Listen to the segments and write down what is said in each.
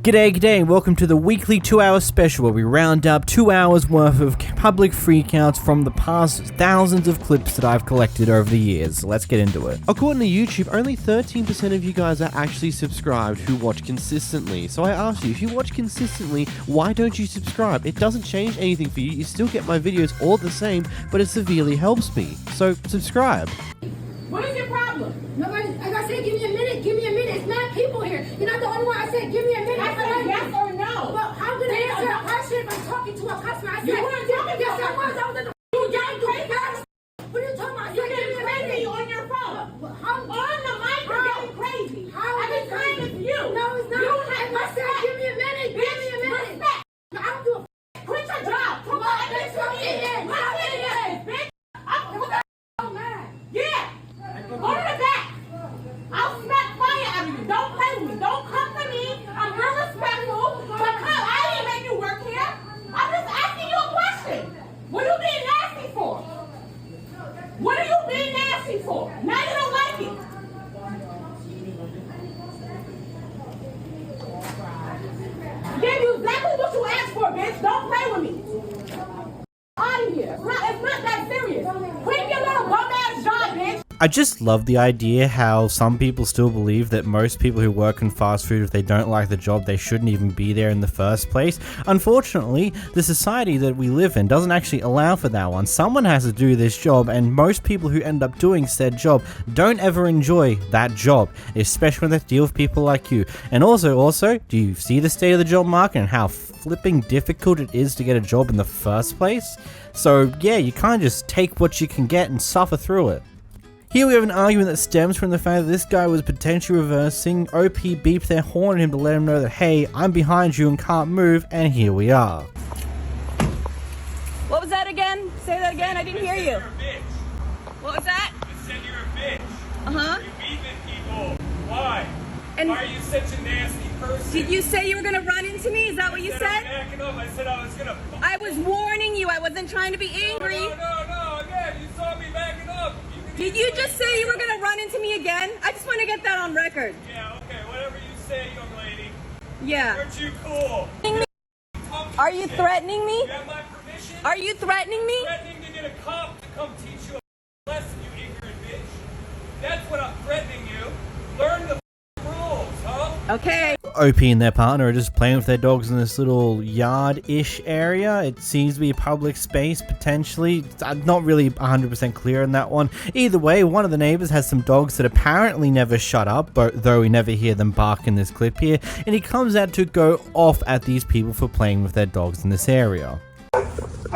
G'day, g'day, and welcome to the weekly 2-hour special where we round up 2 hours worth of public freakouts from the past thousands of clips that I've collected over the years. Let's get into it. According to YouTube, only 13% of you guys are actually subscribed who watch consistently. So I ask you, if you watch consistently, why don't you subscribe? It doesn't change anything for you. You still get my videos all the same, but it severely helps me. So subscribe. What is your problem? Nobody, like I said, give me a minute, It's mad people here. You're not the only one. I said, give me a minute. I said yes or no. Well, how could I answer a question if I'm talking to a customer? I said, you weren't talking yes, I was. I was in the crazy. What are you talking about? You're getting crazy on your phone. How? On the mic, you're getting crazy. How? Every time it's you. No, it's not. You have I said, give me a minute. Give me a minute. Respect. I don't do a quit your job. Come on, bitch. Come in. Come in, bitch. I'm mad. Yeah. Go to the back. I'll smack fire out of you. Don't play with me. Don't come to me. I'm real respectful. But I didn't make you work here. I'm just asking you a question. What are you being nasty for? What are you being nasty for? Now you don't like it. Give you exactly what you asked for, bitch. Don't play with me. Out of here. It's not that serious. Quit your little bum-ass job, bitch. I just love the idea how some people still believe that most people who work in fast food, if they don't like the job, they shouldn't even be there in the first place. Unfortunately, the society that we live in doesn't actually allow for that one. Someone has to do this job, and most people who end up doing said job don't ever enjoy that job, especially when they deal with people like you. And also, do you see the state of the job market and how flipping difficult it is to get a job in the first place? So yeah, you can't just take what you can get and suffer through it. Here we have an argument that stems from the fact that this guy was potentially reversing. OP beeped their horn at him to let him know that, hey, I'm behind you and can't move, and here we are. What was that again? Say that again, I didn't hear you. You're a bitch. What was that? I said you're a bitch. Uh-huh. You're beeping people. Why? And why are you such a nasty person? did you say you were gonna run into me? Is that what you said? I'm backing up. I said I was gonna. I was warning you, I wasn't trying to be angry. No. Again, you saw me backing up. Did you just say you were gonna run into me again? I just want to get that on record. Yeah, okay. Whatever you say, young lady. Yeah. Aren't you cool? Are you threatening me? You have my permission? Are you threatening me? Threatening to get a cop to come teach you a lesson, you ignorant bitch. That's what I'm threatening you. Learn the rules, huh? Okay. OP and their partner are just playing with their dogs in this little yard-ish area. It seems to be a public space, potentially. I'm not really 100% clear on that one. Either way, one of the neighbors has some dogs that apparently never shut up, though we never hear them bark in this clip here, and he comes out to go off at these people for playing with their dogs in this area.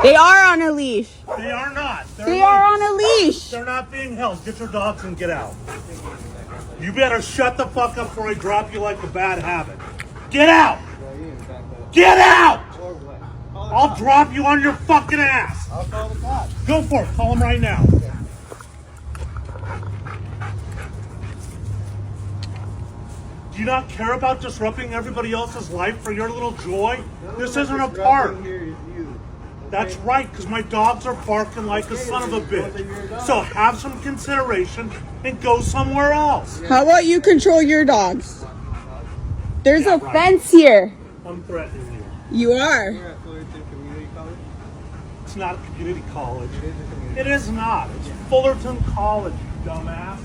They are on a leash. They are not. They are on a leash. They're not being held. Get your dogs and get out. You better shut the fuck up before I drop you like a bad habit. Get out! Get out! I'll drop you on your fucking ass. I'll call the cops. Go for it. Call them right now. Do you not care about disrupting everybody else's life for your little joy? This isn't a park. That's right, because my dogs are barking like a son of a bitch. So have some consideration and go somewhere else. How about you control your dogs? There's a fence here. I'm threatening you. You are. It's not a community college. It is not. It's Fullerton College, you dumbass.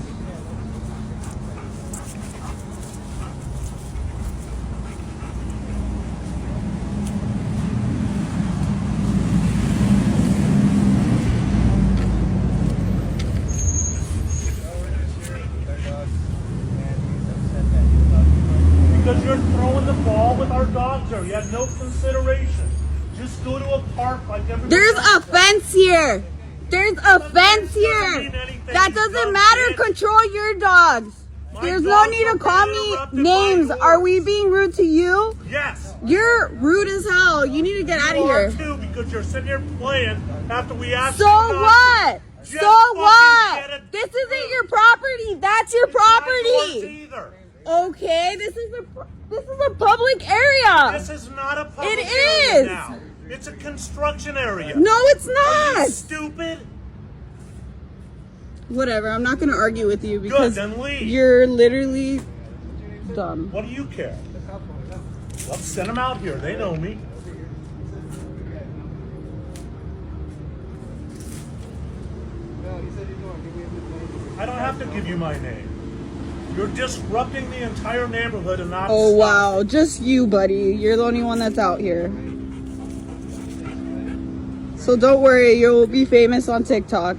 Because you're throwing the ball with our dogs there. You had no consideration. Just go to a park like everybody There's else a does. fence here. There's a fence here. That doesn't matter. Control your dogs. There's no need to call me names. Are we being rude to you? Yes. You're rude as hell. You need to get out of here. Too, because you're sitting here playing after we asked So you not to. what? Just So fucking what? get it. This isn't your property. That's your It's not property. yours either. Okay, this is a public area. This is not a public It area is. now. It's a construction area. No, it's Are you not. stupid? Whatever. I'm not going to argue with you Good, because then leave. you're literally dumb. What do you care? Well, send them out here. They know me. I don't have to give you my name. You're disrupting the entire neighborhood and not. Oh wow, just you, buddy. You're the only one that's out here. So don't worry, you'll be famous on TikTok.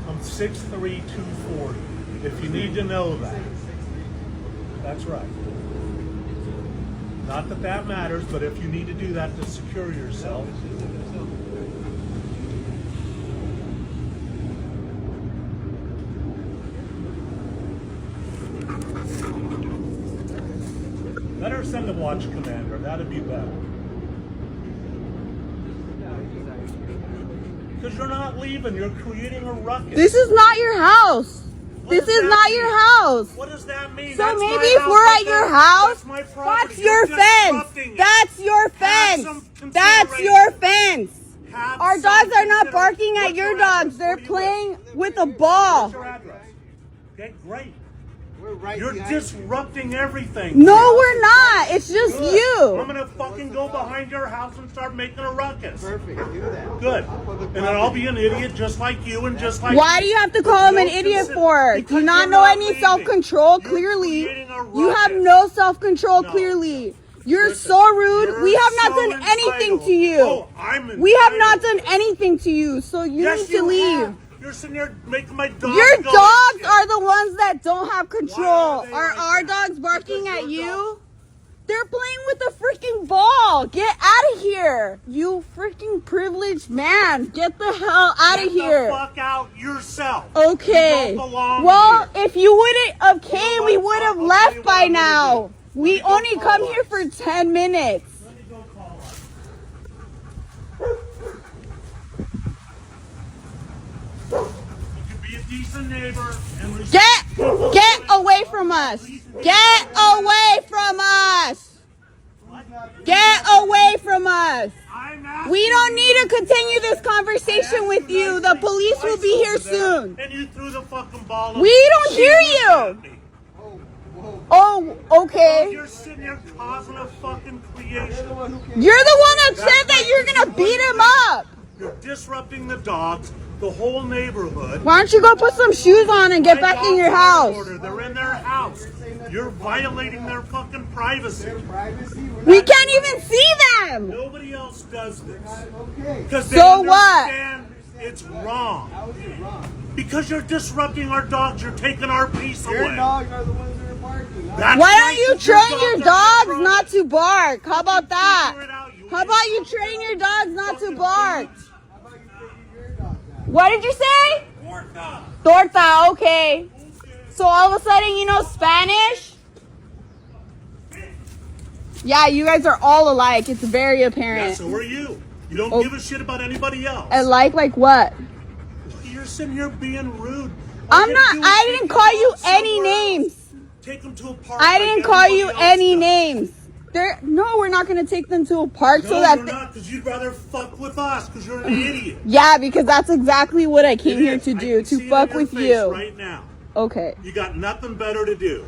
I'm 6'3", 240. If you need to know that. That's right. Not that that matters, but if you need to do that to secure yourself. Better send a watch commander. That'd be better. Because you're not leaving. You're creating a ruckus. This is not your house. This is not your house. What does that mean? So That's maybe my if house. we're at your house, That's my property. that's your You're fence. disrupting it. That's your Have fence. some That's your fence. Have Our some dogs are not consideration. barking at What's your address? dogs. They're Where do you playing live? with a ball. What's your address? Okay, great. We're right You're behind you. disrupting everything. No, we're not. It's just Good. I'm you. gonna fucking go behind your house and start making a ruckus. Perfect. Do that. Good. And then I'll be an idiot just like you and just like Why do you have to call him an idiot for? Do you not know any leaving. self-control? You're Clearly. creating a You have ruckus. no self-control, No. clearly. You're Listen, so rude. you're We have not so done anything entitled. to you. Oh, I'm We have not entitled. done anything to you, so you Yes, need to you leave. have. You're sitting there making my dog Your go dogs shit. are the ones that don't have control. Why are they Are like our that? dogs barking Because at your you? dog- They're playing with a freaking ball. Get out of here. You freaking privileged man. Get the hell out Get of here. the fuck out yourself. Okay. You don't belong Well, here. if you wouldn't have came, You know we what? would have I'll tell you left what by I'm gonna now. do. We Let me go only call come us. here for 10 minutes. Let me go call us. You can be a decent neighbor and Get away from us. Get away from us. Get away from us. I'm asking We don't need you- to continue this conversation with you. The police will be here soon. And you threw the fucking ball. up. We don't She hear looked you. at me. Oh, okay. You're sitting here causing a fucking creation. You're the one that said that you're gonna beat him up. You're disrupting the dogs, the whole neighborhood. Why don't you go put some shoes on and get My back in your dogs are in house? order. They're in their house. You're violating their fucking privacy. Privacy. We can't even see them. Nobody else does this. Okay. Because they So what? understand it's wrong. How is it wrong? Because you're disrupting our dogs. You're taking our peace Your away. dogs are the ones that are barking. That's Why right, don't you 'cause train your are dogs disrupting. not to bark? How about that? Figure it out, you How about you idiot. train your dogs not to Fucking bark? idiots. How about you taking your dogs out? What did you say? Orca. Torta, okay. So all of a sudden you know Spanish? Yeah, you guys are all alike. It's very Yeah, apparent. so are you. You don't Oh. give a shit about anybody else. Alike like what? You're sitting here being rude. I'm not. I didn't call you any names. Take them to a park. I like didn't call you everybody else any does. names. No, we're not gonna take them to a park No, so that. you're not, because you'd rather fuck with us, because you're an idiot. Yeah, because that's exactly what I came It here is. to I do, can see to it fuck in your with face you. right now. Okay. You got nothing better to do.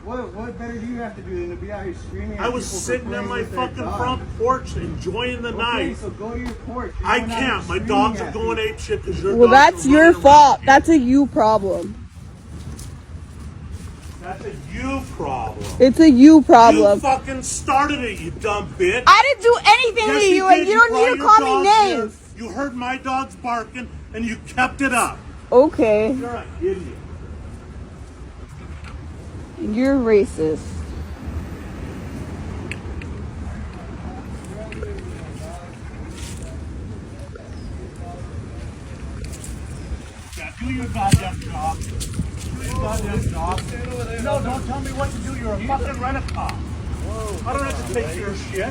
What better do you have to do than to be out here screaming at I was people for sitting on playing my with their fucking dogs? front porch enjoying the Okay, night. so go to your porch. You're I going out can't. My screaming dogs are at going people. ape shit because your Well, dogs that's are your running fault. around. That's a you problem. That's a you problem. It's a you You problem. fucking started it, you dumb bitch. I didn't do anything Yes, to you, and did. you don't brought need to your call me dogs here. names. You heard my dogs barking, and you kept it up. Okay. You're an idiot. You're racist. Yeah, do your goddamn job. Do your goddamn job. No, don't tell me what to do. You're a fucking rent-a-cop. I don't have to take your shit.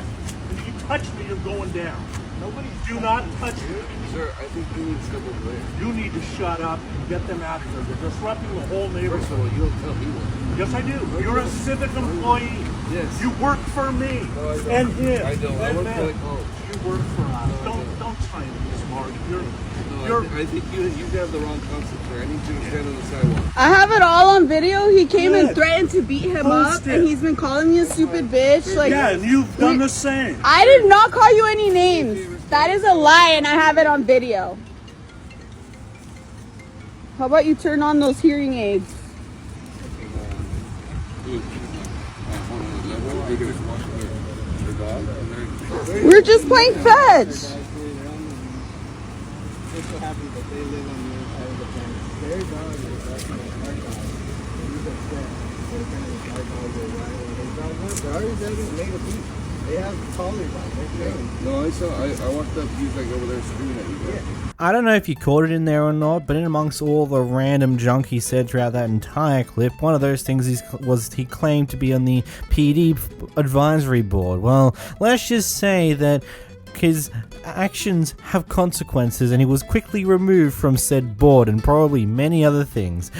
If you touch me, you're going down. Nobody. Do not touch me. Sir, I think you need to step over there. You need to shut up and get them out of here. They're disrupting the whole First of neighborhood. all, you don't tell me what. Yes, I do. You're a civic employee. Yes. You work for me No, I don't. and him. I don't. I and work them. for the college. You work for us. No, I Don't try to be smart. You're No, No, I think you have the wrong concept there. I need you to stand on the sidewalk. I have it all on video. He came and threatened to beat him Post up, it. and he's been calling me a stupid bitch. Like, Yeah, and you've done the same. I did not call you any names. That is a lie, and I have it on video. How about you turn on those hearing aids? We're just playing fetch. Just so happens that they live on the other side of the fence. Their dog is actually our dog. And he's upset. They're kind of our dog or whatever. They dog work, but ours doesn't make a beat. They have collars on. They're trained. No, I walked up, he's like over there screaming at you guys. I don't know if you caught it in there or not, but in amongst all the random junk he said throughout that entire clip, one of those things was he claimed to be on the PD advisory board. Well, let's just say that his actions have consequences, and he was quickly removed from said board and probably many other things.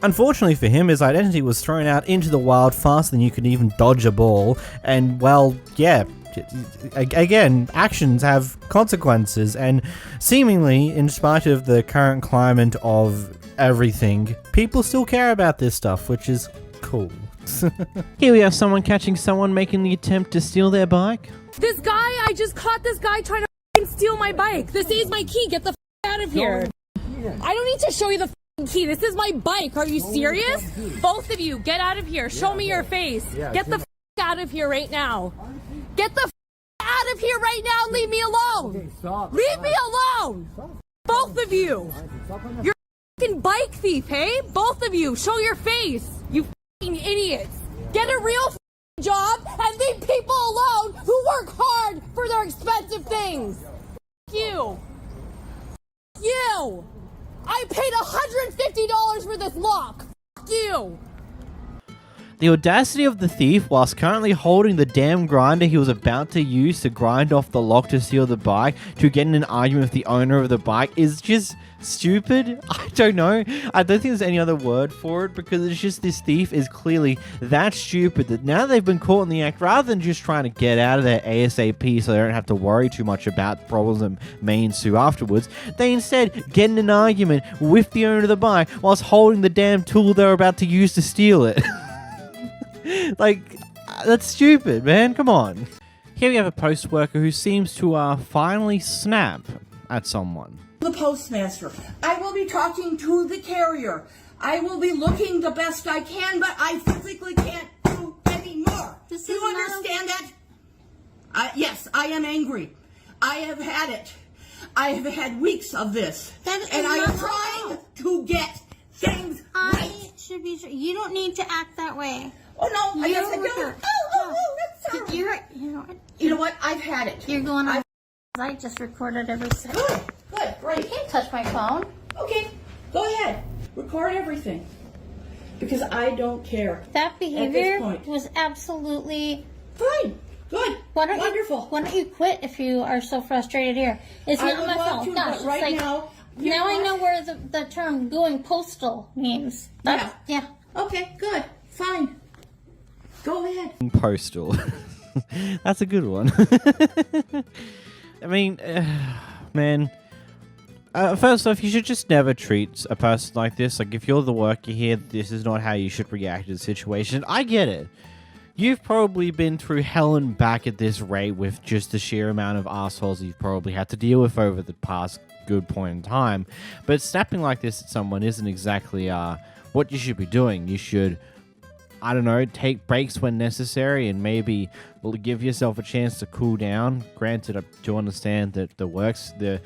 Unfortunately for him, his identity was thrown out into the wild faster than you could even dodge a ball, and well, yeah, again, actions have consequences, and seemingly, in spite of the current climate of everything, people still care about this stuff, which is cool. Here we have someone catching someone making the attempt to steal their bike. This guy, I just caught this guy trying to f***ing steal my bike. This is my key. Get the f*** out of here. I don't need to show you the f***ing key. This is my bike. Are you serious? Both of you, get out of here. Show me your face. Get the f*** out of here right now. Get the f*** out of here right now and leave me alone. Leave me alone. Both of you. You're a f***ing bike thief, hey? Both of you. Show your face. You f***ing idiots. Get a real f***ing job and leave people alone who work hard for their expensive things. F*** you. F*** you. I paid $150 for this lock. F*** you. The audacity of the thief, whilst currently holding the damn grinder he was about to use to grind off the lock to steal the bike, to get in an argument with the owner of the bike, is just stupid. I don't know. I don't think there's any other word for it, because it's just this thief is clearly that stupid that now they've been caught in the act, rather than just trying to get out of there ASAP so they don't have to worry too much about the problems that may ensue afterwards, they instead get in an argument with the owner of the bike whilst holding the damn tool they're about to use to steal it. Like, that's stupid, man. Come on. Here we have a post worker who seems to finally snap at someone. The postmaster. I will be talking to the carrier. I will be looking the best I can, but I physically can't do any more. Do you understand that? Yes, I am angry. I have had it. I have had weeks of this. And I am trying to get things right. Should be. You don't need to act that way. Oh no! I guess I don't. Oh, that's sorry. You know what? I've had it. You're going on. I just recorded every second. Good, great. You can't touch my phone. Okay, go ahead. Record everything. Because I don't care. That behavior At this point. was absolutely Fine. Good. Wonderful. Why don't you quit if you are so frustrated here? It's I not would my love fault. to, Gosh, but it's right like, now. now I know where the term going postal means. Yeah. Okay, good. Fine. Go ahead. Postal. That's a good one. I mean, man. First off, you should just never treat a person like this. Like, if you're the worker here, this is not how you should react to the situation. I get it. You've probably been through hell and back at this rate with just the sheer amount of assholes you've probably had to deal with over the past good point in time. But snapping like this at someone isn't exactly what you should be doing. You should, I don't know, take breaks when necessary and maybe give yourself a chance to cool down. Granted, I do understand that the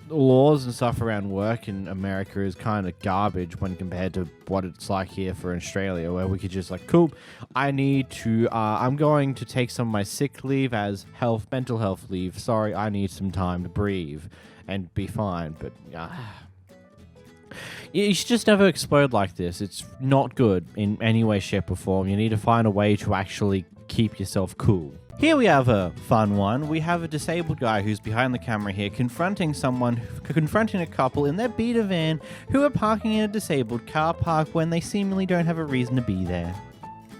laws and stuff around work in America is kind of garbage when compared to what it's like here for Australia, where we could just like, cool, I'm going to take some of my sick leave as mental health leave. Sorry, I need some time to breathe and be fine. But you should just never explode like this. It's not good in any way, shape, or form. You need to find a way to actually keep yourself cool. Here we have a fun one. We have a disabled guy who's behind the camera here confronting a couple in their beater van who are parking in a disabled car park when they seemingly don't have a reason to be there.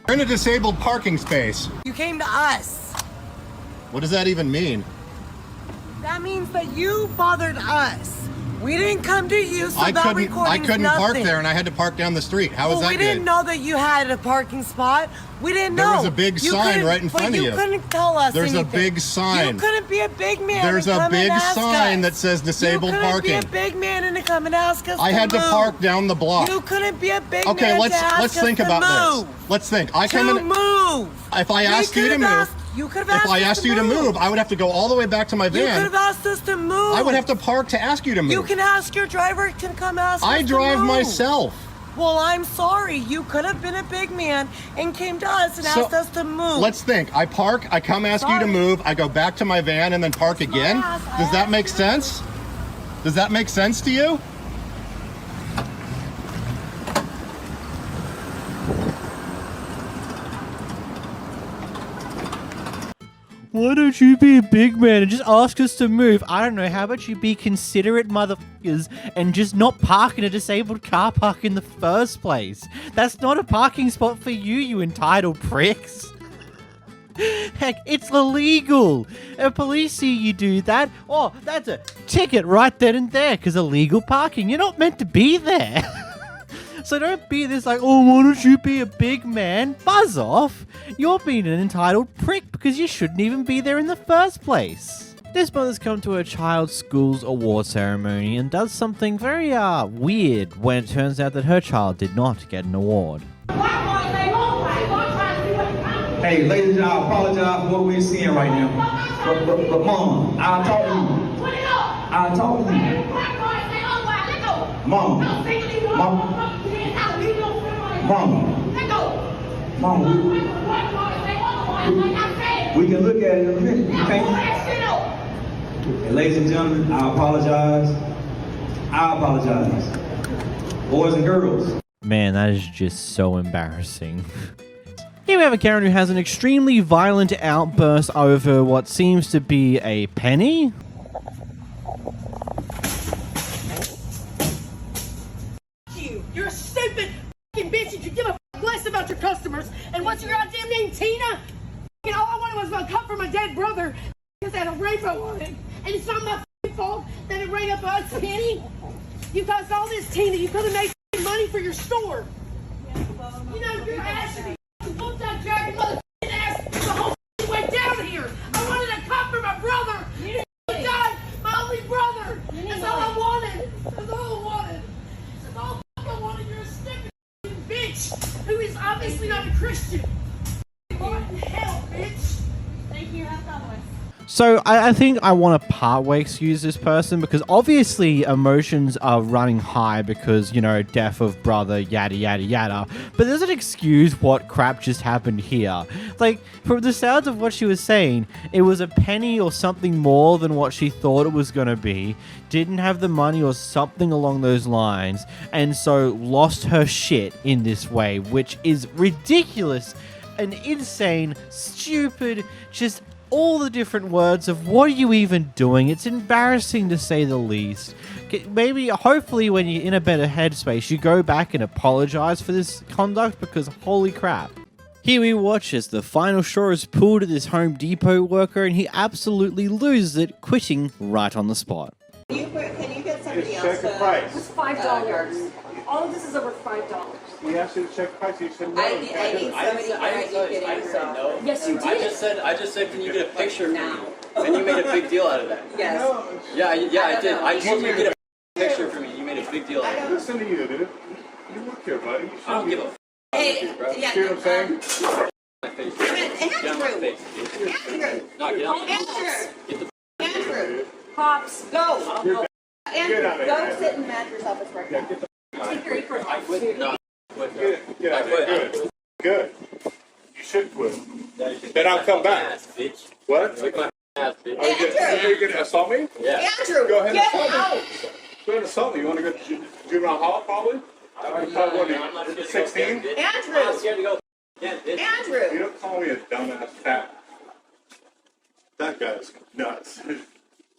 We're in a disabled parking space. You came to us. What does that even mean? That means that you bothered us. We didn't come to you, so I that couldn't recording's park nothing. there, and I had to park down the street. How was that we good? didn't know that you had a parking spot. We didn't know. There was a big sign right in front of you. You couldn't tell us There's anything. a big sign. You couldn't be a big man. There's and a come big and ask sign us. that says disabled parking. You couldn't be a big man and come and ask us I had to move. park down the block. You couldn't be a big Okay, man let's to ask let's us think to about move. this. Let's think. I To come in. move. If I asked you to move, You could have asked if I us asked to you to move, I would have to go all the way back to my You could van. have asked us to move. I would have to park to ask you to move. You can ask your driver to come ask us I to drive move. myself. Well, I'm sorry. You could have been a big man and came to us and asked us to move. Let's think. I park, I come ask you to move, I go back to my van and then park again. Does that make sense? Does that make sense to you? Why don't you be a big man and just ask us to move? I don't know, how about you be considerate motherfuckers and just not park in a disabled car park in the first place? That's not a parking spot for you, you entitled pricks. Heck, it's illegal. If police see you do that, oh, that's a ticket right then and there, because illegal parking. You're not meant to be there. So don't be this like, oh, why don't you be a big man? Buzz off. You're being an entitled prick because you shouldn't even be there in the first place. This mother's come to her child's school's award ceremony and does something very weird when it turns out that her child did not get an award. Hey, ladies and gentlemen, I apologize for what we're seeing right now. But Mom, I'll talk to you. I'll talk to you. Mom. We can look at it in a minute. You can't. And ladies and gentlemen, I apologize. I apologize. Boys and girls. Man, that is just so embarrassing. Here we have a Karen who has an extremely violent outburst over what seems to be a penny. You're a stupid fucking bitch. You could give a less about your customers. And what's your goddamn name, Tina? And all I wanted was a cup for my dead brother because it had a rainbow on it. And it's not my fault that it rang up a penny. You caused all this, Tina. You could have made money for your store. You know, your ass should be whooped that dragon mother ass the whole way down here. I wanted a cup for my brother. He died, my only brother. That's all I wanted. That's all I wanted. That's all I wanted. You're a stupid bitch who is obviously not a Christian. What in hell, bitch? Thank you. Have fun with. So I think I want to partway excuse this person because obviously emotions are running high because, you know, death of brother, yada, yada, yada. But doesn't excuse what crap just happened here. Like, from the sounds of what she was saying, it was a penny or something more than what she thought it was going to be, didn't have the money or something along those lines, and so lost her shit in this way, which is ridiculous and insane, stupid, just all the different words of what are you even doing? It's embarrassing to say the least. Maybe, hopefully, when you're in a better headspace, you go back and apologize for this conduct because holy crap. Here we watch as the final straw is pulled at this Home Depot worker and he absolutely loses it, quitting right on the spot. Can you get somebody else? Check the price. It's $5. All of this is over $5. We asked you to check the price. You said no. I need somebody here. I didn't say no. Yes, you did. I just said, can you get a picture now? And you made a big deal out of that. Yes. Yeah, I did. I told you to get a picture for me. You made a big deal out of it. Listen to you, dude. You work here, buddy. I don't give a Hey, yeah. See what I'm saying? my face. Andrew. Get on my face. Andrew. No, get on my Andrew. Get the Andrew. Pops, go. You're Andrew, Get out of go here. sit in Matthew's office right now. Take your apron I off. quit. No. Get out of here. Good. Good. You should quit. Then I'll come back. Bitch. What? Lick my ass, bitch. Are you going to assault me? Yeah. Andrew, Go ahead and get assault me. out. Go ahead and assault me. You want to go to juvenile hall, probably? I'm not 16? I'm Andrew. scared to go. Yeah, bitch. You Andrew. don't call me a dumbass fat. That guy's nuts.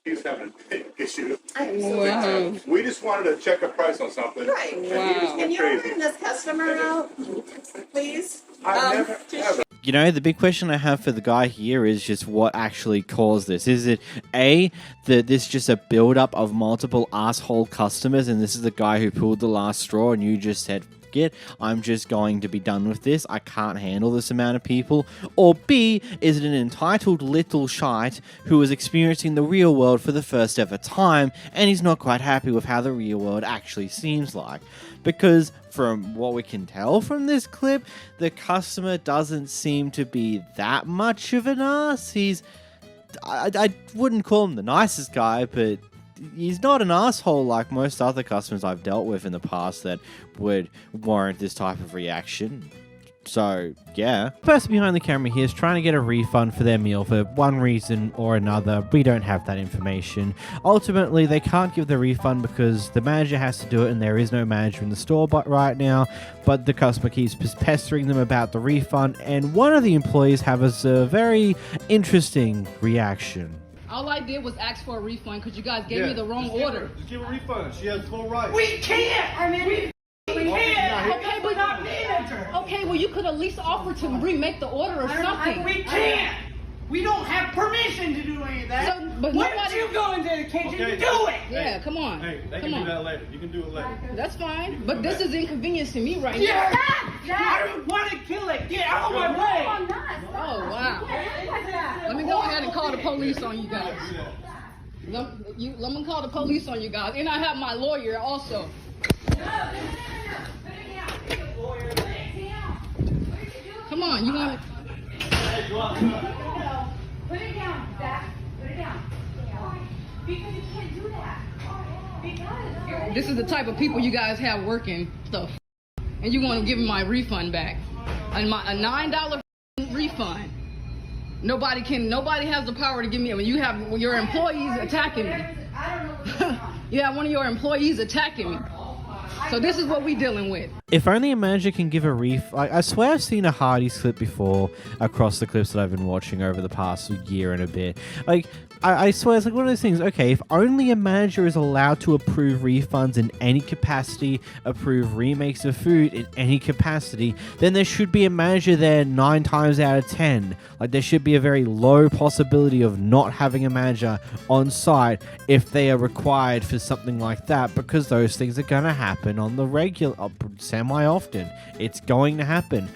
He's having a big issue. Wow. We just wanted to check a price on something. Right. And he just Can went you crazy. bring this customer out, please? I've never, ever. You know, the big question I have for the guy here is just what actually caused this. Is it A, that this just a build-up of multiple asshole customers and this is the guy who pulled the last straw and you just said, it, I'm just going to be done with this, I can't handle this amount of people? Or B, is it an entitled little shite who is experiencing the real world for the first ever time and he's not quite happy with how the real world actually seems like? Because from what we can tell from this clip, the customer doesn't seem to be that much of an ass. I wouldn't call him the nicest guy, but he's not an asshole like most other customers I've dealt with in the past that would warrant this type of reaction. So, yeah. The person behind the camera here is trying to get a refund for their meal for one reason or another. We don't have that information. Ultimately, they can't give the refund because the manager has to do it and there is no manager in the store right now, but the customer keeps pestering them about the refund, and one of the employees has a very interesting reaction. All I did was ask for a refund because you guys gave me the wrong order. Just give her a refund. She has full rights. We can't! We can't! Okay, but not manager. Okay, well you could at least offer to remake the order or something. We can't! We don't have permission to do any of that. So, but Why nobody... don't you go into the kitchen and do it? Yeah, come on. Hey, they can do that later. You can do it later. That's fine, but this is inconvenience to me right Yeah. now. I don't want to kill it. Get out of my way. Oh, wow. Let me go ahead and call the police on you guys. Let me call the police on you guys. And I have my lawyer also. Come on, you want to... Put it down, Zach. Put it down. Because you can't do that. Because This is the type of people you guys have working stuff. And you want to give me my refund back. And a $9 refund. Nobody has the power to give me. When you have your employees attacking me. You have one of your employees attacking me. So this is what we dealing with. If only a manager can give a I swear I've seen a Hardee's clip before across the clips that I've been watching over the past year and a bit. Like, I swear it's like one of those things, okay, if only a manager is allowed to approve refunds in any capacity, approve remakes of food in any capacity, then there should be a manager there 9 times out of 10. Like, there should be a very low possibility of not having a manager on site if they are required for something like that, because those things are going to happen on the regular, semi-often. It's going to happen.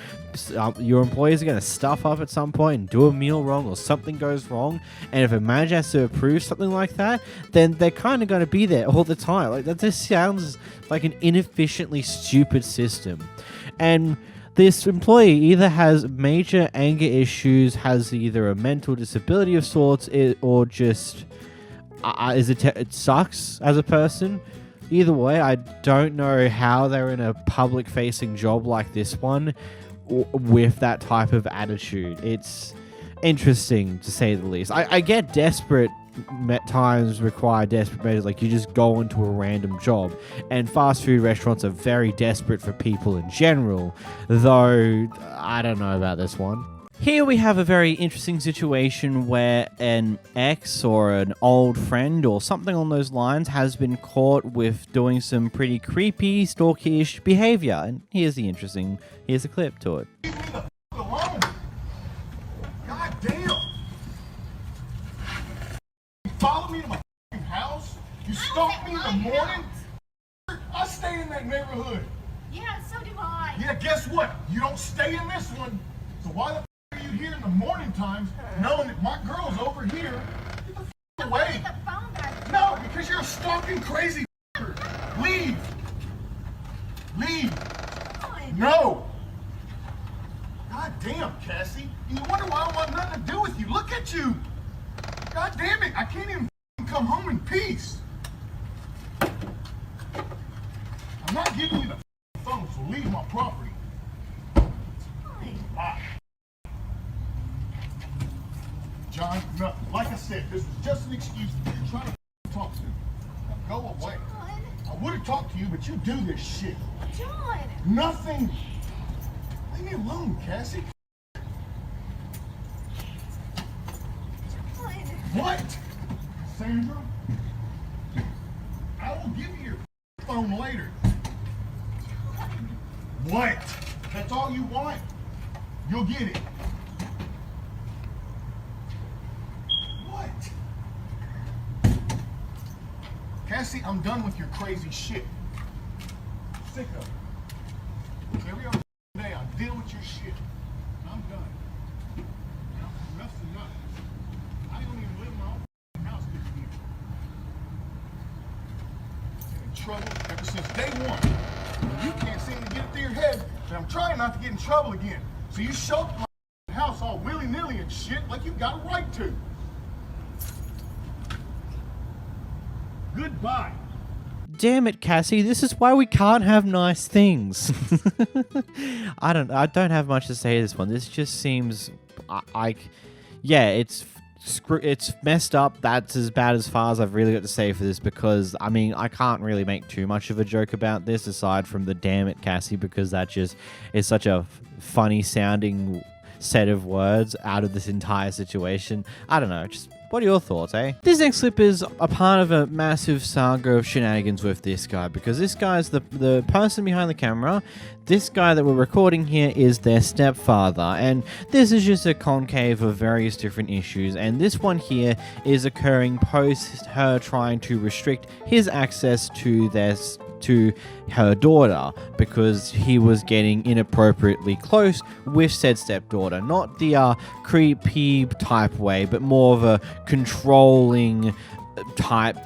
Your employees are going to stuff up at some point and do a meal wrong or something goes wrong, and if a manager has to approve something like that, then they're kind of going to be there all the time. Like, that just sounds like an inefficiently stupid system. And this employee either has major anger issues, has either a mental disability of sorts, or just it sucks as a person. Either way, I don't know how they're in a public-facing job like this one with that type of attitude. It's interesting, to say the least. I get desperate times require desperate measures, like you just go into a random job, and fast food restaurants are very desperate for people in general, though I don't know about this one. Here we have a very interesting situation where an ex or an old friend or something on those lines has been caught with doing some pretty creepy, stalkish behavior. And here's a clip to it. Leave me the f alone. God damn. You follow me to my house? You stalk me in the morning? I stay in that neighborhood. yeah, so do I. Yeah, guess what? You don't stay in this one. So why the f are you here in the morning times knowing that my girl's over here? Get the f away. No, because you're a stalking crazy f***er. Leave. Leave. No. God damn, Cassie. And you wonder why I want nothing to do with you. Look at you. God damn it. I can't even come home in peace. I'm not giving you the phone, so leave my property. Bye. John, no, like I said, this was just an excuse for you trying to talk to me. Now go away. John. I would have talked to you, but you do this shit. John. Nothing. Leave me alone, Cassie. John. What? Sandra? I will give you your phone later. What? That's all you want? You'll get it. Cassie, I'm done with your crazy shit. Sick of it. Every other day I deal with your shit. I'm done. Enough's enough. I don't even live in my own house because of you. Been in trouble ever since day one. You can't seem to get it through your head that I'm trying not to get in trouble again. So you show up at my house all willy-nilly and shit like you got a right to. Goodbye. Damn it, Cassie, this is why we can't have nice things. I don't have much to say to this one. This just seems like, yeah, it's messed up. That's as bad as far as I've really got to say for this, because I mean, I can't really make too much of a joke about this aside from the damn it, Cassie, because that just is such a funny sounding set of words out of this entire situation. I don't know, just what are your thoughts, eh? This next clip is a part of a massive saga of shenanigans with this guy, because this guy's the person behind the camera. This guy that we're recording here is their stepfather, and this is just a concave of various different issues, and this one here is occurring post her trying to restrict his access to her daughter because he was getting inappropriately close with said stepdaughter. Not the creepy type way, but more of a controlling type,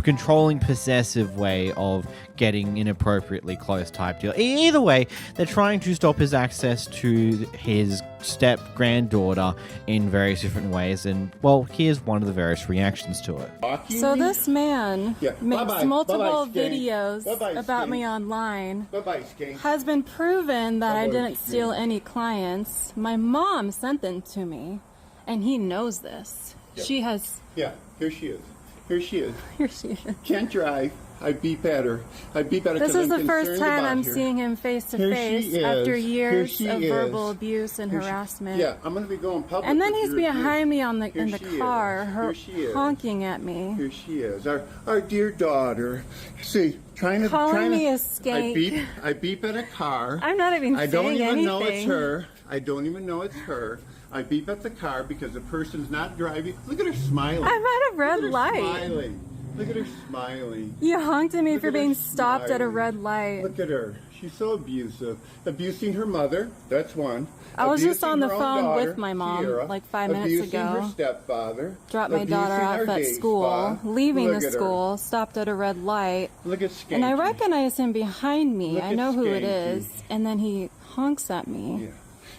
controlling possessive way of getting inappropriately close type deal. Either way, they're trying to stop his access to his step-granddaughter in various different ways, and, well, here's one of the various reactions to it. So this man makes Bye-bye. multiple Bye-bye, videos Bye-bye, about me Skank. online. Bye-bye, Skank. Has been proven that I Bye-bye, didn't steal Skank. any clients. My mom sent them to me, and he knows this. Yeah. She has... Yeah, here she is. Here she is. Here she is. Can't drive. I beep at her. I beep at her. This 'cause is I'm the first concerned time about I'm her. seeing him face to Here face she after is. years Here of she verbal is. abuse and Here she- harassment. Yeah, I'm going to be going public. And then with he's your behind me abuse. in Here the she car, is. her Here she is. honking at me. Here she is. Our dear daughter. See, trying Calling me a I skank. I beep at a car. I'm not even I don't saying even know it's anything. her. I don't even know it's her. I beep at the car because the person's not driving. Look at her smiling. I'm at a red Look at her light. Smiling. Look at her smiling. You honked at me Look for at her being stopped at a smiling. red light. Look at her. She's so abusive. Abusing her mother. That's one. I was just Abusing on the her own phone daughter, with my mom Sierra. like 5 minutes Abusing ago. her stepfather. Dropped my daughter Abusing off our at day school, spa. leaving Look the at her. school, stopped at a red light. Look at And I Skanky. recognize him behind me. Look I at know who it Skanky. is. And then he honks at me. Yeah.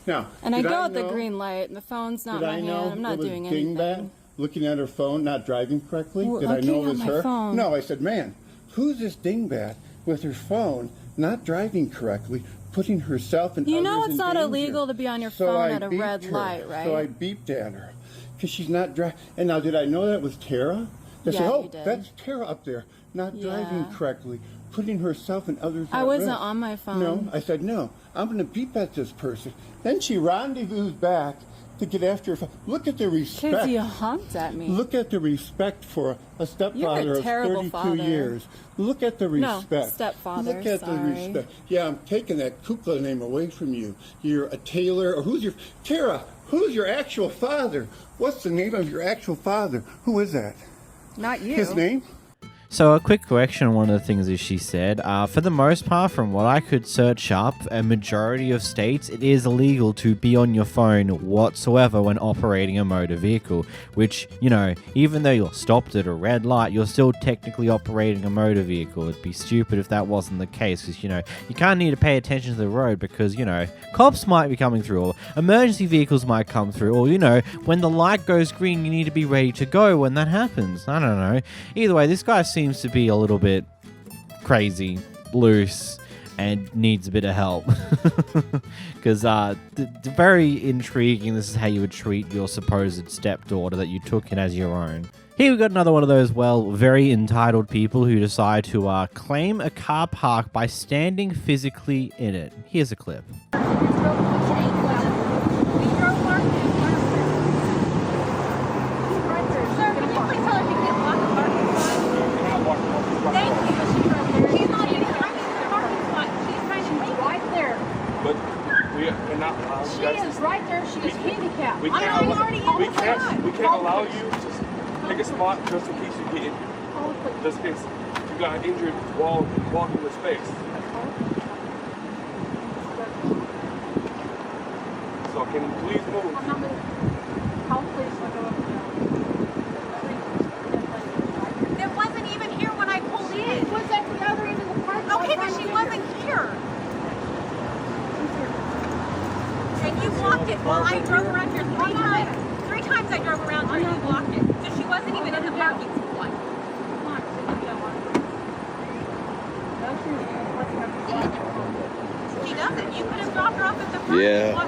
Now, And I did go at the know- green light, and the phone's not in Did my I hand. know I'm not it was doing Dingbat anything. looking at her phone, not driving correctly? Well, Did I know looking it was at my her? phone. No, I said, man, who's this dingbat with her phone, not driving correctly, putting herself and You others know it's in not danger? illegal to be on your So phone I at a beeped red her. light, right? So I beeped at her because she's not driving. And now, did I know that was Tara? I Yeah, said, oh, you did. that's Tara up there, not driving Yeah. correctly, putting herself and others I at wasn't risk. on my phone. No, I said, no, I'm going to beep at this person. Then she rendezvous back to get after her phone. Look at the respect. Kids, you honked at me. Look at the respect for a stepfather You're a of terrible 32 father. years. Look at the No, respect. stepfather, Look at the sorry. respect. Yeah, I'm taking that Kukla name away from you. You're a Taylor, or who's your... Tara, who's your actual father? What's the name of your actual father? Who is that? Not you. His name? So a quick correction on one of the things that she said. For the most part, from what I could search up, a majority of states, it is illegal to be on your phone whatsoever when operating a motor vehicle. Which, you know, even though you're stopped at a red light, you're still technically operating a motor vehicle. It'd be stupid if that wasn't the case, because, you know, you kind of need to pay attention to the road because, you know, cops might be coming through, or emergency vehicles might come through, or, you know, when the light goes green, you need to be ready to go when that happens. I don't know. Either way, this guy seems to be a little bit crazy, loose, and needs a bit of help. Because very intriguing, this is how you would treat your supposed stepdaughter that you took in as your own. Here we got another one of those, well, very entitled people who decide to claim a car park by standing physically in it. Here's a clip. But we're not allowed. She is right there. She is handicapped. We I'm can't, already in the front. we can't allow you to pick a spot just in case you get in. Just in case. got injured while walking the space. So can you please move? It wasn't even here when I pulled in. It was at the other end of the park. Okay, but she wasn't here. And you blocked it while I drove around here 3 times. 3 times I drove around here and you blocked it. So she wasn't even in the parking lot. He doesn't. You could have dropped her off at the front. Yeah.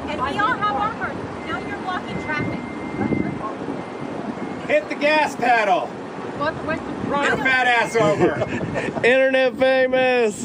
And we all have our cars. Now you're blocking traffic. Hit the gas pedal. Run your fat ass over. Internet famous.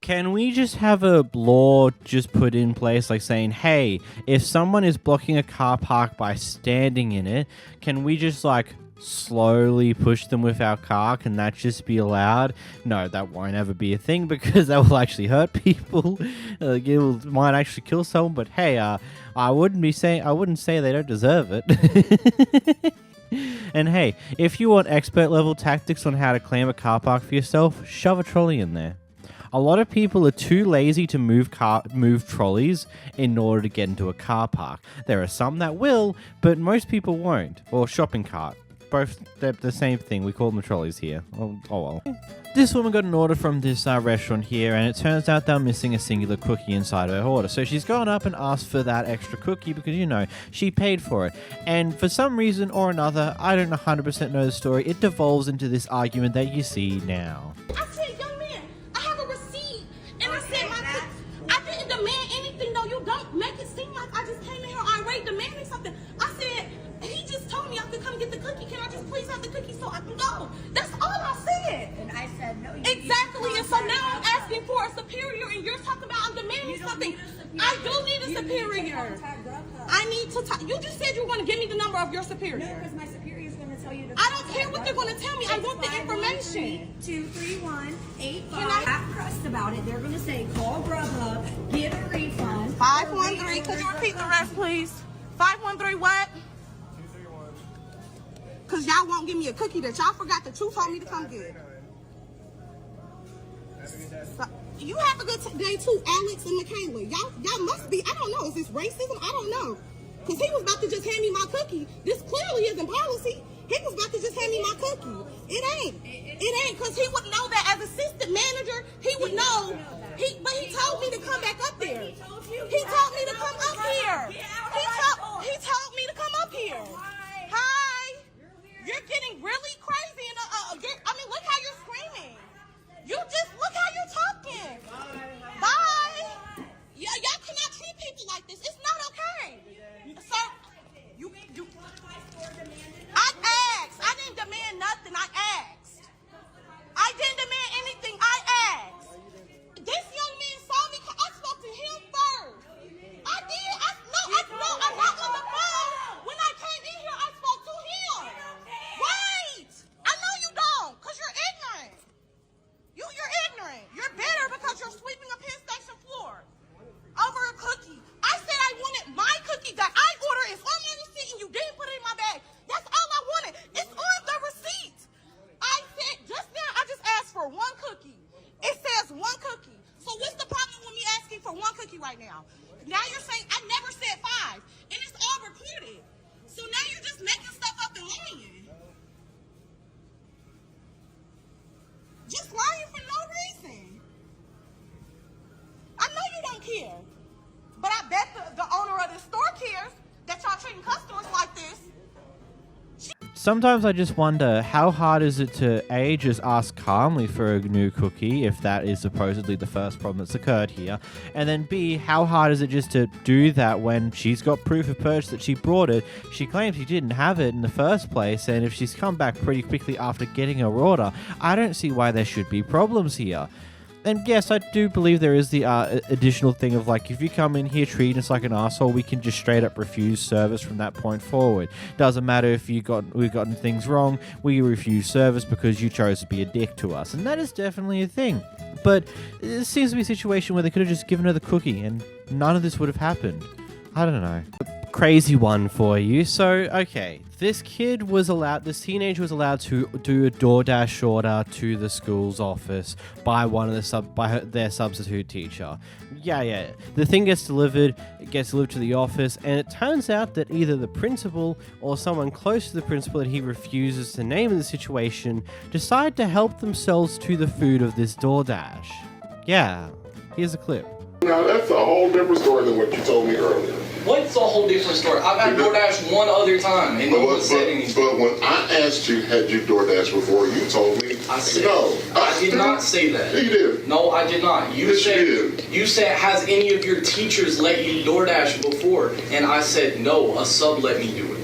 Can we just have a law just put in place like saying, hey, if someone is blocking a car park by standing in it, can we just like slowly push them with our car? Can that just be allowed? No, that won't ever be a thing because that will actually hurt people. Might actually kill someone, but hey, I wouldn't say they don't deserve it. And hey, if you want expert level tactics on how to claim a car park for yourself, shove a trolley in there. A lot of people are too lazy to move trolleys in order to get into a car park. There are some that will, but most people won't. Or shopping cart. Both, they're the same thing. We call them trolleys here. Oh well. This woman got an order from this restaurant here, and it turns out they're missing a singular cookie inside her order. So she's gone up and asked for that extra cookie because, you know, she paid for it. And for some reason or another, I don't 100% know the story, it devolves into this argument that you see now. I said, young man, I have a receipt. And I said, I didn't demand anything, though. You don't make it seem like I just came in here irate demanding something. I said, he just told me I could come get the cookie. Can I just please have the cookie so I can go? That's all I said. And I said, no, you exactly. And so now I'm asking for a superior, and you're talking about I'm demanding something. I do need a superior. I need to talk. You just said you were going to give me the number of your superior. No, because my superior is going to tell you to. I don't care what they're going to tell me. I want the information. 231-85. Not pressed about it. They're going to say call Grubhub, get a refund. 513. Could you repeat the rest, please? 513 what? Because y'all won't give me a cookie that y'all forgot that you told me to come get. So, you have a good day too, Alex and Michaela. Y'all must be, I don't know, is this racism? I don't know. Because he was about to just hand me my cookie. This clearly isn't policy. He was about to just hand me my cookie. It ain't, because he would know that as assistant manager, he would know. But he told me to come back up there. He told me to come up here. He told me to come up here. Hi. You're getting really crazy. And I mean, look how you're screaming. Look how you're talking. Bye. Y'all cannot treat people like this. It's not okay. Sir, I asked. I didn't demand nothing. I asked. I didn't demand anything. I asked. This young man saw me. I spoke to him first. I did. I'm not on the phone. When I came in here, I spoke to him. Wait. I know you don't, because you're ignorant. You're ignorant. You're bitter because you're sweeping a Penn Station floor over a cookie. I said I wanted my cookie that I ordered. It's on my receipt and you didn't put it in my bag. That's all I wanted. It's on the receipt. I said just now I just asked for one cookie. It says one cookie. So what's the problem with me asking for one cookie right now? Now you're saying I never said 5 and it's all recorded. So now you're just making stuff up and lying. Just lying for no reason. I know you don't care. But I bet the owner of the store cares that y'all treating customers like this. Sometimes I just wonder, how hard is it to A, just ask calmly for a new cookie, if that is supposedly the first problem that's occurred here, and then B, how hard is it just to do that when she's got proof of purchase that she brought it, she claims she didn't have it in the first place, and if she's come back pretty quickly after getting her order, I don't see why there should be problems here. And yes, I do believe there is the additional thing of like, if you come in here treating us like an asshole, we can just straight up refuse service from that point forward. Doesn't matter if we've gotten things wrong, we refuse service because you chose to be a dick to us. And that is definitely a thing. But it seems to be a situation where they could have just given her the cookie and none of this would have happened. I don't know. crazy one for you. So, okay, this teenager was allowed to do a DoorDash order to the school's office by their substitute teacher. Yeah. The thing gets delivered. It gets delivered to the office, and it turns out that either the principal or someone close to the principal that he refuses to name in the situation decide to help themselves to the food of this DoorDash. Yeah, here's a clip. Now that's a whole different story than what you told me earlier. What's a whole different story? I got DoorDash one other time, and no one said anything. But when I asked you, had you DoorDash before, you told me I said no. I did not say that. You did. No, I did not. You said, has any of your teachers let you DoorDash before? And I said, no, a sub let me do it.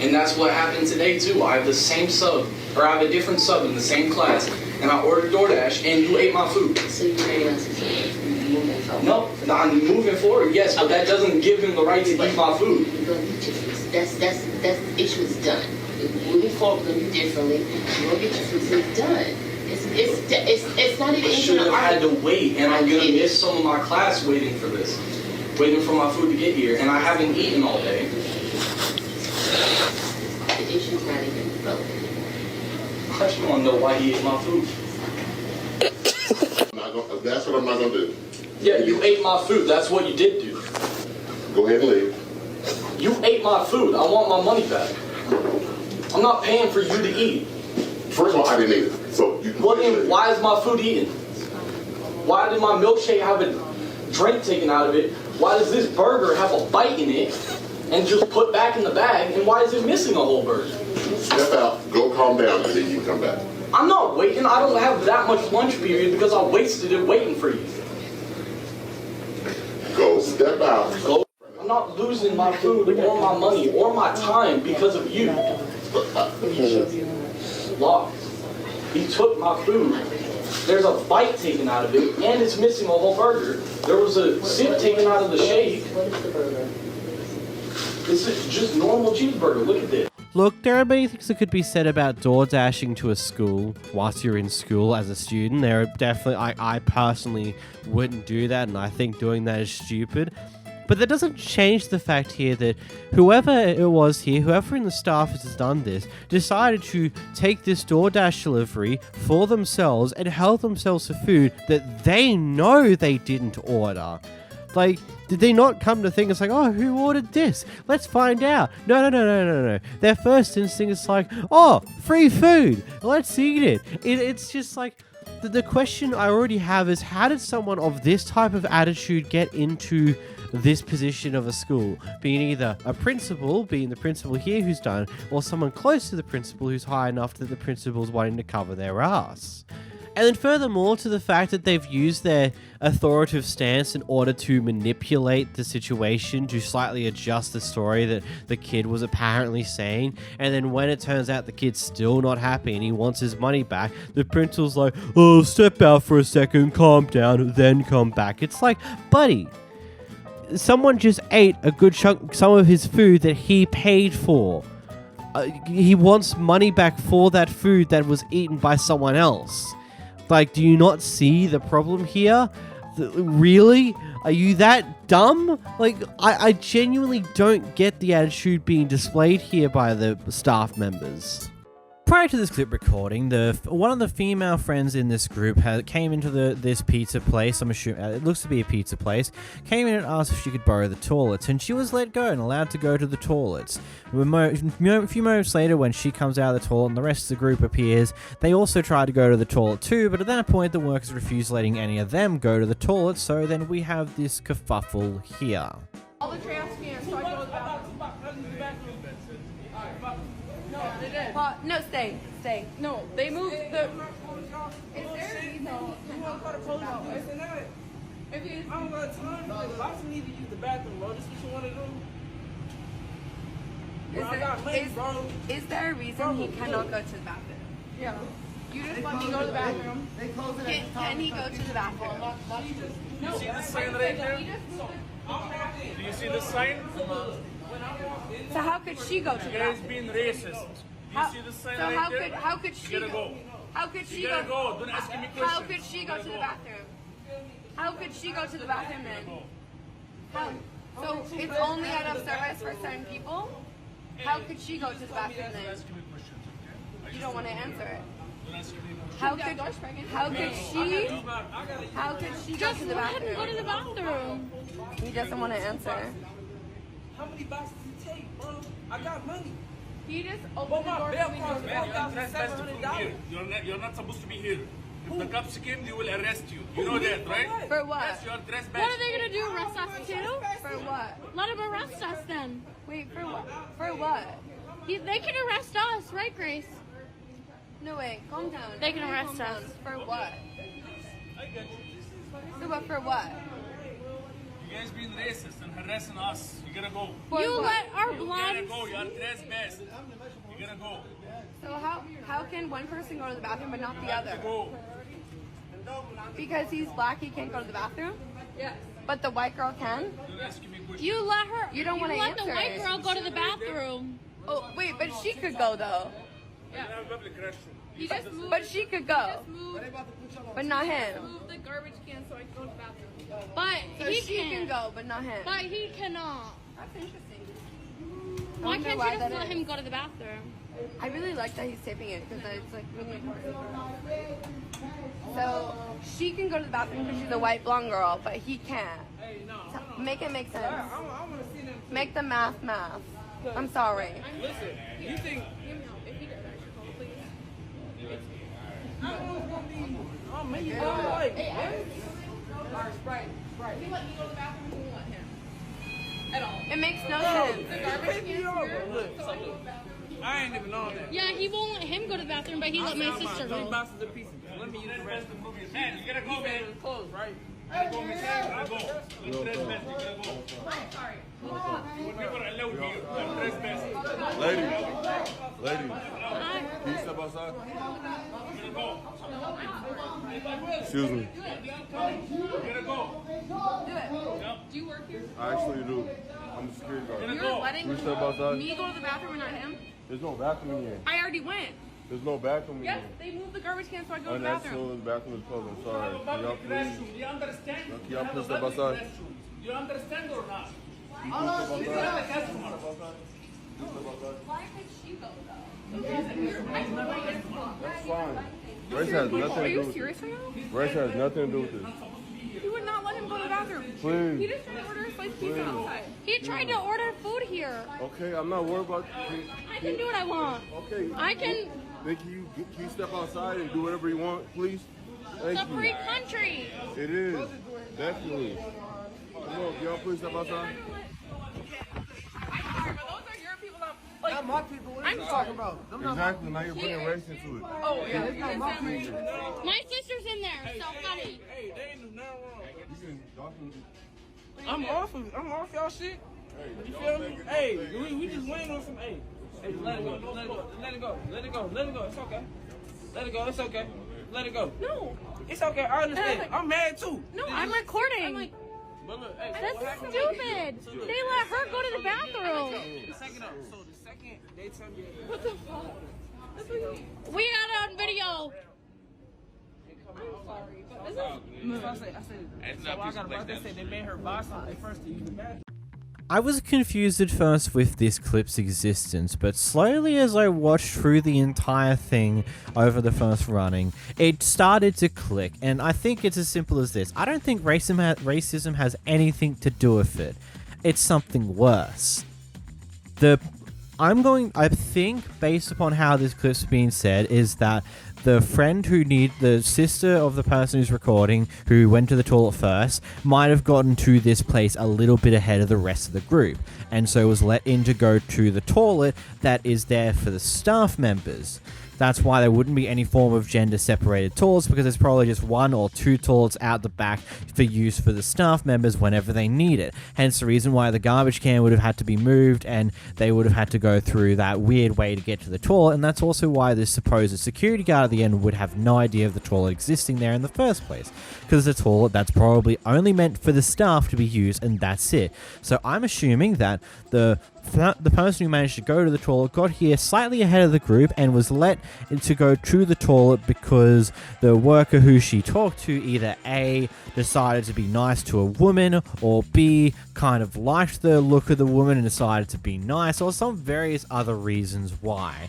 And that's what happened today, too. I have the same sub, or I have a different sub in the same class, and I ordered DoorDash, and you ate my food. So you realize it's moving forward? No, I'm moving forward, yes, but that doesn't give him the right to eat my food. That's the issue is done. Moving forward, we're going to do differently. You're going to get your food, so it's done. It's not even. I should have had to wait, and I'm going to miss some of my class waiting for this. Waiting for my food to get here, and I haven't eaten all day. The issue's not even relevant. I just want to know why he ate my food. That's what I'm not going to do. Yeah, you ate my food. That's what you did do. Go ahead and leave. You ate my food. I want my money back. I'm not paying for you to eat. First of all, I didn't eat it. So you can why is my food eaten? Why did my milkshake have a drink taken out of it? Why does this burger have a bite in it and just put back in the bag? And why is it missing a whole burger? Step out, go calm down, and then you come back. I'm not waiting. I don't have that much lunch period because I wasted it waiting for you. Go step out. Go. I'm not losing my food or my money or my time because of you. Lost. He took my food. There's a bite taken out of it, and it's missing a whole burger. There was a sip taken out of the shake. This is just normal cheeseburger. Look at this. Look, there are many things that could be said about door dashing to a school whilst you're in school as a student. There are definitely, I personally wouldn't do that, and I think doing that is stupid. But that doesn't change the fact here that whoever it was here, whoever in the staff has done this, decided to take this DoorDash delivery for themselves and help themselves to food that they know they didn't order. Like, did they not come to think, it's like, oh, who ordered this? Let's find out. No. Their first instinct is like, oh, free food. Let's eat it. It's just like, the question I already have is, how did someone of this type of attitude get into this position of a school? Being either a principal, being the principal here who's done, or someone close to the principal who's high enough that the principal's wanting to cover their ass. And then furthermore, to the fact that they've used their authoritative stance in order to manipulate the situation to slightly adjust the story that the kid was apparently saying. And then when it turns out the kid's still not happy and he wants his money back, the principal's like, oh, step out for a second, calm down, then come back. It's like, buddy, someone just ate a good chunk, some of his food that he paid for. He wants money back for that food that was eaten by someone else. Like, do you not see the problem here? Really? Are you that dumb? Like, I genuinely don't get the attitude being displayed here by the staff members. Prior to this clip recording, one of the female friends in this group came into this pizza place. I'm assuming it looks to be a pizza place. Came in and asked if she could borrow the toilets, and she was let go and allowed to go to the toilets. A few moments later, when she comes out of the toilet and the rest of the group appears, they also try to go to the toilet too. But at that point, the workers refuse letting any of them go to the toilet. So then we have this kerfuffle here. All the trash cans, so I go to the bathroom. No, they did. No, stay. No, they moved the... Is there a reason? No, you want to call the police? If you... I don't got time. Lots of need to use the bathroom, bro. This is what you want to do? Is there a reason he cannot go to the bathroom? Yeah. You just let me go to the bathroom. They close it at the top. Can he go to the bathroom? No. You see the sign right there? Do you see the sign? So how could she go to the bathroom? He's being racist. Do you see the sign right there? How could she go? How could she go? Don't ask me questions. How could she go to the bathroom? How could she go to the bathroom then? How? So So it's only out of service for certain people? How could she go to the bathroom then? You don't want to answer it. How could she go to the bathroom? Go to the bathroom. He doesn't want to answer. How many boxes does it take, bro? I got money. He just opened the door for me to go to the bathroom. You're not supposed to be here. If the cops came, they will arrest you. You know that, right? For what? Yes, you're trespassing. What are they gonna do? Arrest us too? For what? Let them arrest us then. Wait, for what? For what? They can arrest us, right, Grace? No, wait, calm down. They can Everybody arrest calm us. down. For what? I got you. So, but for what? You guys being racist and harassing us. You gotta go. You let our You blonde. gotta go. You're trespassing. You gotta go. So how can one person go to the bathroom but not the other? Go. Because he's black, he can't go to the bathroom? Yes. But the white girl can? You let her. You don't want to let answer the white it. girl go to the bathroom. Oh, wait, but she could go though. But she could go. But not him. Move the garbage can so I can go to the bathroom. But So she can go, but not him. But he cannot. That's interesting. Why wonder can't why you that just let is. him go to the bathroom? I really like that he's taping it because it's like really important. So she can go to the bathroom because she's a white blonde girl, but he can't. Make it make sense. Make the math. I'm sorry. Listen, you think... Oh, man, you like... Right. We let you go to the bathroom and we let him. At all. It makes no sense. The garbage can's here, Look, so I can go to the bathroom. I ain't even on that. Yeah, he won't let him go to the bathroom, but he let my sister Three go. boxes of pieces. Let me use the rest of the movie. Man, you gotta go, Go, man. man. Close, right? Gotta go, man. Gotta go. You're trespassing. You gotta go. I'm sorry. We're never allowed here. You're trespassing. Lady, can you step outside? Excuse me. You gotta go. Do you work here? I actually do. I'm a security guard. You're letting Can you step outside? me go to the bathroom and not him? There's no bathroom in here. I already went. There's no bathroom in Yes, here. they moved the garbage can so I go to the bathroom. Unnecessarily, the bathroom is closed. I'm sorry. Can y'all Public please? restroom. Do you understand? Can y'all please step outside? Do you understand or not? Can you please step This is outside? not a customer. Why could she go though? That's fine. Race has nothing Are to do you with serious this. right now? Race has nothing to do with this. You would not let him go to the bathroom. Please. He just tried to order a sliced pizza Please. outside. He tried to order food here. Okay, I'm not worried about. I can do what I want. Okay. I can. Then can you step outside and do whatever you want, please? It's Thank a you. free country. It is. Definitely. Come on, can y'all please step outside? Not my people. What are you talking about? Exactly. Now you're bringing race into it. Oh, yeah. It's not my people. My sister's in there, so funny. Hey, they ain't do nothing wrong. Y'all can- I'm off y'all shit. You feel me? Hey, we just waiting on some. Hey, let it go. It's okay. Let it go. It's okay. Let it go. No. It's okay. I understand. I'm mad too. No, I'm recording. But look, hey, That's what happened? stupid. They let her go to the bathroom. The second up. So the second they tell me. What the fuck? That's what you mean. We got it on video. I'm sorry, but this is... I said, so I got about to say they made her buy something first to use the bathroom. I was confused at first with this clip's existence, but slowly as I watched through the entire thing over the first running, it started to click, and I think it's as simple as this. I don't think racism has anything to do with it. It's something worse. I think, based upon how this clip's being said, is that the the sister of the person who's recording, who went to the toilet first, might have gotten to this place a little bit ahead of the rest of the group, and so was let in to go to the toilet that is there for the staff members. That's why there wouldn't be any form of gender-separated toilets, because there's probably just one or two toilets out the back for use for the staff members whenever they need it. Hence the reason why the garbage can would have had to be moved, and they would have had to go through that weird way to get to the toilet, and that's also why this supposed security guard at the end would have no idea of the toilet existing there in the first place, because it's a toilet that's probably only meant for the staff to be used, and that's it. So I'm assuming that the the person who managed to go to the toilet got here slightly ahead of the group and was let to go to the toilet because the worker who she talked to either A, decided to be nice to a woman, or B, kind of liked the look of the woman and decided to be nice, or some various other reasons why.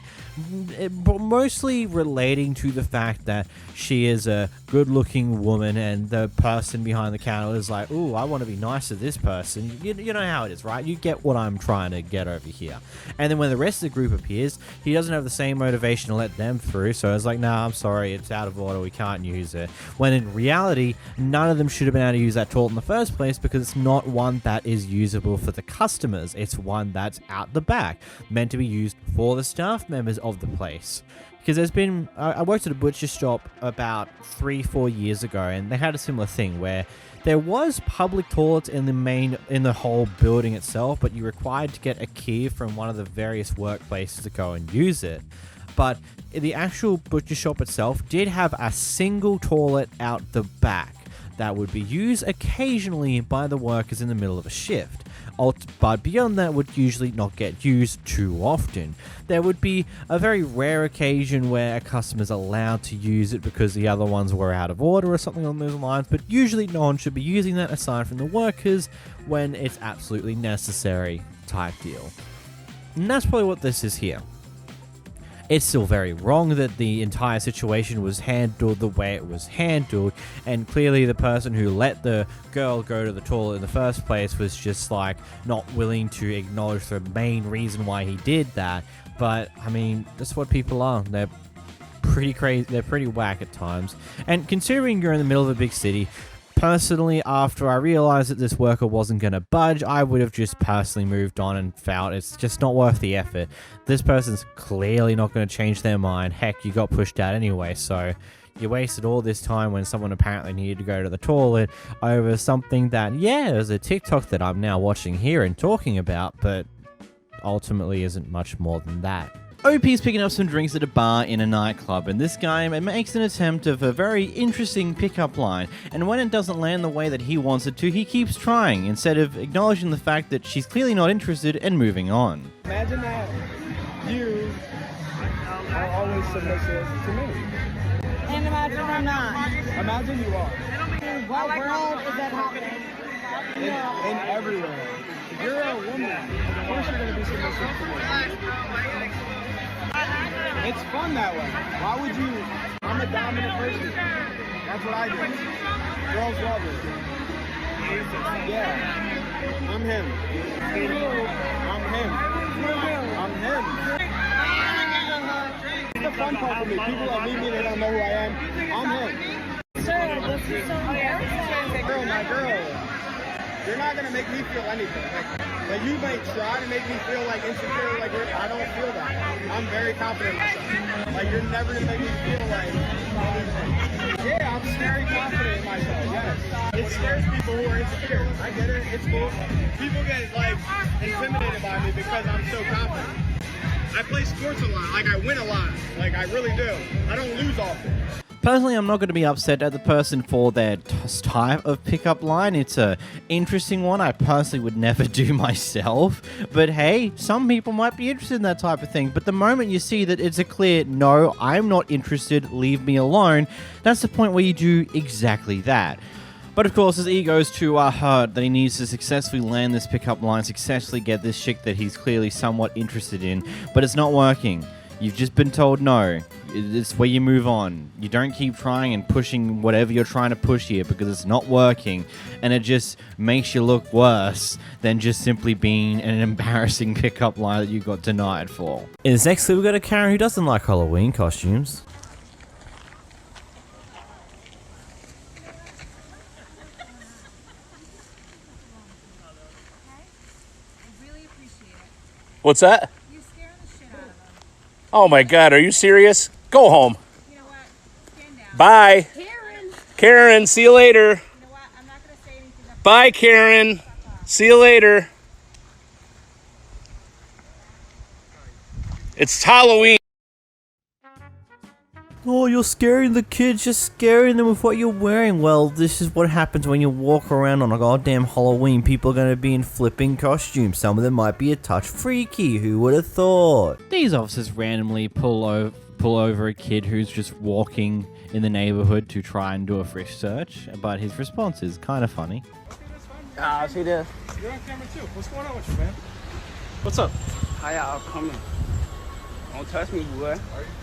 But mostly relating to the fact that she is a good-looking woman and the person behind the counter is like, ooh, I want to be nice to this person. You know how it is, right? You get what I'm trying to get over here. And then when the rest of the group appears, he doesn't have the same motivation to let them through, so it's like, nah, I'm sorry, it's out of order, we can't use it. When in reality, none of them should have been able to use that toilet in the first place because it's not one that is usable for the customers. It's one that's out the back, meant to be used for the staff members of the place. Because there's been, I worked at a butcher shop about 3-4 years ago, and they had a similar thing where there was public toilets in the whole building itself, but you were required to get a key from one of the various workplaces to go and use it. But the actual butcher shop itself did have a single toilet out the back that would be used occasionally by the workers in the middle of a shift. But beyond that would usually not get used too often. There would be a very rare occasion where a customer is allowed to use it because the other ones were out of order or something along those lines, but usually no one should be using that aside from the workers when it's absolutely necessary type deal. And that's probably what this is here. It's still very wrong that the entire situation was handled the way it was handled, and clearly the person who let the girl go to the toilet in the first place was just like not willing to acknowledge the main reason why he did that. But I mean, that's what people are. They're pretty crazy, they're pretty whack at times. And considering you're in the middle of a big city, personally, after I realized that this worker wasn't going to budge, I would have just personally moved on and felt it's just not worth the effort. This person's clearly not going to change their mind. Heck, you got pushed out anyway, so you wasted all this time when someone apparently needed to go to the toilet over something that, yeah, there's a TikTok that I'm now watching here and talking about, but ultimately isn't much more than that. OP's picking up some drinks at a bar in a nightclub, and this guy makes an attempt of a very interesting pickup line, and when it doesn't land the way that he wants it to, he keeps trying, instead of acknowledging the fact that she's clearly not interested and moving on. Imagine that you are always submissive to me. And imagine I'm not. Imagine you are. In what world is that happening? In everywhere. If you're a woman, of course you're going to be submissive to me. It's fun that way. Why would you? I'm a dominant person. That's what I do. Girls love it. Yeah. I'm him. I'm him. I'm him. It's the fun part for me. People that meet me, they don't know who I am. I'm him. Sir, this is so embarrassing. Girl, my girl. You're not gonna make me feel anything. Like you may try to make me feel like insecure, like I don't feel that. I'm very confident in myself. Like you're never gonna make me feel like anything. Yeah, I'm very confident in myself. Yes, it scares people who are insecure. I get it. It's cool. People get like intimidated by me because I'm so confident. I play sports a lot. Like I win a lot. Like I really do. I don't lose often. Personally, I'm not going to be upset at the person for their type of pickup line. It's a interesting one I personally would never do myself. But hey, some people might be interested in that type of thing. But the moment you see that it's a clear, no, I'm not interested, leave me alone, that's the point where you do exactly that. But of course, his ego's too hurt that he needs to successfully land this pickup line, successfully get this chick that he's clearly somewhat interested in. But it's not working. You've just been told no. It's where you move on. You don't keep trying and pushing whatever you're trying to push here because it's not working, and it just makes you look worse than just simply being an embarrassing pickup line that you got denied for. In this next clip, we've got a Karen who doesn't like Halloween costumes. What's that? Oh my God, are you serious? Go home. You know what? Bye. Karen, see you later. You know what? I'm not gonna say anything. Bye, Karen. See you later. It's Halloween. Oh, you're scaring the kids, you're scaring them with what you're wearing. Well, this is what happens when you walk around on a goddamn Halloween. People are going to be in flipping costumes. Some of them might be a touch freaky. Who would have thought? These officers randomly pull over a kid who's just walking in the neighborhood to try and do a frisk search, but his response is kind of funny. Ah, see this? You're on camera too. What's going on with you, man? What's up? How y'all coming? Don't touch me, boy. Are you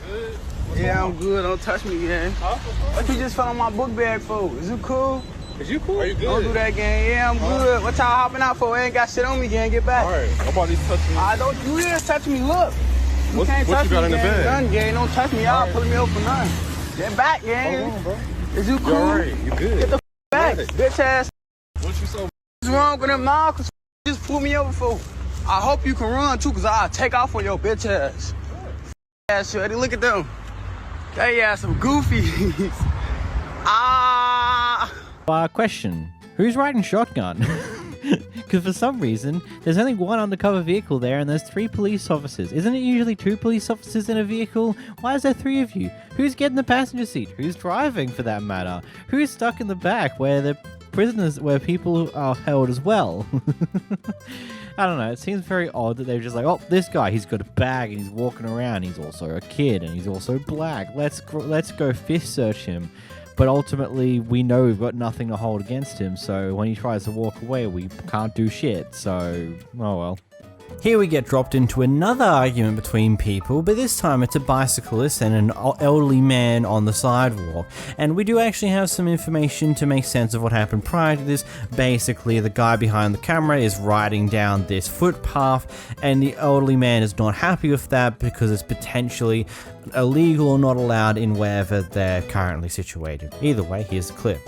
good? What's Yeah, going I'm good. Don't touch me, gang. Huh? What you just fell on my book bag for? Is you cool? Is you cool? Are you good? Don't do that, gang. Yeah, I'm good. What y'all hopping out for? I ain't got shit on me, gang. Get back. All right. Nobody's touching me. I don't. You is touching me. Look. You can't what touch you got me, in the gang. bag? None, gang. Don't touch me. Y'all All right. pulling me over for nothing. Get back, gang. Hold on, bro. Is you cool? You all right? You good? Get the back, Got it. bitch ass. What you so? What's wrong with them now? Cause just pull me over for. I hope you can run too, cause I'll take off on your bitch ass. Ass shorty, look at them. They ass some goofies. Question. Who's riding shotgun? Because for some reason, there's only one undercover vehicle there and there's 3 police officers. Isn't it usually 2 police officers in a vehicle? Why is there 3 of you? Who's getting the passenger seat? Who's driving, for that matter? Who's stuck in the back where the prisoners, where people are held as well? I don't know, it seems very odd that they're just like, oh, this guy, he's got a bag and he's walking around, he's also a kid and he's also black. Let's go fist search him. But ultimately, we know we've got nothing to hold against him, so when he tries to walk away, we can't do shit, so, oh well. Here we get dropped into another argument between people, but this time it's a bicyclist and an elderly man on the sidewalk. And we do actually have some information to make sense of what happened prior to this. Basically, the guy behind the camera is riding down this footpath, and the elderly man is not happy with that because it's potentially illegal or not allowed in wherever they're currently situated. Either way, here's the clip.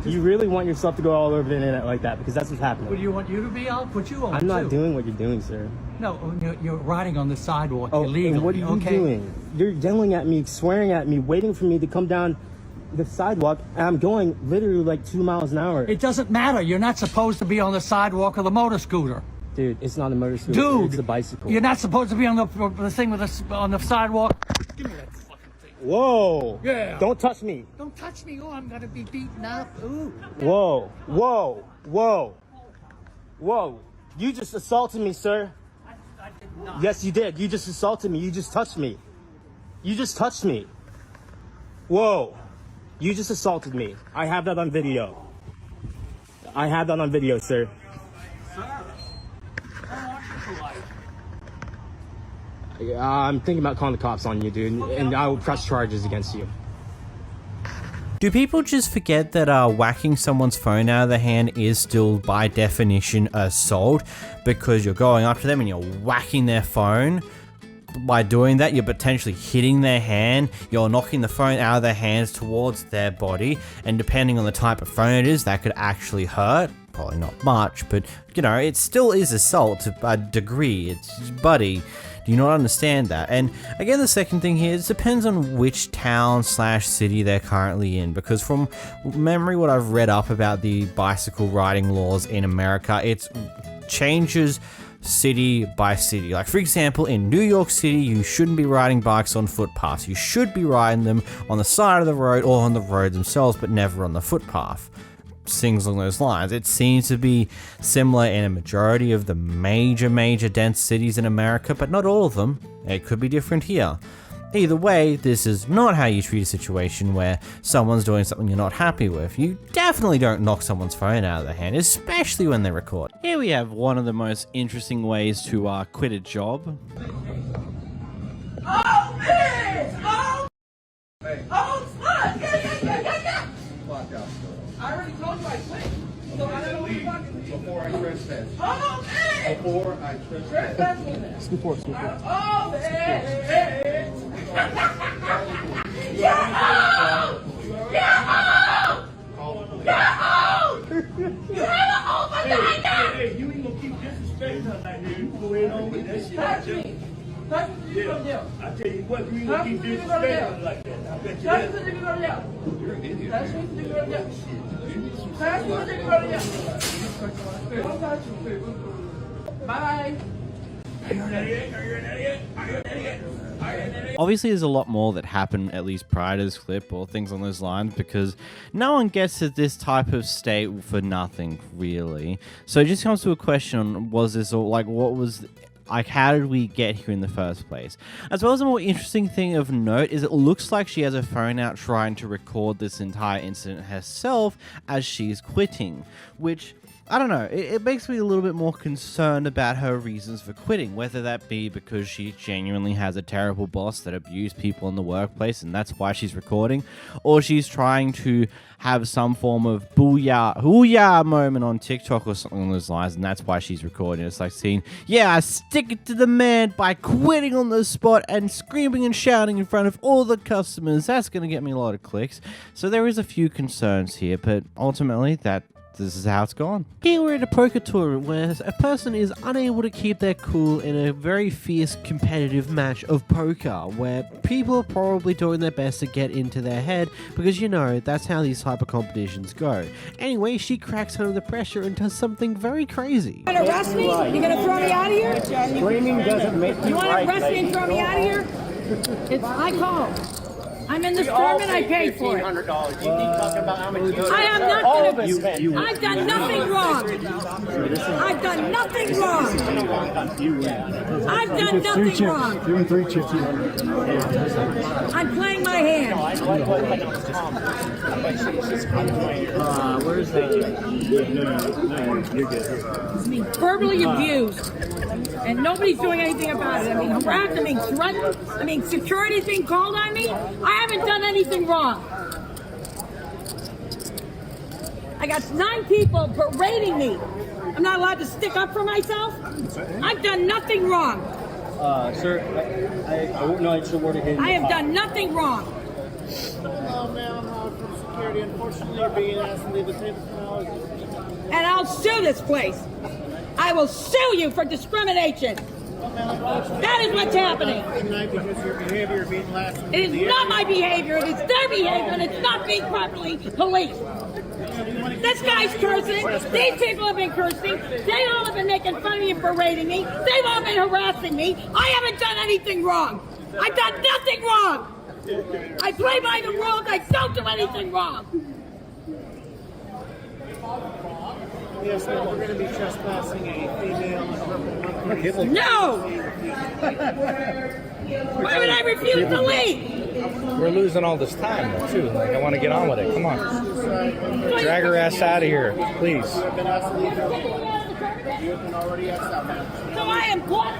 You really want yourself to go all over the internet like that because that's what's happening. What do you want you to be? I'll put you on. I'm not doing what you're doing, sir. No, you're riding on the sidewalk Oh, illegally. and what are you doing? You're yelling at me, swearing at me, waiting for me to come down the sidewalk, and I'm going literally like 2 miles an hour. It doesn't matter. You're not supposed to be on the sidewalk of the motor scooter. Dude, it's not a motor scooter. Dude, it's a bicycle. You're not supposed to be on the thing with on the sidewalk. Give me that fucking thing. Whoa. Yeah. Don't touch me. Don't touch me. Oh, I'm gonna be beaten up. Ooh. Whoa. Whoa. Whoa. Whoa. You just assaulted me, sir. I did not. Yes, you did. You just assaulted me. You just touched me. You just touched me. Whoa. You just assaulted me. I have that on video. I have that on video, sir. I'm thinking about calling the cops on you, dude, and I will press charges against you. Do people just forget that whacking someone's phone out of their hand is still, by definition, assault? Because you're going up to them and you're whacking their phone? By doing that, you're potentially hitting their hand, you're knocking the phone out of their hands towards their body, and depending on the type of phone it is, that could actually hurt. Probably not much, but, you know, it still is assault to a degree. It's, buddy, do you not understand that? And again, the second thing here, it depends on which town / city they're currently in, because from memory, what I've read up about the bicycle riding laws in America, it changes city by city. Like, for example, in New York City, you shouldn't be riding bikes on footpaths. You should be riding them on the side of the road or on the road themselves, but never on the footpath. Things along those lines. It seems to be similar in a majority of the major dense cities in America, but not all of them. It could be different here. Either way, this is not how you treat a situation where someone's doing something you're not happy with. You definitely don't knock someone's phone out of their hand, especially when they record. Here we have one of the most interesting ways to quit a job. Oh, man! Oh! Hey. Oh, fuck! Yeah. I already told you I quit. So I don't know what you're talking about. Before I trespass. Oh, man! Before I trespass. Scoop forward. Oh, man! Get out! Get out! Get out! You have an overnight! Hey, you ain't gonna keep disrespecting her like that. You go ahead on with that shit. Touch me. Touch me till you go to jail. I tell you what, you ain't gonna keep disrespecting her like that. I bet you Touch that. me till you go to jail. You're an idiot. Touch me till you go to jail. Touch me till you go to jail. Don't touch me. Bye. Obviously, there's a lot more that happened, at least prior to this clip or things on those lines, because no one gets to this type of state for nothing, really. So it just comes to a question, was this all, like, what was... Like, how did we get here in the first place? As well as a more interesting thing of note is it looks like she has her phone out trying to record this entire incident herself as she's quitting, which... I don't know, it makes me a little bit more concerned about her reasons for quitting, whether that be because she genuinely has a terrible boss that abused people in the workplace and that's why she's recording, or she's trying to have some form of booyah moment on TikTok or something along those lines, and that's why she's recording. It's like saying, yeah, I stick it to the man by quitting on the spot and screaming and shouting in front of all the customers. That's going to get me a lot of clicks. So there is a few concerns here, but ultimately this is how it's gone. Here we're at a poker tournament where a person is unable to keep their cool in a very fierce competitive match of poker where people are probably doing their best to get into their head because, you know, that's how these type of competitions go. Anyway, she cracks under the pressure and does something very crazy. You gonna arrest me? You gonna throw me out of here? Screaming doesn't make you You wanna right, arrest me and throw me out of here? It's my call. I'm in this tournament, I paid for it. $1,500. You keep talking about how much I am not gonna... I've done nothing wrong. I've done nothing wrong. I've done nothing wrong. Give him 3 chips. $200. I'm playing my hand. Where's the... You're good. Verbally abused. And nobody's doing anything about it. I mean, harassed, I mean, threatened. I mean, security's being called on me. I haven't done anything wrong. I got 9 people berating me. I'm not allowed to stick up for myself. I've done nothing wrong. Sir, I won't know it's the word again. I have done nothing wrong. Hello, ma'am. From security. Unfortunately, you're being asked to leave the table for hours. And I'll sue this place. I will sue you for discrimination. That is what's happening. Because your behavior being last. It is not my behavior. It is their behavior, and it's not being properly policed. This guy's cursing. These people have been cursing. They all have been making fun of me and berating me. They've all been harassing me. I haven't done anything wrong. I've done nothing wrong. I play by the rules. I don't do anything wrong. Yes, ma'am. We're going to be trespassing a female. No! Why would I refuse to leave? We're losing all this time, too. Like, I want to get on with it. Come on. Drag her ass out of here, please. So I am what?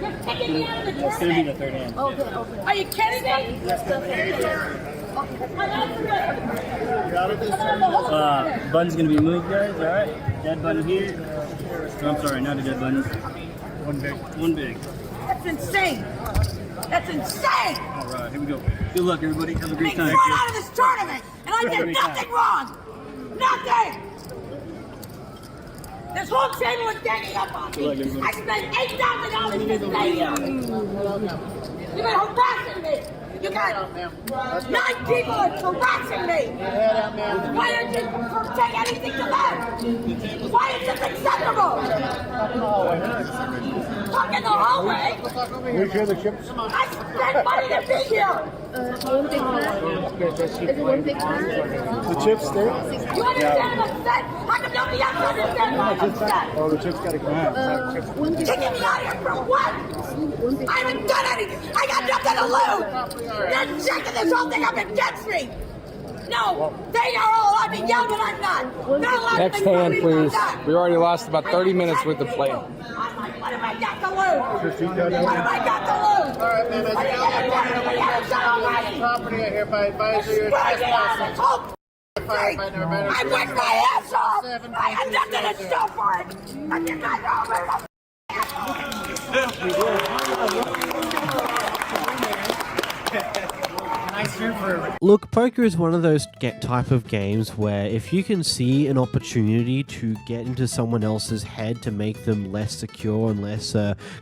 You're kicking me out of the tournament? It's going to be the third hand. Okay. Are you kidding me? Button's gonna be moved, guys. All right. Dead button here. No, I'm sorry, not a dead button. One big. That's insane. That's insane. All right, here we go. Good luck, everybody. Have a great time. I'm thrown out of this tournament, and I did nothing wrong. Nothing. This whole table is ganging up on me. I spent $8,000 to stay here. You've been harassing me. You got 9 people are harassing me. Why don't you take anything to them? Why is this acceptable? Talk in the hallway. Where's your other chips? I spent money to be here. The chips there? You understand what I'm saying? How come nobody else understands what I'm saying? Oh, the chips gotta come out. Kicking me out here for what? I haven't done anything. I got nothing to lose. They're shaking this whole thing up against me. No, they are all allowed to yell, but I'm not. They're allowed Next to hand, please. We already lost about 30 minutes with the play. What have I got to lose? What have I got to lose? All right, ma'am. What are you going to do? We haven't done already. Property, I hereby advise you. I worked my ass off. I had nothing to show for it. And you guys are over the Nice shoot for everything. Look, poker is one of those type of games where if you can see an opportunity to get into someone else's head to make them less secure and less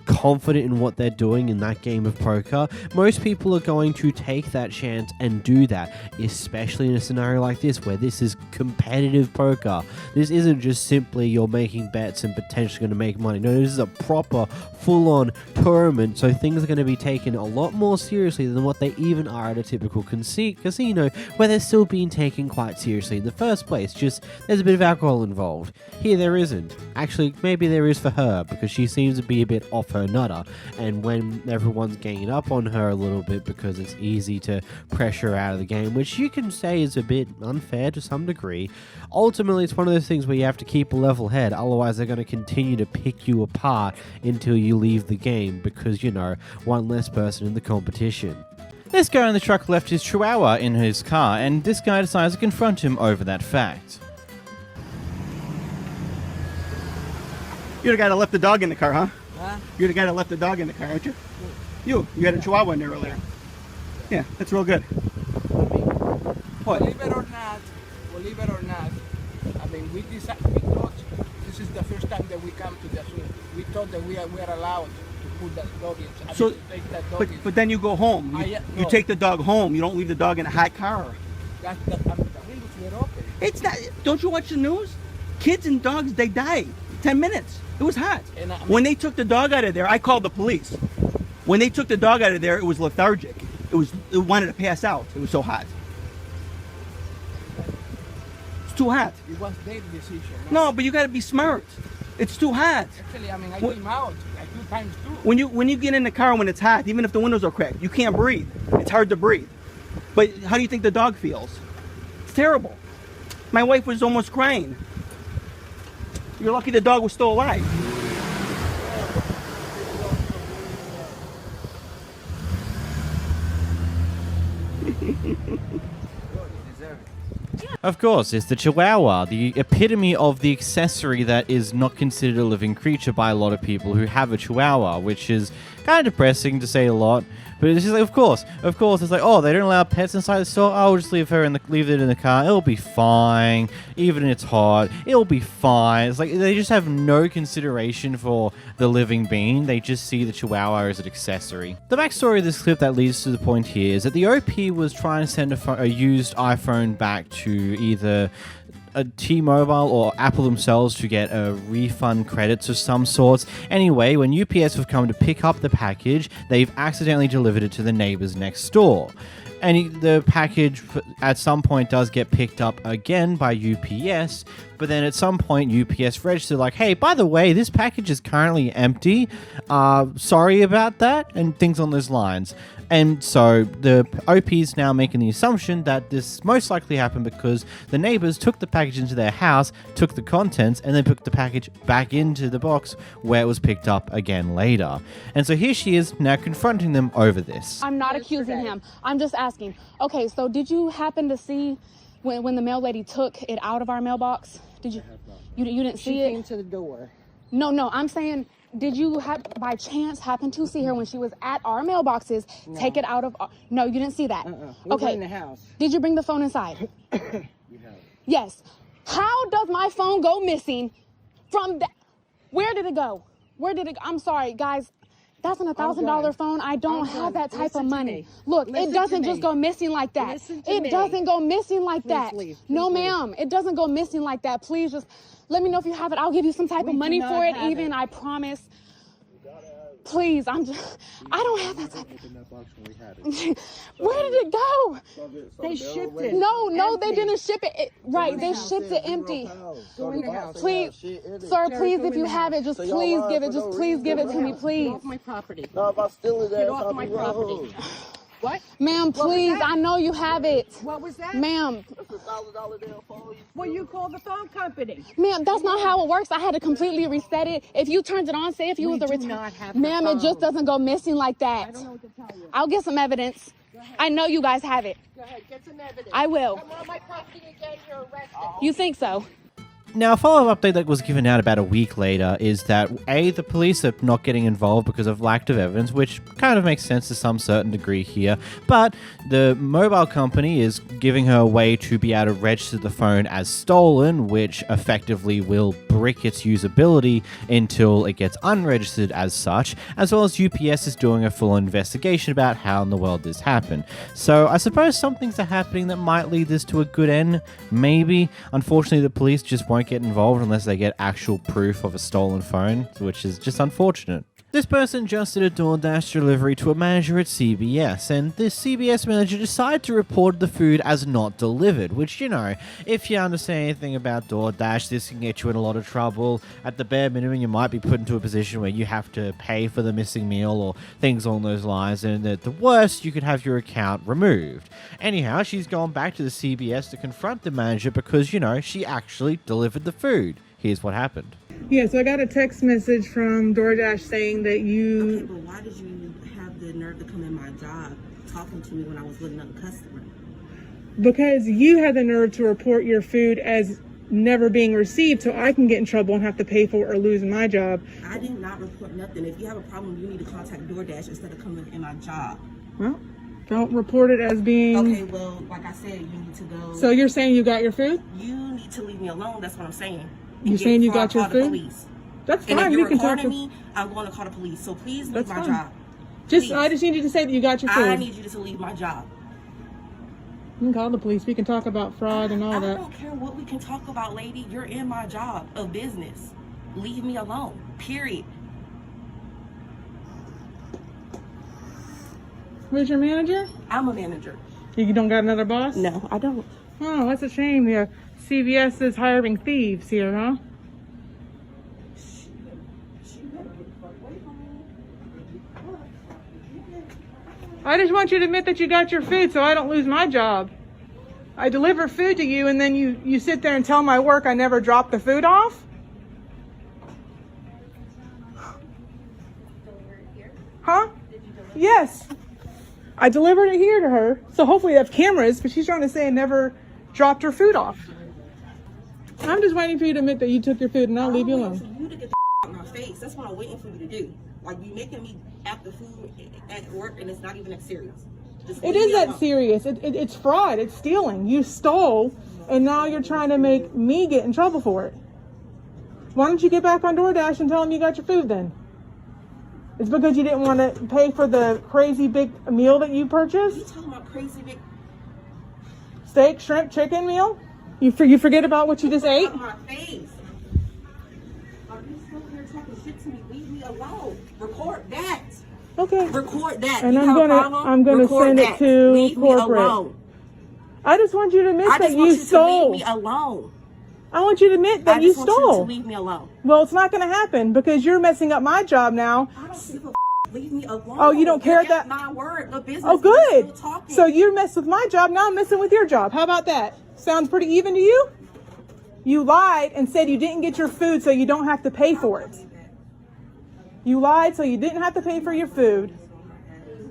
confident in what they're doing in that game of poker, most people are going to take that chance and do that, especially in a scenario like this where this is competitive poker. This isn't just simply you're making bets and potentially going to make money. No, this is a proper full-on tournament, so things are going to be taken a lot more seriously than what they even are at a typical casino, where they're still being taken quite seriously in the first place. Just there's a bit of alcohol involved. Here there isn't. Actually, maybe there is for her, because she seems to be a bit off her nutter, and when everyone's ganging up on her a little bit because it's easy to pressure her out of the game, which you can say is a bit unfair to some degree, ultimately it's one of those things where you have to keep a level head, otherwise they're going to continue to pick you apart until you leave the game because, you know, one less person in the competition. This guy in the truck left his chihuahua in his car, and this guy decides to confront him over that fact. You're the guy that left the dog in the car, huh? Huh? You're the guy that left the dog in the car, aren't you? You had a chihuahua in there earlier. Yeah, that's real good. What? Believe it or not, I mean, we thought this is the first time that we come to the zoo. We thought that we are allowed to put that dog in. So, take that dog in. but then you go home. You take the dog home. You don't leave the dog in a hot car. The windows were open. It's not. Don't you watch the news? Kids and dogs, they die. 10 minutes. It was hot. And when they took the dog out of there, I called the police. When they took the dog out of there, it was lethargic. It wanted to pass out. It was so hot. It's too hot. It was their decision. No, but you got to be smart. It's too hot. Actually, I mean, I came out like 2 times too. When you get in the car when it's hot, even if the windows are cracked, you can't breathe. It's hard to breathe. But how do you think the dog feels? It's terrible. My wife was almost crying. You're lucky the dog was still alive. Of course, it's the Chihuahua, the epitome of the accessory that is not considered a living creature by a lot of people who have a Chihuahua, which is kind of depressing to say a lot. But it's just like, of course, it's like, oh, they don't allow pets inside the store. I'll just leave it in the car. It'll be fine. Even if it's hot, it'll be fine. It's like they just have no consideration for the living being. They just see the Chihuahua as an accessory. The backstory of this clip that leads to the point here is that the OP was trying to send a used iPhone back to either a T-Mobile or Apple themselves to get a refund credits of some sorts. Anyway, when UPS have come to pick up the package, they've accidentally delivered it to the neighbors next door. And the package at some point does get picked up again by UPS, but then at some point UPS registered like, hey, by the way, this package is currently empty. Sorry about that, and things on those lines. And so the OP is now making the assumption that this most likely happened because the neighbors took the package into their house, took the contents, and then put the package back into the box where it was picked up again later. And so here she is now confronting them over this. I'm not accusing him. I'm just asking. Okay, so did you happen to see when the mail lady took it out of our mailbox? Did you? You didn't see it? She came to the door. No, I'm saying, did you by chance happen to see her when she was at our mailboxes? No. Take it out of no, you didn't see that. We Okay. were in the house. Did you bring the phone inside? Yes. How does my phone go missing from that? Where did it go? I'm sorry, guys. That's an $1,000 phone. I don't have that type of money. Look, it doesn't just go missing like that. It doesn't go missing like that. No, ma'am. It doesn't go missing like that. Please just let me know if you have it. I'll give you some type of money for it, even. I promise. Please, I don't have that type of... Where did it go? They shipped it. No, they didn't ship it. Right, they shipped it empty. Please, sir, please, if you have it, just please give it. Just please give it to me, please. Get off my property. No, if I steal it, Get off my property. What? Ma'am, please, I know you have it. What was that? Ma'am. That's a $1,000 damn phone. Well, you call the phone company. Ma'am, that's not how it works. I had to completely reset it. If you turned it on, say if you was a return. Ma'am, it just doesn't go missing like that. I don't know what to tell you. I'll get some evidence. I know you guys have it. Go ahead, get some evidence. I will. Come on my property again, you're arrested. You think so? Now, a follow-up update that was given out about a week later is that, A, the police are not getting involved because of lack of evidence, which kind of makes sense to some certain degree here, but the mobile company is giving her a way to be able to register the phone as stolen, which effectively will brick its usability until it gets unregistered as such, as well as UPS is doing a full investigation about how in the world this happened. So I suppose some things are happening that might lead this to a good end, maybe. Unfortunately, the police just won't get involved unless they get actual proof of a stolen phone, which is just unfortunate. This person just did a DoorDash delivery to a manager at CBS, and this CBS manager decided to report the food as not delivered, which, you know, if you understand anything about DoorDash, this can get you in a lot of trouble. At the bare minimum, you might be put into a position where you have to pay for the missing meal or things along those lines, and at the worst, you could have your account removed. Anyhow, she's gone back to the CBS to confront the manager because, you know, she actually delivered the food. Here's what happened. Yeah, so I got a text message from DoorDash saying that you... Okay, but why did you have the nerve to come in my job talking to me when I was looking up a customer? Because you had the nerve to report your food as never being received, so I can get in trouble and have to pay for it or lose my job. I did not report nothing. If you have a problem, you need to contact DoorDash instead of coming in my job. Well, don't report it as being... Okay, well, like I said, you need to go... So you're saying you got your food? You need to leave me alone, that's what I'm saying. You're saying you got your food? Police. That's fine. And if you're can talk recording me, I'm going to call the police. So please leave my job. I just need you to say that you got your food. I need you to leave my job. You can call the police. We can talk about fraud and all that. I don't care what we can talk about, lady. You're in my job of business. Leave me alone. Period. Where's your manager? I'm a manager. You don't got another boss? No, I don't. Oh, that's a shame. Yeah. CVS is hiring thieves here, huh? I just want you to admit that you got your food so I don't lose my job. I deliver food to you and then you sit there and tell my work I never dropped the food off? Huh? Yes. I delivered it here to her. So hopefully they have cameras, but she's trying to say I never dropped her food off. I'm just waiting for you to admit that you took your food and I'll leave you alone. I'm waiting for you to get the out my face. That's what I'm waiting for you to do. Like, you making me act the food at work and it's not even that serious. It is that serious. It's fraud. It's stealing. You stole and now you're trying to make me get in trouble for it. Why don't you get back on DoorDash and tell them you got your food then? It's because you didn't want to pay for the crazy big meal that you purchased? You talking about crazy big... Steak, shrimp, chicken meal? You forget about what you just ate? My face. Are you still here talking shit to me? Leave me alone. Record that. Okay. Record that. And you I'm gonna send it to Leave corporate. Me alone. I just want you to admit that you stole. To leave me alone. I want you to admit that you stole. I just want you to leave me alone. Well, it's not going to happen because you're messing up my job now. I don't give a leave me alone. Oh, you don't care that? My word, the business. Oh, good. So you mess with my job, now I'm messing with your job. How about that? Sounds pretty even to you? You lied and said you didn't get your food so you don't have to pay for it. You lied so you didn't have to pay for your food.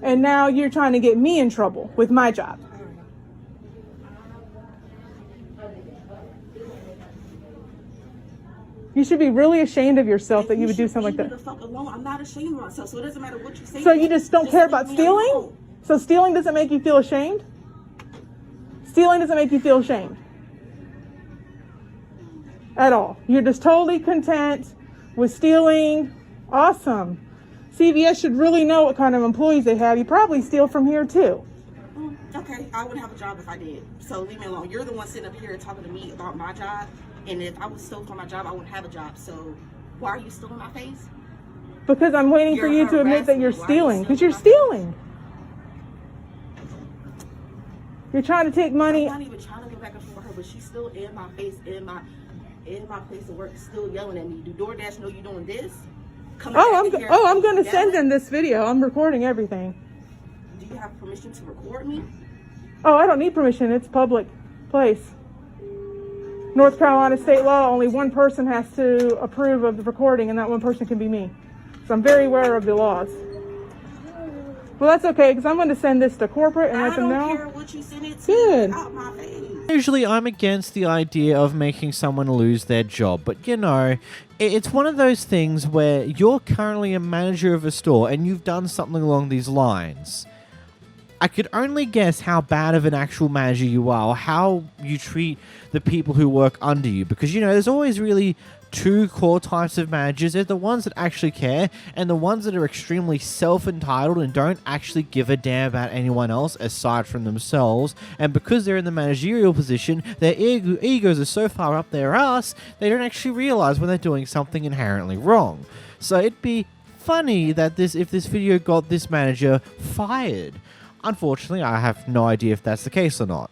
And now you're trying to get me in trouble with my job. You should be really ashamed of yourself that you would do something like that. Leave me the fuck alone. I'm not ashamed of myself, so it doesn't matter what you say. So you just don't care about stealing? So stealing doesn't make you feel ashamed? Stealing doesn't make you feel ashamed? At all. You're just totally content with stealing. Awesome. CVS should really know what kind of employees they have. You probably steal from here too. Okay, I wouldn't have a job if I did. So leave me alone. You're the one sitting up here talking to me about my job. And if I was still for my job, I wouldn't have a job. So why are you still in my face? Because I'm waiting for you to admit that you're stealing. Because you're stealing. You're trying to take money. I'm not even trying to go back and forth with her, but she's still in my face, in my place of work, still yelling at me. Do DoorDash know you're doing this? I'm going to send them this video. I'm recording everything. Do you have permission to record me? Oh, I don't need permission. It's public place. North Carolina state law, only one person has to approve of the recording, and that one person can be me. So I'm very aware of the laws. Well, that's okay, because I'm going to send this to corporate and let them know. I don't care what you send it to. Good. Out my face. Usually I'm against the idea of making someone lose their job, but you know, it's one of those things where you're currently a manager of a store and you've done something along these lines. I could only guess how bad of an actual manager you are, or how you treat the people who work under you, because you know, there's always really two core types of managers. They're the ones that actually care, and the ones that are extremely self-entitled and don't actually give a damn about anyone else aside from themselves. And because they're in the managerial position, their egos are so far up their ass, they don't actually realize when they're doing something inherently wrong. So it'd be funny that if this video got this manager fired. Unfortunately, I have no idea if that's the case or not.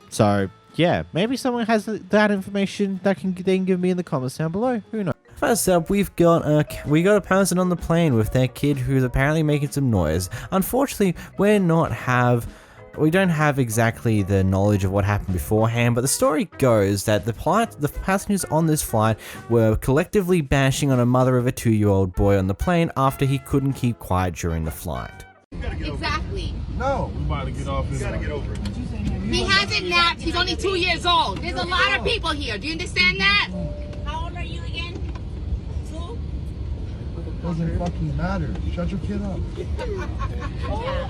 So yeah, maybe someone has that information that they can give me in the comments down below. Who knows? First up, we got a person on the plane with their kid who's apparently making some noise. Unfortunately, we don't have exactly the knowledge of what happened beforehand, but the story goes that the passengers on this flight were collectively bashing on a mother of a 2-year-old boy on the plane after he couldn't keep quiet during the flight. Exactly. No. We about to get off this. You gotta get over it. He hasn't napped. He's only 2 years old. There's a lot of people here. Do you understand that? How old are you again? 2? Doesn't fucking matter. Shut your kid up.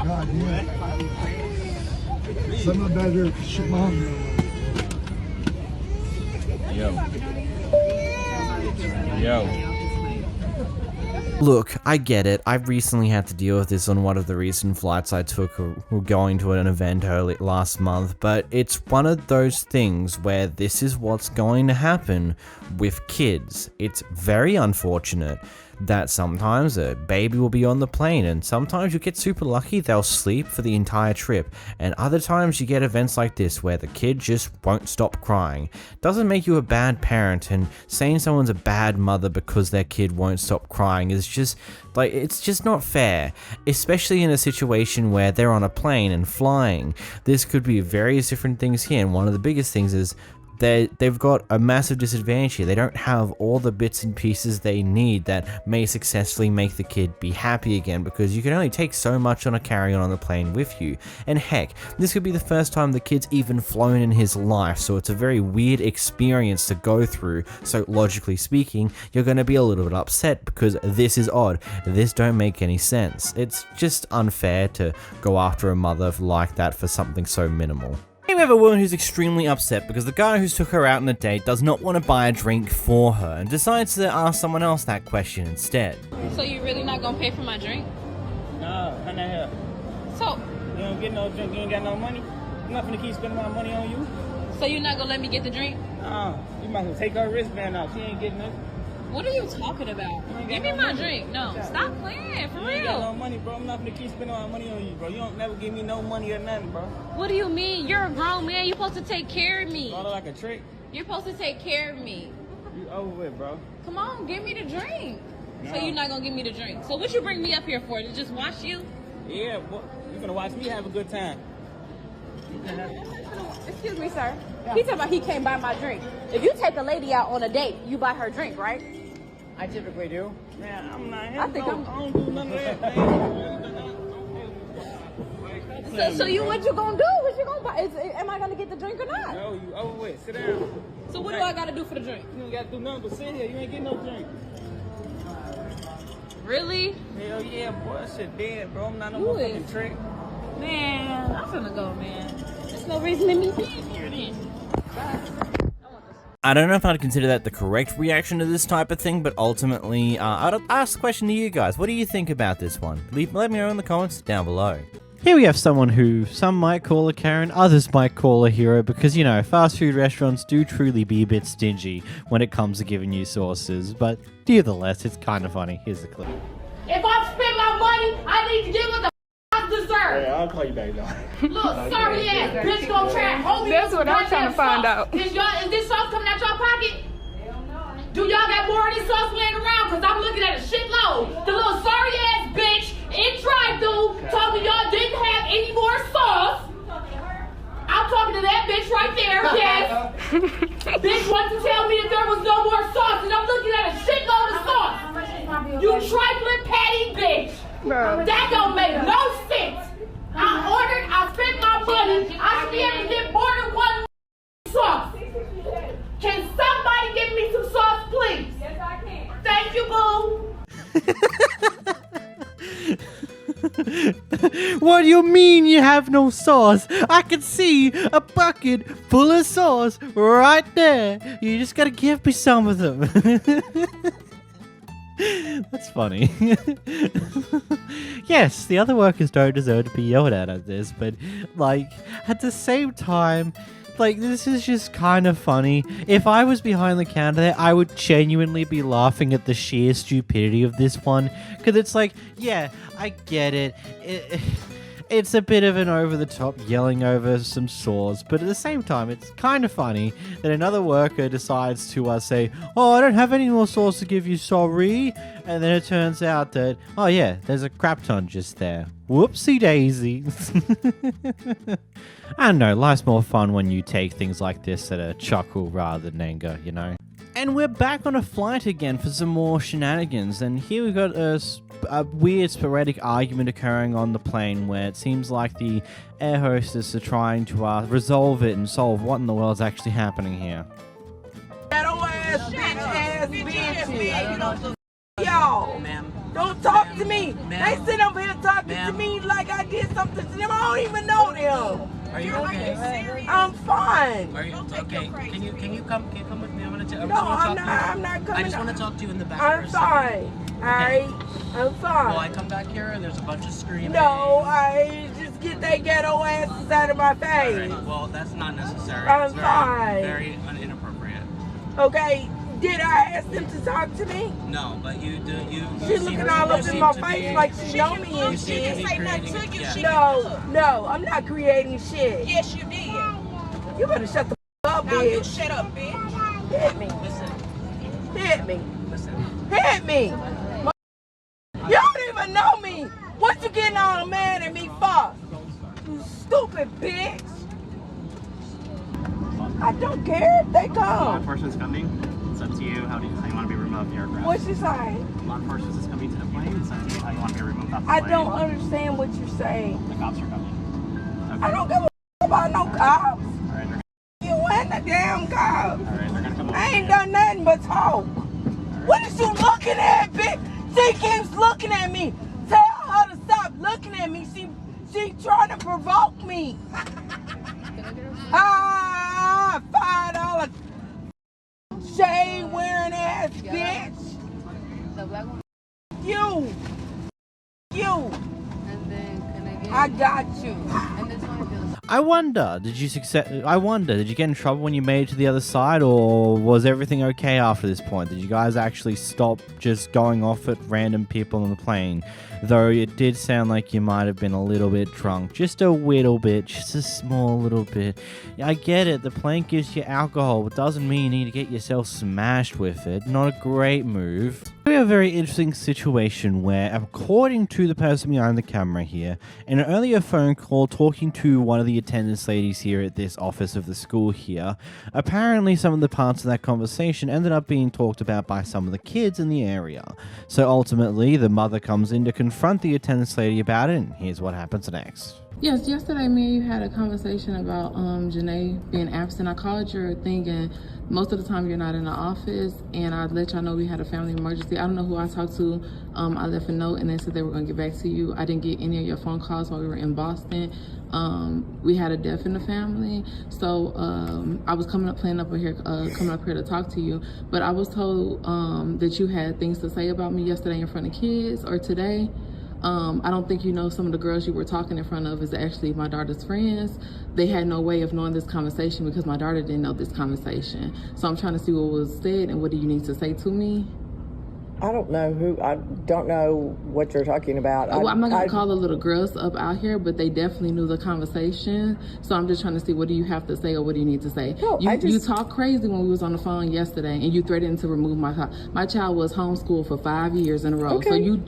God damn. Some of the better shit, mom. Yo. Look, I get it. I recently had to deal with this on one of the recent flights I took going to an event last month, but it's one of those things where this is what's going to happen with kids. It's very unfortunate that sometimes a baby will be on the plane, and sometimes you get super lucky, they'll sleep for the entire trip, and other times you get events like this where the kid just won't stop crying. Doesn't make you a bad parent, and saying someone's a bad mother because their kid won't stop crying is just like, it's just not fair, especially in a situation where they're on a plane and flying. This could be various different things here, and one of the biggest things is they've got a massive disadvantage here. They don't have all the bits and pieces they need that may successfully make the kid be happy again, because you can only take so much on a carry-on on the plane with you. And heck, this could be the first time the kid's even flown in his life, so it's a very weird experience to go through. So logically speaking, you're going to be a little bit upset because this is odd. This don't make any sense. It's just unfair to go after a mother like that for something so minimal. We have a woman who's extremely upset because the guy who took her out on a date does not want to buy a drink for her and decides to ask someone else that question instead. So you really not gonna pay for my drink? No, I'm not here. So you don't get no drink, you ain't got no money. I'm not gonna keep spending my money on you. So you're not gonna let me get the drink? No, you might as well take her wristband off. She ain't getting it. What are you talking about? Give me my drink. No, stop playing, for You ain't got no real. money, bro. I'm not gonna keep spending my money on you, bro. You don't never give me no money or nothing, bro. What do you mean? You're a grown man. You're supposed to take care of me. Thought it like a trick. You're supposed to take care of me. You over with, bro. Come on, give me the drink. No. So you're not gonna give me the drink. So what you bring me up here for? To just watch you? Yeah, boy. You're gonna watch me have a good time. Excuse me, sir. He talking about he can't buy my drink. If you take a lady out on a date, you buy her drink, right? I typically do. Man, I'm not here. I think I don't do none of that, man. So what you gonna do? What you gonna buy? Am I gonna get the drink or not? No, you over with. Sit down. So what do I gotta do for the drink? You don't gotta do nothing but sit here. You ain't getting no drink. Really? Hell yeah, boy. That shit dead, bro. I'm not no You motherfucking is- trick. Man, I'm finna go, man. There's no reason to me being here then. I don't know if I'd consider that the correct reaction to this type of thing, but ultimately, I'd ask the question to you guys. What do you think about this one? Let me know in the comments down below. Here we have someone who some might call a Karen, others might call a hero, because, you know, fast food restaurants do truly be a bit stingy when it comes to giving you sauces, but nevertheless, it's kind of funny. Here's the clip. If I spend my money, I need to get what the I deserve. Hey, I'll call you back now. Look, sorry ass bitch gonna try and hold me. That's what I'm trying to find out. Is this sauce coming out your pocket? Do y'all got more of this sauce laying around? Cause I'm looking at a shitload. The little sorry ass bitch in drive-thru told me y'all didn't have any more sauce. I'm talking to that bitch right there, yes. Bitch wants to tell me that there was no more sauce, and I'm looking at a shitload of sauce. You trifling patty bitch. Bro. That don't make no sense. I spent my money. I should be able to get more than one What do you mean you have no sauce? I can see a bucket full of sauce right there. You just gotta give me some of them. That's funny. Yes, the other workers don't deserve to be yelled at this, but, like, at the same time, like, this is just kind of funny. If I was behind the counter there, I would genuinely be laughing at the sheer stupidity of this one. Because it's like, yeah, I get it. It's a bit of an over-the-top yelling over some saws, but at the same time, it's kind of funny that another worker decides to say, oh, I don't have any more sauce to give you, sorry. And then it turns out that, oh yeah, there's a crap ton just there. Whoopsie daisy. I don't know, life's more fun when you take things like this at a chuckle rather than anger, you know? And we're back on a flight again for some more shenanigans, and here we've got a weird sporadic argument occurring on the plane where it seems like the air hostess are trying to resolve it and solve what in the world is actually happening here. Ghetto ass, bitch ass bitches. Y'all, don't talk to me. They sit up here talking to me like I did something to them. I don't even know them. Are you okay? I'm fine. Are you okay? Can you come with me? I'm not coming. I just want to talk to you in the back. I'm fine. Alright, I'm fine. Well, I come back here and there's a bunch of screaming. No, I just get they ghetto asses out of my face. Right. Well, that's not necessary. I'm fine. Very inappropriate. Okay, did I ask them to talk to me? No, but you do. She's looking all up in my face like she know me and shit. She didn't say nothing to you. No, I'm not creating shit. Yes, you did. You better shut the up, Now bitch. you shut up, bitch. Hit me. Listen. Hit me. Listen. Hit me. You don't even know me. What you getting all mad at me for? You stupid bitch. I don't care if they Law come. enforcement's coming. It's up to you how you want to be removed off the aircraft. What you saying? Law enforcement is coming to the plane. It's up to you how you want to be removed off the I plane. don't understand what you're saying. The cops are coming. Okay. I don't give a about no cops. All right, You and the damn cops. all right, they're gonna come over I ain't here. done nothing but talk. What is you looking at, bitch? She keeps looking at me. Tell her to stop looking at me. She trying to provoke me. $5 shade wearing ass bitch. You. I got you. I wonder, did you get in trouble when you made it to the other side, or was everything okay after this point? Did you guys actually stop just going off at random people on the plane? Though it did sound like you might have been a little bit drunk. Just a little bit, just a small little bit. I get it, the plane gives you alcohol, but doesn't mean you need to get yourself smashed with it. Not a great move. We have a very interesting situation where, according to the person behind the camera here, in an earlier phone call talking to one of the attendance ladies here at this office of the school here, apparently some of the parts of that conversation ended up being talked about by some of the kids in the area. So ultimately, the mother comes in to confront the attendance lady about it, and here's what happens next. Yes, yesterday me and you had a conversation about Janae being absent. I called your thing and most of the time you're not in the office, and I let y'all know we had a family emergency. I don't know who I talked to. I left a note and they said they were going to get back to you. I didn't get any of your phone calls while we were in Boston. We had a death in the family, so I was coming up here to talk to you, but I was told that you had things to say about me yesterday in front of kids or today. I don't think you know some of the girls you were talking in front of is actually my daughter's friends. They had no way of knowing this conversation because my daughter didn't know this conversation. So I'm trying to see what was said and what do you need to say to me? I don't know what you're talking about. Well, I'm not going to call the little girls up out here, but they definitely knew the conversation. So I'm just trying to see, what do you have to say or what do you need to say? No, you talked crazy when we was on the phone yesterday, and you threatened to remove my child. My child was homeschooled for 5 years in a row. Okay. So you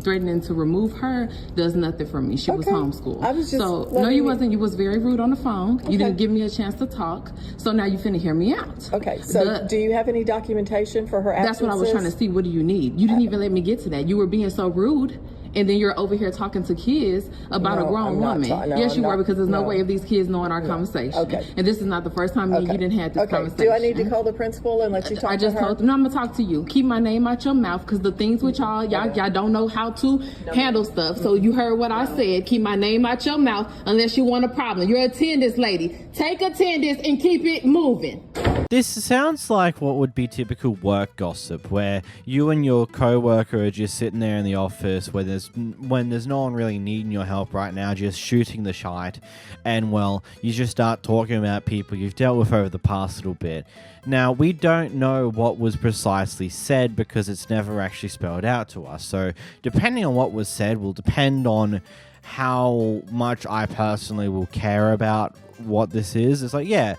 threatening to remove her does nothing for me. She was homeschooled. I was just no, you wasn't. You was very rude on the phone. Okay. You didn't give me a chance to talk. So now you finna hear me out. Okay, so do you have any documentation for her absences? That's what I was trying to see. What do you need? You didn't even let me get to that. You were being so rude and then you're over here talking to kids about a grown woman. Yes, you were, because there's no way of these kids knowing our conversation. Okay. And this is not the first time you didn't have this conversation. Do I need to call the principal and let you talk to her? I just told them, no, I'm gonna talk to you. Keep my name out your mouth, because the things with y'all don't know how to handle stuff. So you heard what I said. Keep my name out your mouth unless you want a problem. You're attendance lady. Take attendance and keep it moving. This sounds like what would be typical work gossip, where you and your coworker are just sitting there in the office when there's no one really needing your help right now, just shooting the shite, and well, you just start talking about people you've dealt with over the past little bit. Now, we don't know what was precisely said because it's never actually spelled out to us, so depending on what was said will depend on how much I personally will care about what this is. It's like, yeah,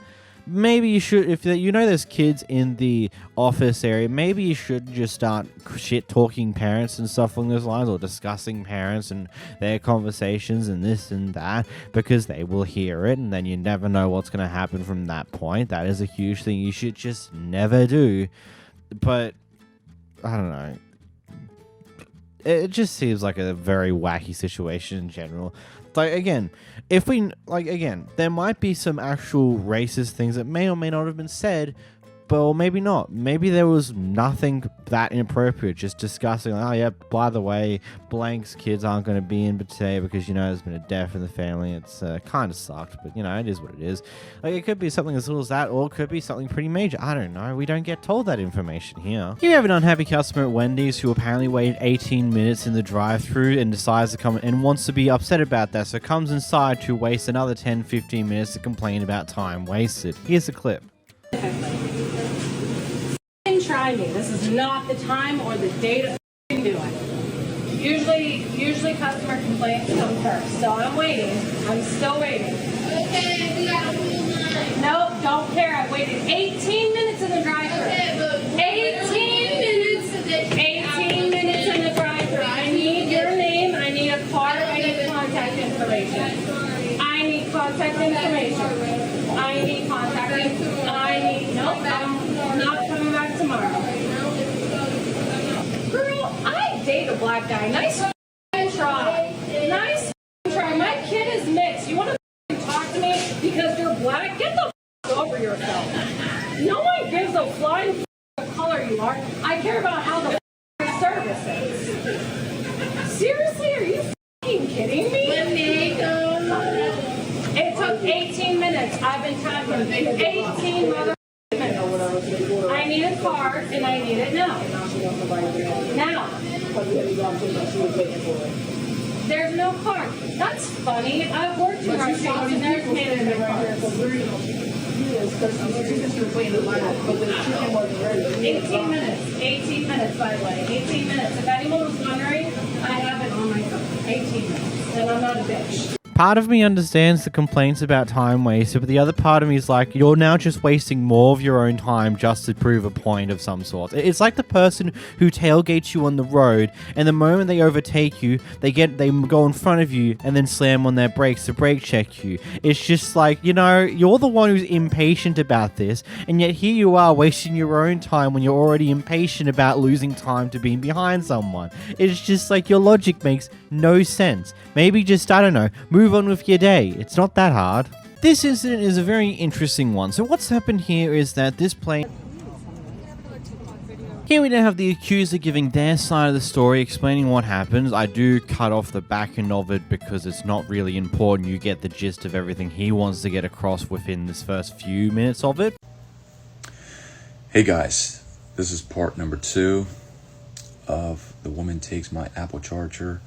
maybe you should, if you know there's kids in the office area, maybe you should just start shit-talking parents and stuff along those lines, or discussing parents and their conversations and this and that, because they will hear it, and then you never know what's going to happen from that point. That is a huge thing you should just never do. But, I don't know. It just seems like a very wacky situation in general. Like, again, there might be some actual racist things that may or may not have been said, but or maybe not. Maybe there was nothing that inappropriate, just discussing, oh yeah, by the way, blank's kids aren't going to be in today because, there's been a death in the family. It's kind of sucked, but, it is what it is. Like, it could be something as little as that, or it could be something pretty major. I don't know. We don't get told that information here. Here we have an unhappy customer at Wendy's who apparently waited 18 minutes in the drive-thru and decides to come and wants to be upset about that, so comes inside to waste another 10-15 minutes to complain about time wasted. Here's a clip. Try me. This is not the time or the day to do it. Usually customer complaints come first. So I'm waiting. I'm still waiting. Okay, we got a full line. Nope, don't care. I waited 18 minutes in the drive-thru. Okay, 18 minutes. 18 minutes in the drive-thru. I need your name. I need a card. I need contact information. I need contact information. I need contact information. Nope, I'm not coming back tomorrow. Girl, I date a black guy. Nice try. Nice try. My kid is mixed. You want to talk to me because you're black? Get the over yourself. No one gives a flying color you are. I care about how the service is. Seriously, are you kidding me? It took 18 minutes. I've been talking 18 minutes. I need a card and I need it now. Now. There's no card. That's funny. I've worked in restaurants and there's management cards. 18 minutes. 18 minutes, by the way. 18 minutes. If anyone was wondering, I have it on my phone. 18 minutes. And I'm not a bitch. Part of me understands the complaints about time wasted, but the other part of me is like, you're now just wasting more of your own time just to prove a point of some sort. It's like the person who tailgates you on the road, and the moment they overtake you, they go in front of you and then slam on their brakes to brake check you. It's just like, you're the one who's impatient about this, and yet here you are wasting your own time when you're already impatient about losing time to being behind someone. It's just like your logic makes no sense. Maybe just, I don't know, move on with your day. It's not that hard. This incident is a very interesting one. So what's happened here is that this plane... Here we now have the accuser giving their side of the story, explaining what happens. I do cut off the back end of it because it's not really important. You get the gist of everything he wants to get across within this first few minutes of it. Hey guys, this is part number 2 of the woman takes my Apple charger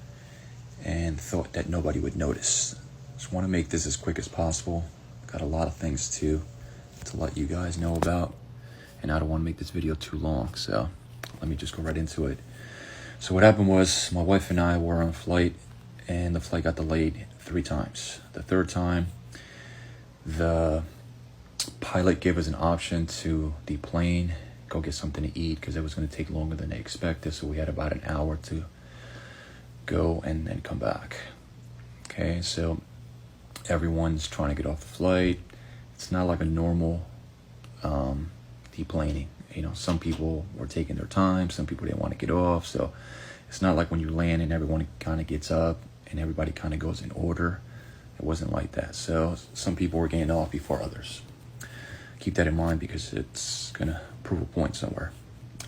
and thought that nobody would notice. Just want to make this as quick as possible. Got a lot of things to let you guys know about, and I don't want to make this video too long, so let me just go right into it. So what happened was my wife and I were on a flight, and the flight got delayed 3 times. The 3rd time, the pilot gave us an option to deplane, go get something to eat, because it was going to take longer than they expected, so we had about an hour to go and then come back. Okay, so everyone's trying to get off the flight. It's not like a normal deplaning. Some people were taking their time, some people didn't want to get off, so It's not like when you land and everyone kind of gets up and everybody kind of goes in order. It wasn't like that. So some people were getting off before others. Keep that in mind because it's going to prove a point somewhere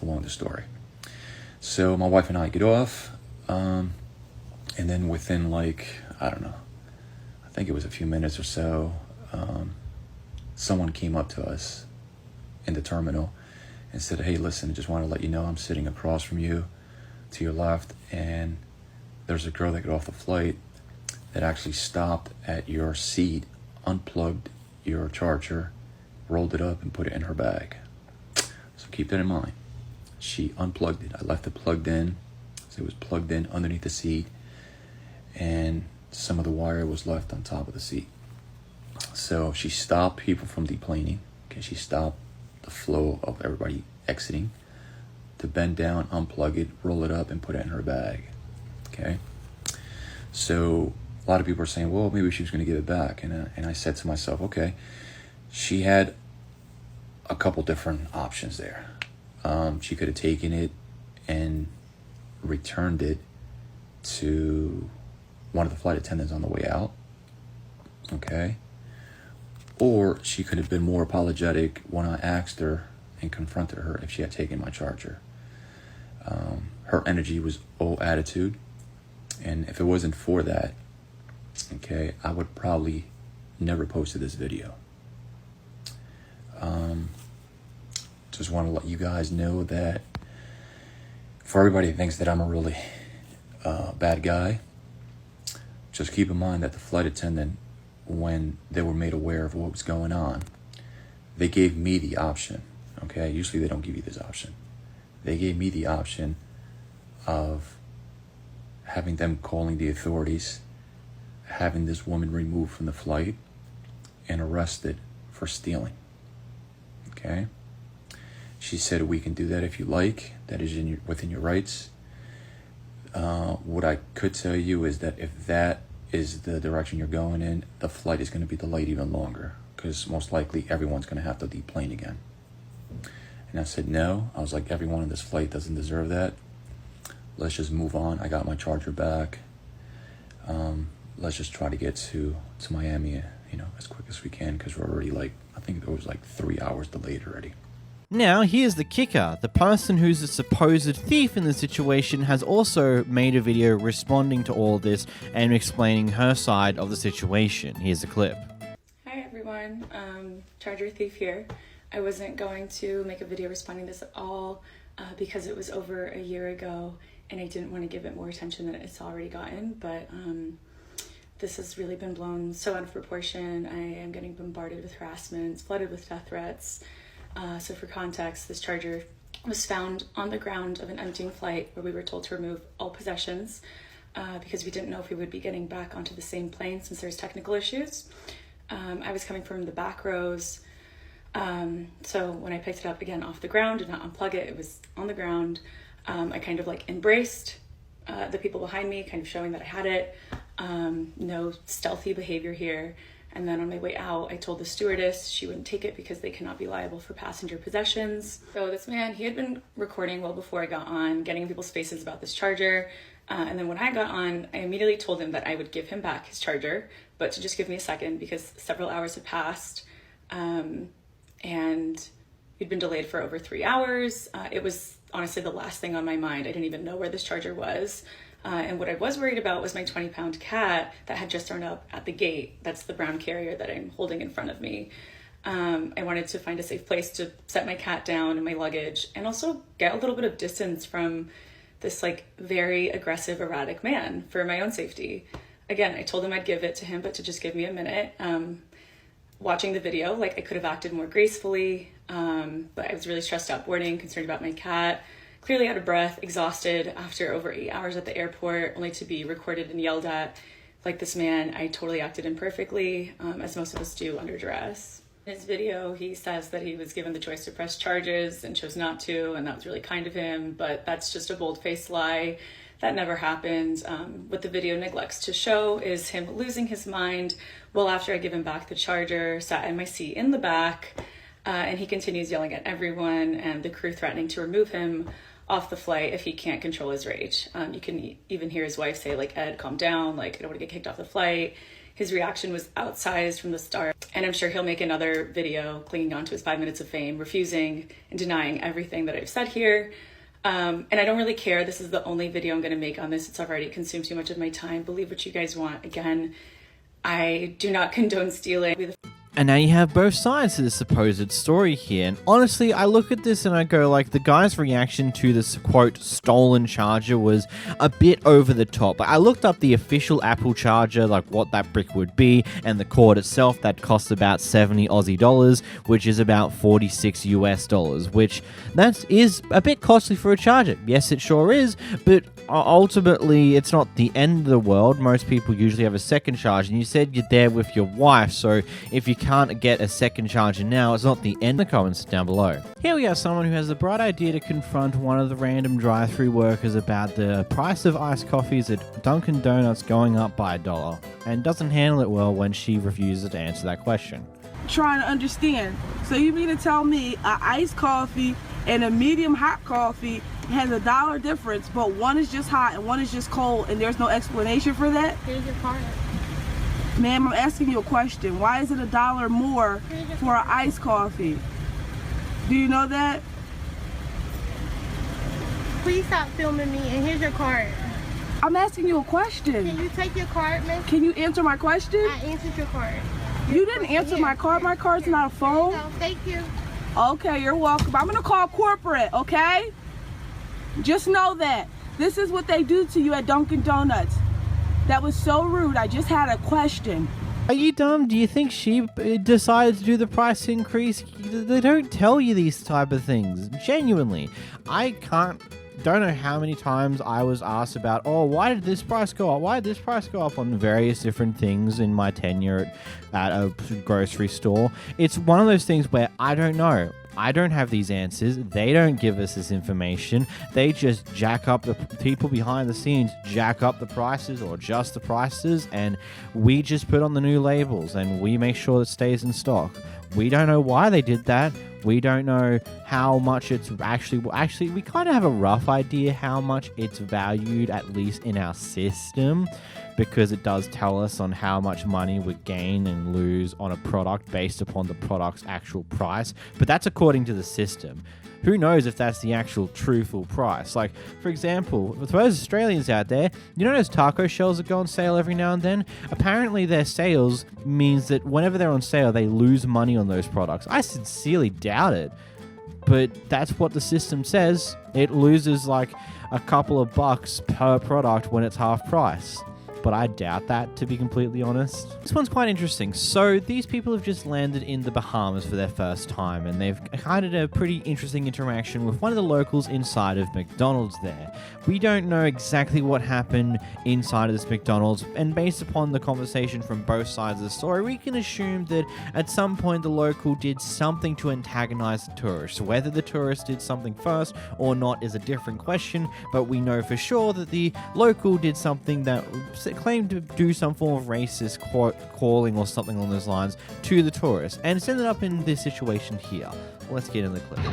along the story. So my wife and I get off, and then within like, I don't know, I think it was a few minutes or so, someone came up to us in the terminal and said, hey, listen, I just want to let you know I'm sitting across from you to your left, and there's a girl that got off the flight that actually stopped at your seat, unplugged your charger, rolled it up and put it in her bag. So keep that in mind. She unplugged it. I left it plugged in. So it was plugged in underneath the seat, and some of the wire was left on top of the seat. So she stopped people from deplaning. Okay, she stopped the flow of everybody exiting to bend down, unplug it, roll it up, and put it in her bag. Okay. So a lot of people are saying, well, maybe she was going to give it back. And I said to myself, okay, she had a couple different options there. She could have taken it and returned it to one of the flight attendants on the way out. Okay. Or she could have been more apologetic when I asked her and confronted her if she had taken my charger. Her energy was all attitude. And if it wasn't for that, okay, I would probably never posted this video. Just want to let you guys know that for everybody that thinks that I'm a really bad guy, just keep in mind that the flight attendant, when they were made aware of what was going on, they gave me the option. Okay, usually they don't give you this option. They gave me the option of having them calling the authorities, having this woman removed from the flight and arrested for stealing. Okay? She said, we can do that if you like. That is within your rights. What I could tell you is that if that is the direction you're going in, the flight is going to be delayed even longer because most likely everyone's going to have to deplane again. And I said, no. I was like, everyone on this flight doesn't deserve that. Let's just move on. I got my charger back. Let's just try to get to Miami, as quick as we can because we're already I think it was 3 hours delayed already. Now, here's the kicker. The person who's a supposed thief in the situation has also made a video responding to all this and explaining her side of the situation. Here's the clip. Hi everyone, Charger Thief here. I wasn't going to make a video responding to this at all because it was over a year ago and I didn't want to give it more attention than it's already gotten, but this has really been blown so out of proportion. I am getting bombarded with harassment, flooded with death threats. So for context, this charger was found on the ground of an emptying flight where we were told to remove all possessions because we didn't know if we would be getting back onto the same plane since there's technical issues. I was coming from the back rows. So when I picked it up again off the ground, did not unplug it, it was on the ground. I kind of embraced the people behind me, kind of showing that I had it. No stealthy behavior here. And then on my way out, I told the stewardess she wouldn't take it because they cannot be liable for passenger possessions. So this man, he had been recording well before I got on, getting in people's faces about this charger. And then when I got on, I immediately told him that I would give him back his charger, but to just give me a second because several hours had passed. And we'd been delayed for over 3 hours. It was honestly the last thing on my mind. I didn't even know where this charger was. And what I was worried about was my 20-pound cat that had just thrown up at the gate. That's the brown carrier that I'm holding in front of me. I wanted to find a safe place to set my cat down and my luggage and also get a little bit of distance from this very aggressive, erratic man for my own safety. Again, I told him I'd give it to him, but to just give me a minute. Watching the video, I could have acted more gracefully, but I was really stressed out boarding, concerned about my cat. Clearly out of breath, exhausted after over 8 hours at the airport, only to be recorded and yelled at. Like this man, I totally acted imperfectly, as most of us do under duress. In his video, he says that he was given the choice to press charges and chose not to, and that was really kind of him, but that's just a bold-faced lie. That never happened. What the video neglects to show is him losing his mind well after I give him back the charger, sat in my seat in the back, and he continues yelling at everyone and the crew threatening to remove him, off the flight if he can't control his rage. You can even hear his wife say, like, Ed, calm down, like, I don't want to get kicked off the flight. His reaction was outsized from the start, and I'm sure he'll make another video clinging on to his 5 minutes of fame, refusing and denying everything that I've said here. And I don't really care. This is the only video I'm going to make on this. It's already consumed too much of my time. Believe what you guys want. Again, I do not condone stealing. And now you have both sides to the supposed story here. And honestly, I look at this and I go, like, the guy's reaction to this, quote, stolen charger was a bit over the top. I looked up the official Apple charger, like what that brick would be, and the cord itself, that costs about 70 Aussie dollars, which is about 46 US dollars, which that is a bit costly for a charger. Yes, it sure is, but ultimately, it's not the end of the world. Most people usually have a second charge, and you said you're there with your wife, so if you can't get a second charger now, it's not the end. The comments down below. Here we have someone who has the bright idea to confront one of the random drive-thru workers about the price of iced coffees at Dunkin' Donuts going up by $1, and doesn't handle it well when she refuses to answer that question. Trying to understand. So you mean to tell me an iced coffee and a medium hot coffee has $1 difference, but one is just hot and one is just cold, and there's no explanation for that? Here's your card. Ma'am, I'm asking you a question. Why is it $1 more for an iced coffee? Do you know that? Please stop filming me, and here's your card. I'm asking you a question. Can you take your card, miss? Can you answer my question? I answered your card. You didn't answer my card. My card's not a phone. No, thank you. Okay, you're welcome. I'm gonna call corporate, okay? Just know that. This is what they do to you at Dunkin' Donuts. That was so rude. I just had a question. Are you dumb? Do you think she decided to do the price increase? They don't tell you these type of things. Genuinely. Don't know how many times I was asked about, oh, why did this price go up? Why did this price go up on various different things in my tenure at a grocery store? It's one of those things where I don't know. I don't have these answers. They don't give us this information. They just jack up the people behind the scenes, jack up the prices or adjust the prices, and we just put on the new labels and we make sure it stays in stock. We don't know why they did that. We don't know how much it's actually we kind of have a rough idea how much it's valued, at least in our system, because it does tell us on how much money we gain and lose on a product based upon the product's actual price. But that's according to the system. Who knows if that's the actual truthful price? Like, for example, for those Australians out there, you know those taco shells that go on sale every now and then? Apparently their sales means that whenever they're on sale, they lose money on those products. I sincerely doubt it, but that's what the system says. It loses like a couple of bucks per product when it's half price. But I doubt that, to be completely honest. This one's quite interesting. So these people have just landed in the Bahamas for their first time, and they've had a pretty interesting interaction with one of the locals inside of McDonald's there. We don't know exactly what happened inside of this McDonald's, and based upon the conversation from both sides of the story, we can assume that at some point the local did something to antagonize the tourist. Whether the tourist did something first or not is a different question, but we know for sure that the local did something that claimed to do some form of racist calling or something along those lines to the tourist, and it's ended up in this situation here. Let's get in the clip. The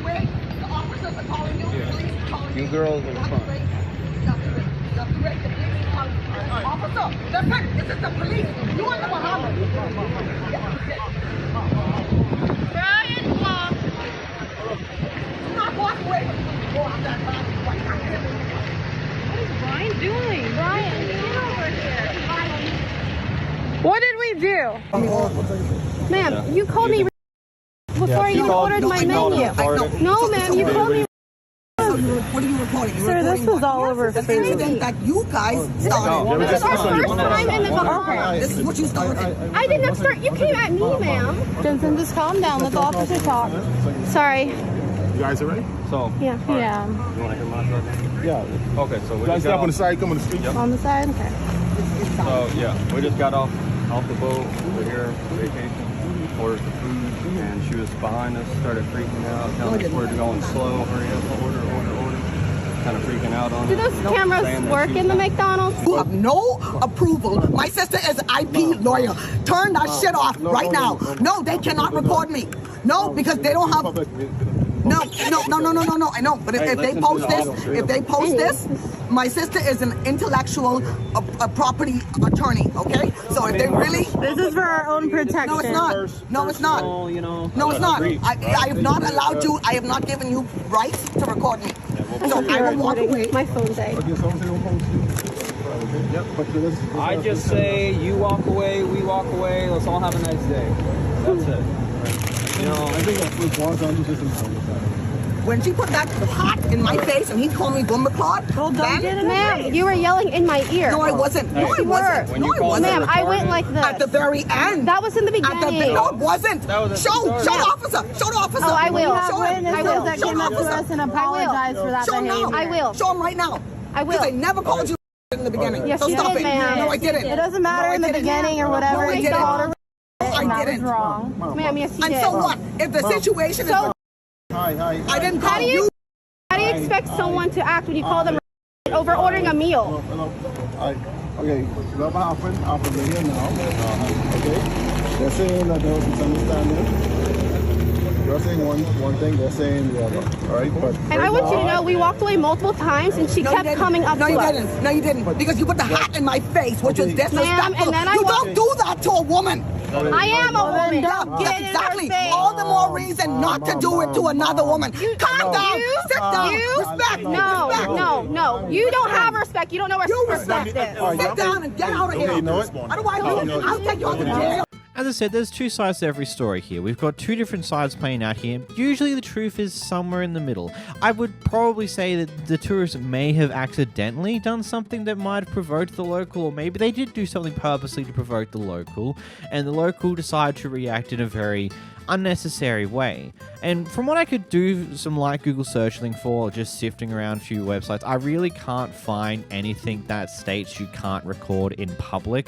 officers are calling you. Police calling you. You girls are fine. Officer, that's it. This is the police. You in the Bahamas. Brian, walk. Do not walk away from me. Oh, I'm not talking. What is Brian doing? Brian, get over here. What did we do? Ma'am, you called me before you ordered my menu. No, ma'am, you called me. What are you recording? Sir, this was all over Facebook. This incident that you guys started. This is our first time in the Bahamas. This is what you started. I did not start. You came at me, ma'am. Jensen, just calm down. Let the officer talk. Sorry. You guys are ready? So. Yeah. Yeah. You want to hear my story? Yeah. Okay, so we just got on the side. Come on the street. Yep. On the side. Okay. So yeah, we just got off the boat. We're here vacation. Ordered the food, and she was behind us. Started freaking out, telling us we're going slow. Hurry up! Order. Kind of freaking out on it. Do those cameras work in the McDonald's? You have no approval. My sister is an IP lawyer. Turn that shit off right now. No, they cannot record me. No, because they don't have. No, I know. But if they post this, my sister is an intellectual property attorney, okay? So if they really... This is for our own protection. No, it's not. No, it's not. No, it's not. I have not allowed you, I have not given you rights to record me. So I will walk away. My phone died. I just say you walk away, we walk away, let's all have a nice day. That's it. You know, I think that's when she put that hot in my face and he called me Bumberclot, Ma'am, you were yelling in my ear. No, I wasn't. No, I wasn't. No, I wasn't. Ma'am, I went like this. At the very end. That was in the beginning. No, it wasn't. Show the officer. Show the officer. Oh, I will. Show him. I will. That came up to us and apologized for that behavior. I will. Show him right now. I will. Because I never called you in the beginning. Yes, so you stop did, it. ma'am. No, I didn't. It doesn't matter in the beginning or whatever. No, I didn't. I didn't. Wrong. Ma'am, yes, you and did. so what? If the situation is... I didn't call you. How do you expect someone to act when you call them over ordering a meal? Okay, what happened after the here now? Okay, they're saying that there was misunderstanding. You're saying one thing, they're saying the other. All right, but and I want you to know we walked away multiple times and she kept coming up to us. No, you didn't. Because you put the hat in my face, which was disrespectful. Ma'am, and then you don't do that to a woman. I am a woman. Don't get exactly. All the more reason not to do it to another woman. Calm down. Sit down. Respect. No. You don't have respect. You don't know what respect is. Sit down and get out of here. Otherwise, I'll take you out to jail. As I said, there's two sides to every story here. We've got two different sides playing out here. Usually the truth is somewhere in the middle. I would probably say that the tourist may have accidentally done something that might have provoked the local, or maybe they did do something purposely to provoke the local, and the local decided to react in a very unnecessary way. And from what I could do some light Google searching for, just sifting around a few websites, I really can't find anything that states you can't record in public.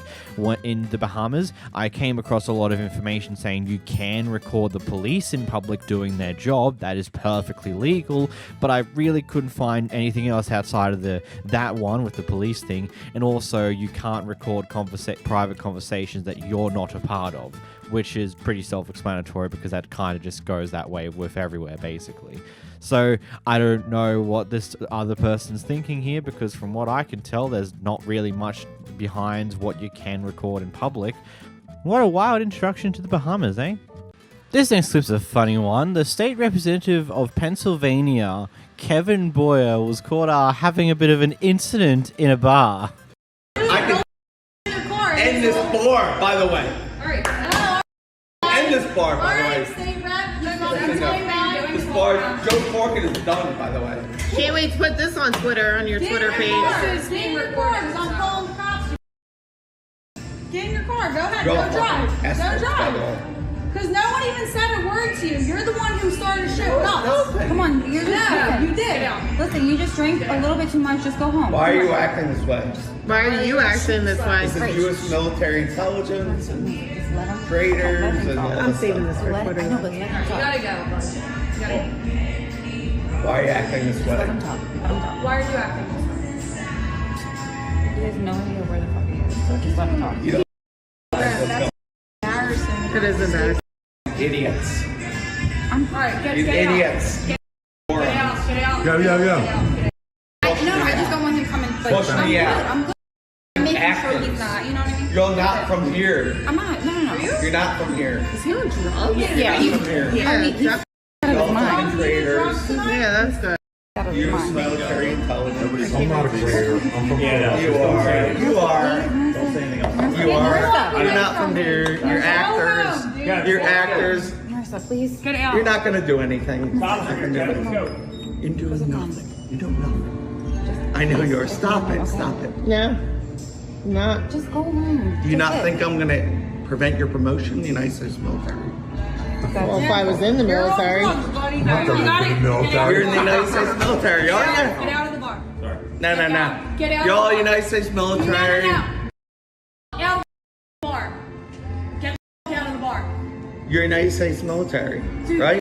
In the Bahamas, I came across a lot of information saying you can record the police in public doing their job. That is perfectly legal, but I really couldn't find anything else outside of that one with the police thing. And also, you can't record private conversations that you're not a part of, which is pretty self-explanatory because that kind of just goes that way with everywhere, basically. So I don't know what this other person's thinking here, because from what I can tell, there's not really much behind what you can record in public. What a wild introduction to the Bahamas, eh? This next clip's a funny one. The state representative of Pennsylvania, Kevin Boyer, was caught having a bit of an incident in a bar. I can end this bar, by the way. End this bar, by the way. This bar, Joe Corkin is done, by the way. Can't wait to put this on Twitter, on your Twitter page. This is being recorded. I'm calling the cops. Get in your car. Go ahead. Go drive. Go drive. Because no one even said a word to you. You're the one who started shit with us. Come on, you're just you did. Listen, you just drank a little bit too much. Just go home. Why are you acting this way? Why are you acting this way? This is U.S. military intelligence and traitors and all I'm this saving stuff. this for Twitter. You gotta go. You gotta go. Why are you acting this way? Why are you acting this way? He has no idea where the fuck he is, so just let him talk. You don't. That's embarrassing. It is embarrassing. Idiots. Alright, get Idiots. Get out. Yeah. No, I just don't want him coming. Like, Push me out. I'm good. I'm making sure Actors. he's not, you know what I mean? You're not from here. I'm not. No. You're not from here. Is he on drugs? You're not from here. He's out of his mind. Traitors. Yeah, that's good. U.S. military intelligence. I'm not a traitor. I'm from You are. You are. Don't say anything else. You are. You're not from here. You're actors. You're actors. Marissa, please. Get out. You're not going to do anything. You're doing nothing. You do nothing. I know you are. Stop it. Stop it. Yeah. Not. Just go home. Do you not think I'm going to prevent your promotion in the United States military? Well, if I was in the military. You're in the United States military, aren't you? Get out of the bar. No. Get out. You're all United States military. No. Get out of the bar. Get out of the bar. You're United States military, right?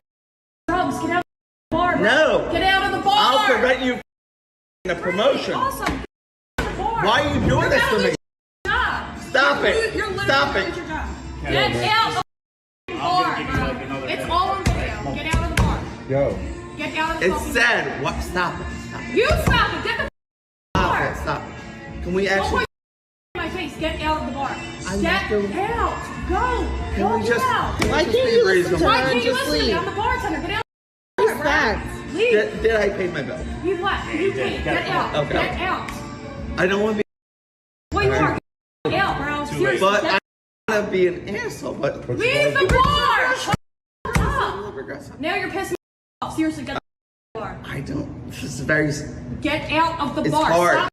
Drugs. Get out of the bar. Bro. No. Get out of the bar. I'll prevent you from a promotion. Awesome. Why are you doing this to me? Stop it. You're literally Stop losing it. your job. Get out of the bar. It's all on video. Get out of the bar. Yo. Get out of the It fucking said, what? Stop it. Stop it. You stop it. Get the Stop it. Stop it. Can we Don't actually... put in my face. Get out of the bar. I'm Get not gonna- out. Go. Can Go we get just... out. Why can't you listen to Why her can't and you just listen to me? leave? I'm the bartender. Get out. Relax. Leave. Did I pay my bill? You left. You paid. Get out. Okay. Get out. I don't want to be... Well, you Alright. are. Get out, bro. Seriously. But Get I want to be an asshole, but... Leave the bar. Shut up. Aggressive. Now you're pissing me off. Seriously, get out of the bar. I don't... This is very... Get out of the It's bar. hard. Stop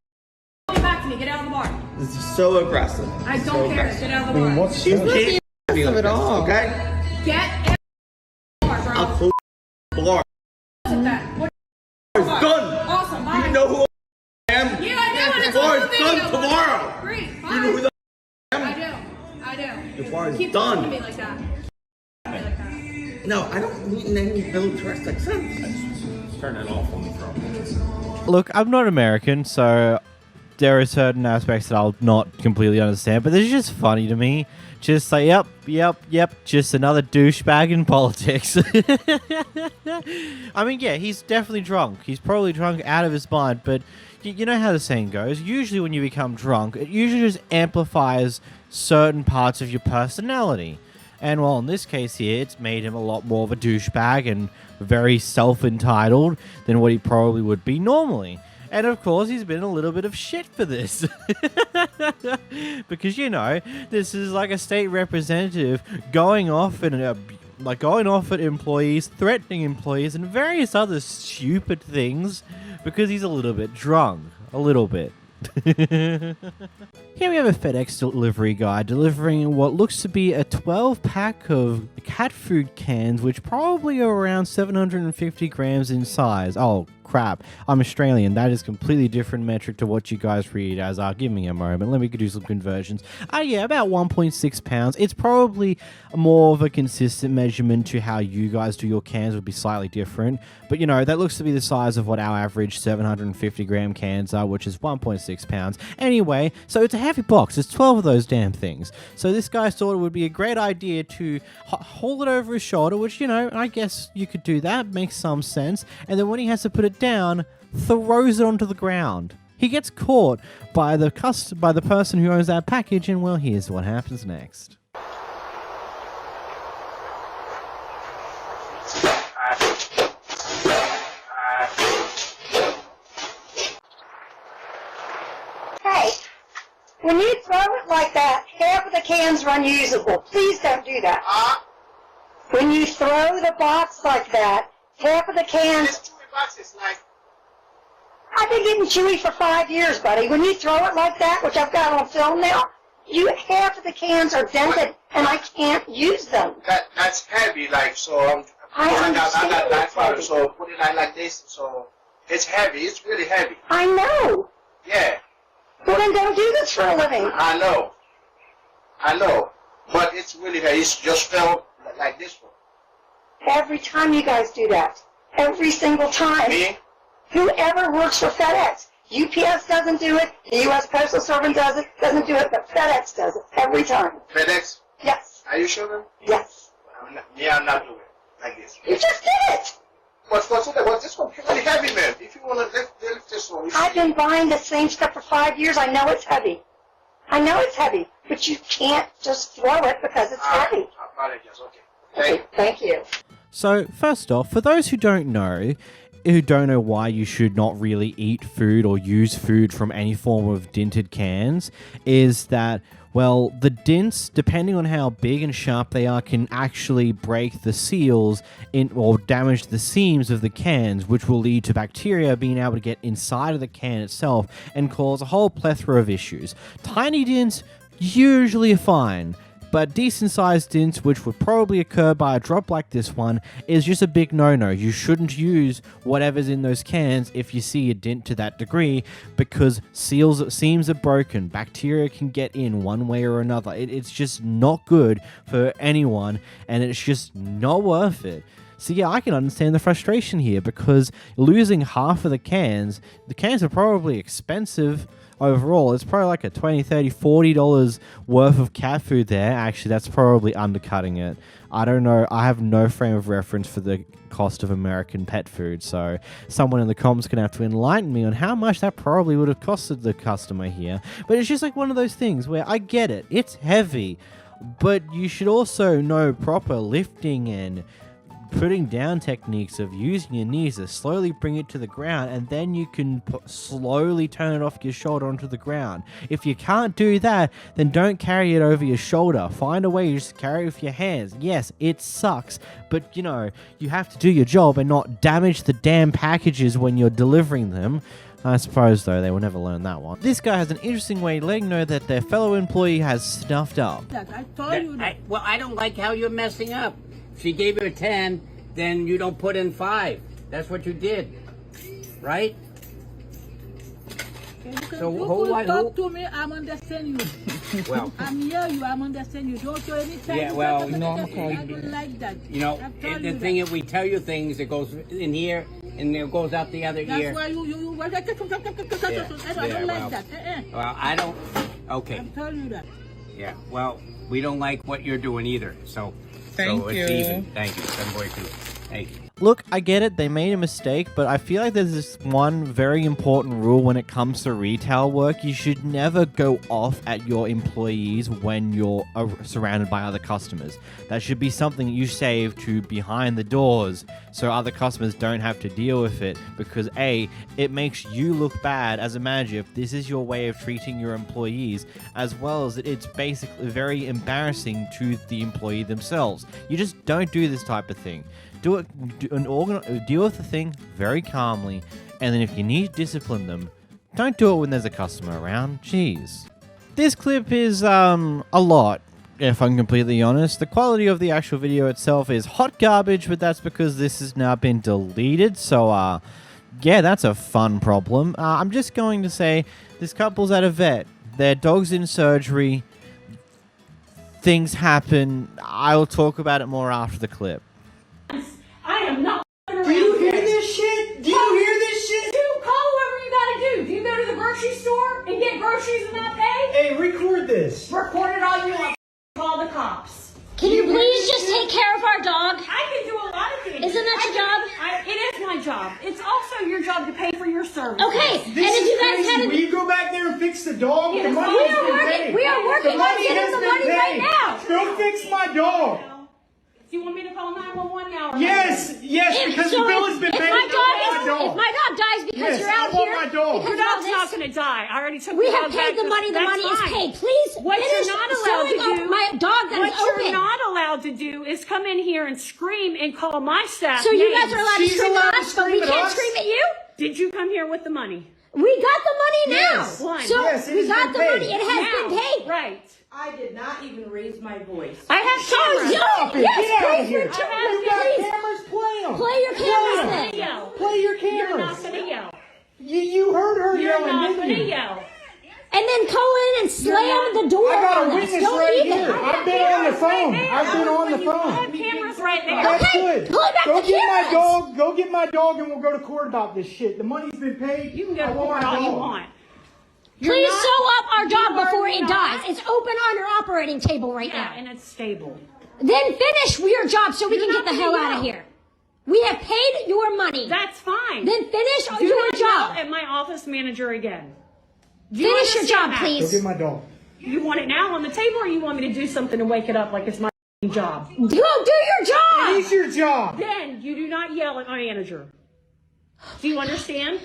coming back to me. Get out of the bar. This is so aggressive. I So don't care. aggressive. Get out of the bar. She's not being aggressive at all. Okay? Get out of the bar, bro. I'll close the bar. What's that? What? It's done. Awesome. Bye. You know who I am? Yeah, I do. And it's The bar on is the done video. tomorrow. Great. Bye. You know who the I do. I do. The bar is Keep done. talking to me like that. No, I don't need any militaristic sense. Turn it off on the phone. Look, I'm not American, so there are certain aspects that I'll not completely understand, but this is just funny to me. Just like, yep, just another douchebag in politics. I mean, yeah, he's definitely drunk. He's probably drunk out of his mind, but you know how the saying goes. Usually when you become drunk, it usually just amplifies certain parts of your personality. And well, in this case here, it's made him a lot more of a douchebag and very self-entitled than what he probably would be normally. And of course, he's been a little bit of shit for this. Because, you know, this is like a state representative going off at employees, threatening employees, and various other stupid things because he's a little bit drunk. A little bit. Here we have a FedEx delivery guy delivering what looks to be a 12-pack of cat food cans, which probably are around 750 grams in size. Oh, crap. I'm Australian. That is completely different metric to what you guys read as. Give me a moment. Let me do some conversions. Yeah, about 1.6 pounds. It's probably more of a consistent measurement to how you guys do your cans would be slightly different. But, you know, that looks to be the size of what our average 750 gram cans are, which is 1.6 pounds. Anyway, so it's a heavy box. It's 12 of those damn things. So this guy thought it would be a great idea to hold it over his shoulder, which, you know, I guess you could do that. Makes some sense. And then when he has to put it down, throws it onto the ground. He gets caught by the person who owns that package, and well, here's what happens next. Hey, when you throw it like that, half of the cans are unusable. Please don't do that. When you throw the box like that, half of the cans... I've been getting chewy for 5 years, buddy. When you throw it like that, which I've got on film now, half of the cans are dented, and I can't use them. That's heavy, like, so I got that part, so put it like this, so it's heavy, it's really heavy. I know. Yeah. Well, then don't do this for a living. I know, but it's really heavy, it's just felt like this one. Every time you guys do that. Every single time. Me? Whoever works for FedEx. UPS doesn't do it, the U.S. Postal Service doesn't do it, but FedEx does it every time. FedEx? Yes. Are you sure? Yes. I'm not doing it like this. You just did it! What's this one? Really heavy, man. If you want to lift this one, I've been buying the same stuff for 5 years. I know it's heavy. But you can't just throw it because it's heavy. I apologize, okay. Thank you. So, first off, for those who don't know why you should not really eat food or use food from any form of dinted cans, is that, well, the dints, depending on how big and sharp they are, can actually break the seals or damage the seams of the cans, which will lead to bacteria being able to get inside of the can itself and cause a whole plethora of issues. Tiny dints usually are fine, but decent-sized dints, which would probably occur by a drop like this one, is just a big no-no. You shouldn't use whatever's in those cans if you see a dint to that degree, because seams are broken. Bacteria can get in one way or another. It's just not good for anyone, and it's just not worth it. So yeah, I can understand the frustration here, because losing half of the cans are probably expensive overall. It's probably like a $20, $30, $40 worth of cat food there. Actually, that's probably undercutting it. I don't know. I have no frame of reference for the cost of American pet food, so someone in the comments can have to enlighten me on how much that probably would have costed the customer here. But it's just like one of those things where I get it. It's heavy, but you should also know proper lifting and putting down techniques of using your knees to slowly bring it to the ground, and then you can slowly turn it off your shoulder onto the ground. If you can't do that, then don't carry it over your shoulder. Find a way to just carry it with your hands. Yes, it sucks, but you know, you have to do your job and not damage the damn packages when you're delivering them. I suppose, though, they will never learn that one. This guy has an interesting way letting know that their fellow employee has stuffed up. I told you that. Well, I don't like how you're messing up. She gave you a 10, then you don't put in 5. That's what you did, right? So talk to me, I'm understand you. Well, I'm here, I'm understand you. Don't do anything. Yeah, well, you know, I'm I don't like that. You know, the thing is, we tell you things, it goes in here, and it goes out the other ear. That's why you I don't like that. Well, I don't, okay. I'm telling you that. Yeah, well, we don't like what you're doing either, so. Thank so you. It's even. Thank you. 7.2. Thank you. Look, I get it, they made a mistake, but I feel like there's this one very important rule when it comes to retail work. You should never go off at your employees when you're surrounded by other customers. That should be something you save to behind the doors so other customers don't have to deal with it, because A, it makes you look bad as a manager if this is your way of treating your employees, as well as it's basically very embarrassing to the employee themselves. You just don't do this type of thing. Deal with the thing very calmly, and then if you need to discipline them, don't do it when there's a customer around. Jeez. This clip is a lot, if I'm completely honest. The quality of the actual video itself is hot garbage, but that's because this has now been deleted, so yeah, that's a fun problem. I'm just going to say, this couple's at a vet. Their dog's in surgery. Things happen. I'll talk about it more after the clip. I am not around. Do you hear this shit? Do you hear this shit? Call whoever you gotta do. Do you go to the grocery store and get groceries and not pay? Hey, record this. Record it on your call the cops. Can you please just take care of our dog? I can do a lot of things. Isn't that your job? It is my job. It's also your job to pay for your service. Okay, This is crazy. Will you go back there and fix the dog? Yes, the money has been working- paid. we are working the on money getting has the been money right paid. now. Go fix my dog. Do you want me to call 911 now? Or Yes, because the bill has been paid. If my dog dies because Yes, you're out I want here, my dog. because Your of all dog's this, not going to die. I already took we the have dog paid back. the money. The That's money is fine. paid. Please What finish you're not allowed sewing to do, up my dog that what is open. you're not allowed to do is come in here and scream and call my staff. So you names. guys are allowed to scream at us, but we can't scream at you? Did you come here with the money? We got the money now. Yes. One. So Yes, it we has got the been money. paid. It has been paid. Right. I did not even raise my voice. I have So cameras. yes, Get out of please, here. for You got cameras? Play them. Play your cameras then. Yell. Play your You're not cameras. going to yell. You heard her You're yelling, not didn't going to you? yell. And then go in and slam the door I got on a us. witness Don't right even. here. I've been on the phone. there. I've been on the I phone. have cameras right there. That's Okay, good. pull back Go the get my cameras. dog. Go get my dog, and we'll go to court about this shit. The money's been paid. You can go I to want court my all you dog. want. Please sew up our dog You are before it not- dies. It's open on your operating table right Yeah, now. and it's stable. Then finish your job so we You're can get not the hell gonna out of yell. here. We have paid your money. That's fine. Then finish Do your not yell job. at my office manager again. Do you Finish your understand job, that? Go please. get my dog. You want it now on the table, or you want me to do something to wake it up like it's my job? Go do your It job. is your job. Then you do not yell at my manager. Do you understand?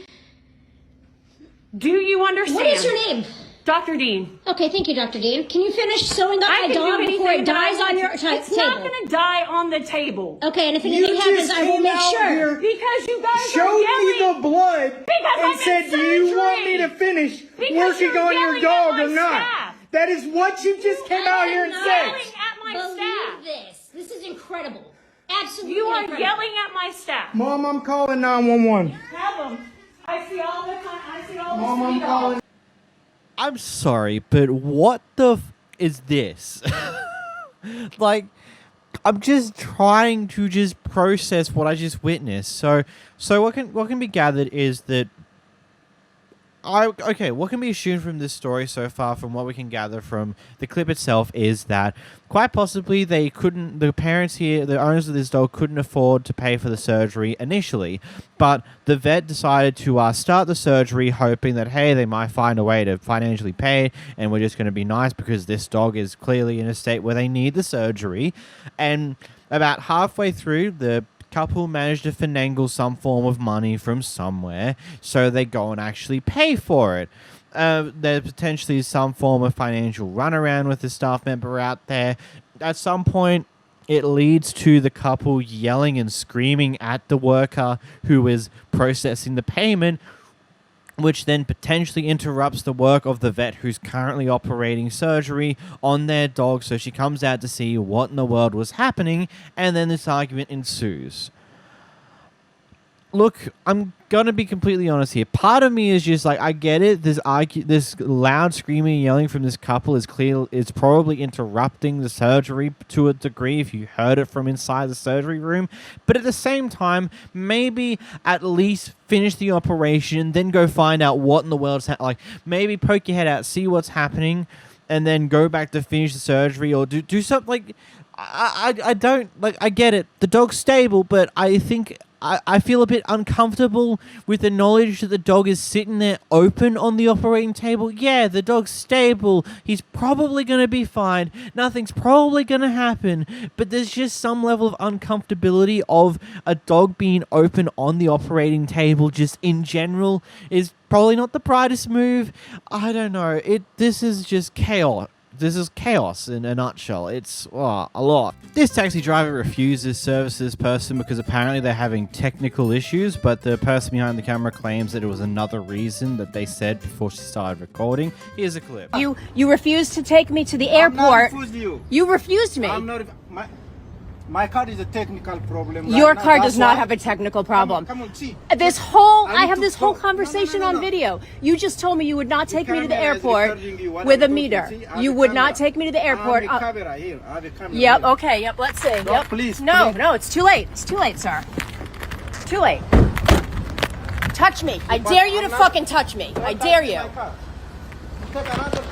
Do you understand? What is your name? Dr. Dean. Okay, thank you, Dr. Dean. Can you finish sewing up I my can do dog before anything it that I dies want on your to. table? It's not going to die on the table. Okay, and if You anything happens, just I will came make out sure. here, Because you guys are showed yelling. me the blood, Because I'm and in said, "Do you want me surgery." to finish Because working you're on your yelling dog at or my not?" staff. That is what you just came out here and said. Yelling at my Believe staff. this. This is incredible. Absolutely You are incredible. yelling at my staff. Mom, I'm calling 911. Have them. I see all the time. I see all the Mom, I'm sweet calling. dogs. I'm sorry, but what the is this? Like, I'm just trying to just process what I just witnessed. So what can be gathered is that Okay, what can be assumed from this story so far, from what we can gather from the clip itself, is that quite possibly the parents here, the owners of this dog, couldn't afford to pay for the surgery initially, but the vet decided to start the surgery hoping that, hey, they might find a way to financially pay, and we're just going to be nice because this dog is clearly in a state where they need the surgery. And about halfway through, the couple managed to finagle some form of money from somewhere, so they go and actually pay for it. There's potentially some form of financial runaround with the staff member out there. At some point, it leads to the couple yelling and screaming at the worker who is processing the payment, which then potentially interrupts the work of the vet who's currently operating surgery on their dog. So she comes out to see what in the world was happening, and then this argument ensues. Look, I'm gonna be completely honest here. Part of me is just like, I get it. This loud screaming and yelling from this couple is probably interrupting the surgery to a degree if you heard it from inside the surgery room. But at the same time, maybe at least finish the operation, then go find out what in the world's like. Maybe poke your head out, see what's happening, and then go back to finish the surgery, or do something like. I don't like. I get it. The dog's stable, but I think. I feel a bit uncomfortable with the knowledge that the dog is sitting there open on the operating table. Yeah, the dog's stable. He's probably going to be fine. Nothing's probably going to happen. But there's just some level of uncomfortability of a dog being open on the operating table just in general is probably not the brightest move. I don't know. This is just chaos. This is chaos in a nutshell. It's a lot. This taxi driver refuses service to this person because apparently they're having technical issues, but the person behind the camera claims that it was another reason that they said before she started recording. Here's a clip. You refused to take me to the airport. You refused me. I'm not. My car is a technical problem. Your car does not have a technical problem. Come on, see. I have this whole conversation on video. You just told me you would not take me to the airport with a meter. You would not take me to the airport. I have a camera here. I have a camera Yep, here. okay, yep, let's see. No, Yep. please, No, please. no, it's too late. It's too late, sir. It's too late. Touch me. I dare you to fucking touch me. I dare you.